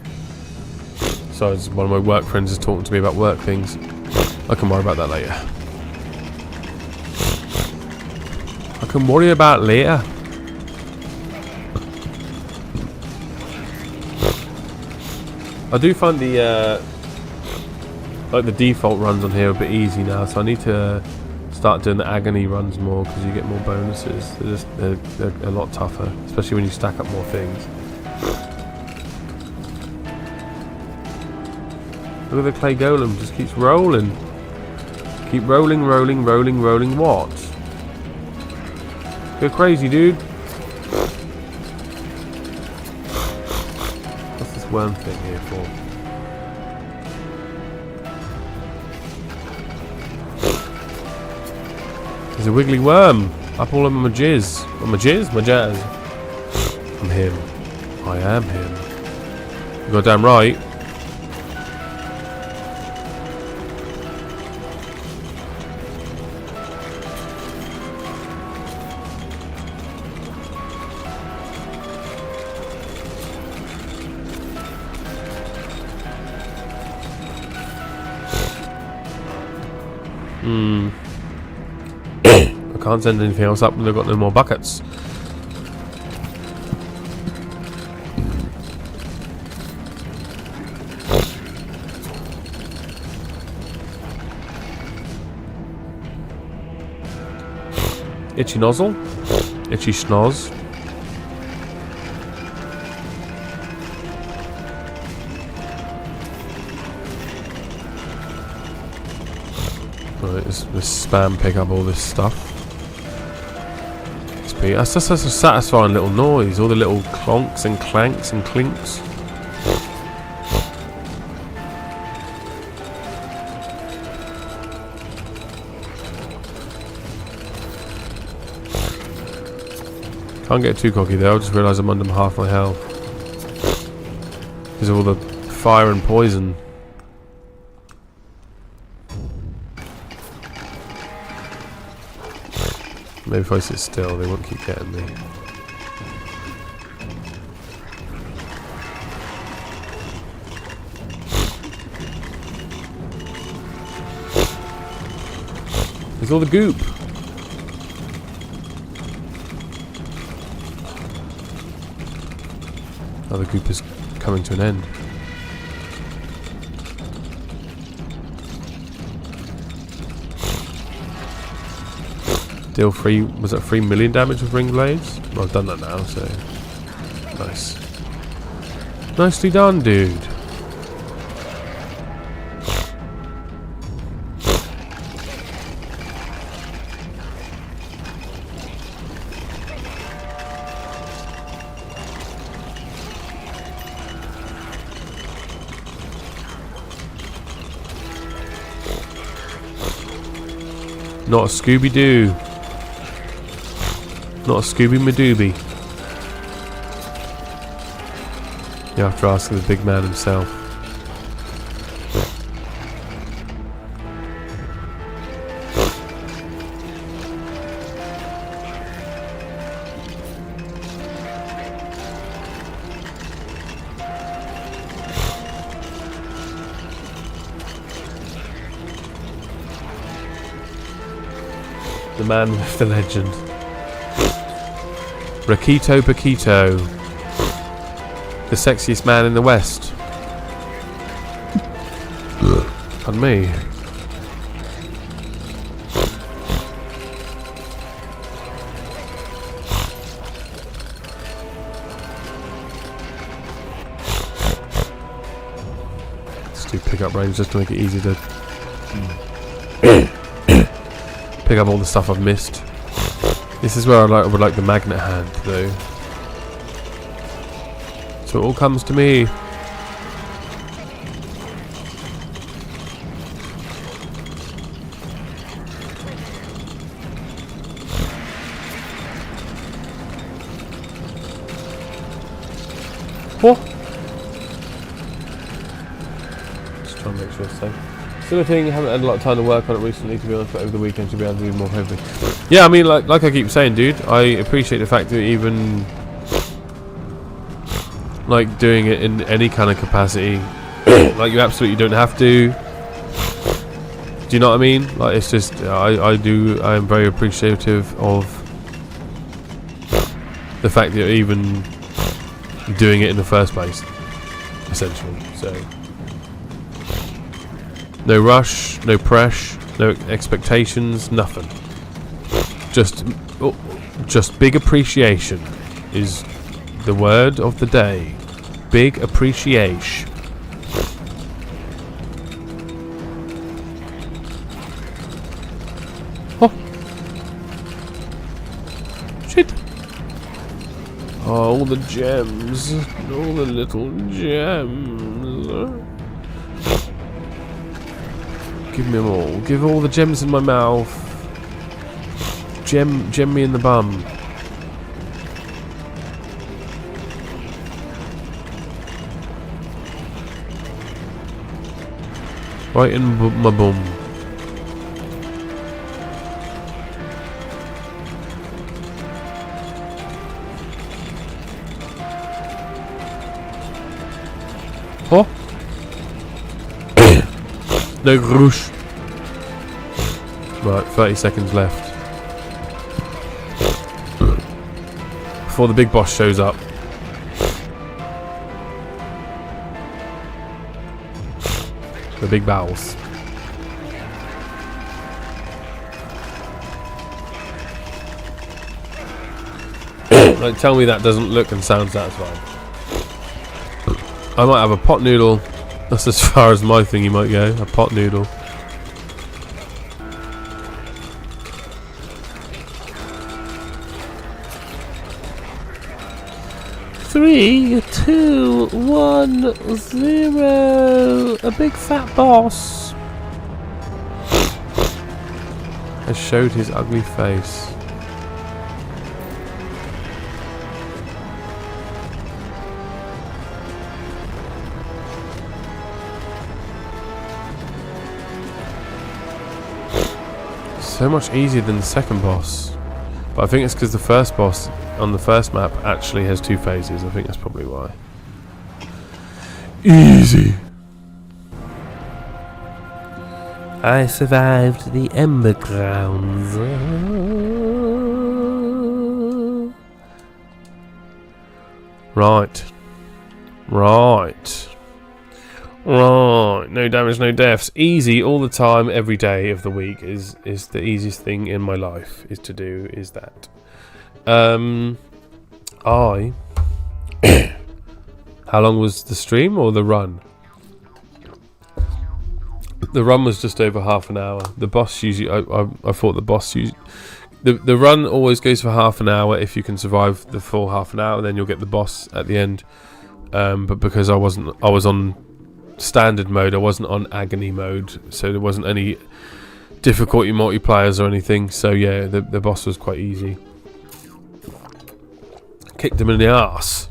So one of my work friends is talking to me about work things. I can worry about that later. I can worry about later. I do find the like the default runs on here a bit easy now, so I need to start doing the agony runs more because you get more bonuses. They're a lot tougher, especially when you stack up more things. Look at the clay golem, just keeps rolling. Keep rolling, rolling, rolling, rolling. What? Go crazy, dude. What's this worm thing here for? There's a wiggly worm. Up all over my jizz. Oh, my jizz? My jazz. I'm him. I am him. You got damn right. I can't send anything else up when I've got no more buckets. Itchy nozzle. Itchy schnoz. Right, let's spam pick up all this stuff. That's just such a satisfying little noise. All the little clonks and clanks and clinks. Can't get too cocky though, I just realised I'm under half my health. Because of all the fire and poison. Maybe if I sit still, they won't keep getting me. There's all the goop. Oh, the goop is coming to an end. Deal 3, was it 3 million damage with ring blades? Well, I've done that now, so nice. Nicely done, dude. Not a Scooby-Doo. Not a Scooby-Madooby. You have to ask the big man himself. The man with the legend. Rakito Paquito. The sexiest man in the West. Pardon me. Let's do pickup range just to make it easy to pick up all the stuff I've missed. This is where I would like the magnet hand though. So it all comes to me. Oh! Just trying to make sure it's safe. Still a thing, haven't had a lot of time to work on it recently to be honest, but over the weekend to be able to do more heavily. Yeah, I mean, like I keep saying, dude, I appreciate the fact that even like doing it in any kind of capacity, like you absolutely don't have to. Do you know what I mean? Like it's just, I am very appreciative of the fact that you're even doing it in the first place, essentially. So. No rush, no press, no expectations, nothing. Just big appreciation is the word of the day. Big appreciation. Oh. Shit. Oh, all the gems. All the little gems. Give me them all. Give all the gems in my mouth. Gem me in the bum. Right in my bum. Oh. No grush. Right, 30 seconds left. Before the big boss shows up. The big bowels. Like, tell me that doesn't look and sound satisfying. I might have a pot noodle. That's as far as my thingy might go. A pot noodle. Three, two, 1, 0. A big fat boss has showed his ugly face. So much easier than the second boss. But I think it's because the first boss on the first map actually has 2 phases. I think that's probably why. Easy. I survived the Ember Grounds. Right. No damage, no deaths. Easy all the time, every day of the week is the easiest thing in my life is to do. Is that? How long was the stream or the run? The run was just over half an hour. The boss usually, I thought the boss usually, the run always goes for half an hour. If you can survive the full half an hour, then you'll get the boss at the end. But because I was on standard mode, I wasn't on agony mode, so there wasn't any difficulty multiplayers or anything. So yeah, the boss was quite easy. Kicked him in the arse.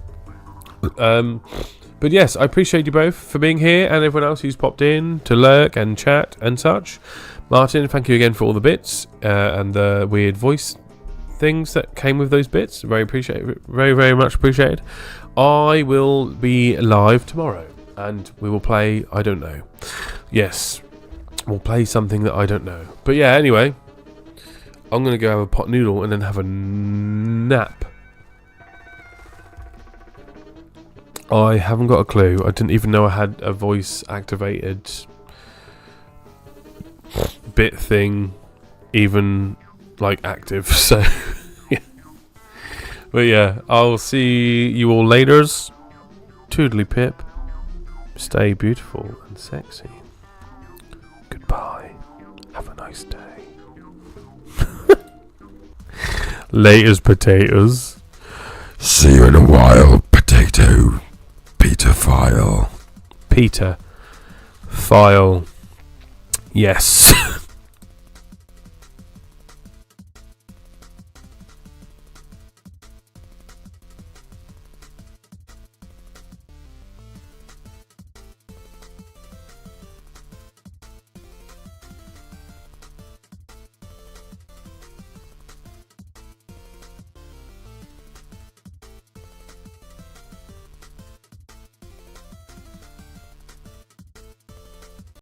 But yes, I appreciate you both for being here, and everyone else who's popped in to lurk and chat and such. Martin, thank you again for all the bits and the weird voice things that came with those bits. Very appreciated. Very, very much appreciated. I will be live tomorrow, and we will play, I don't know. Yes, we'll play something that I don't know. But yeah, anyway, I'm going to go have a pot noodle and then have a nap. I haven't got a clue. I didn't even know I had a voice activated bit thing even like active, so yeah. But yeah, I'll see you all laters. Toodly pip. Stay beautiful and sexy. Goodbye. Have a nice day. Laters, potatoes. See you in a while, potato. Peter File. Peter File. Yes.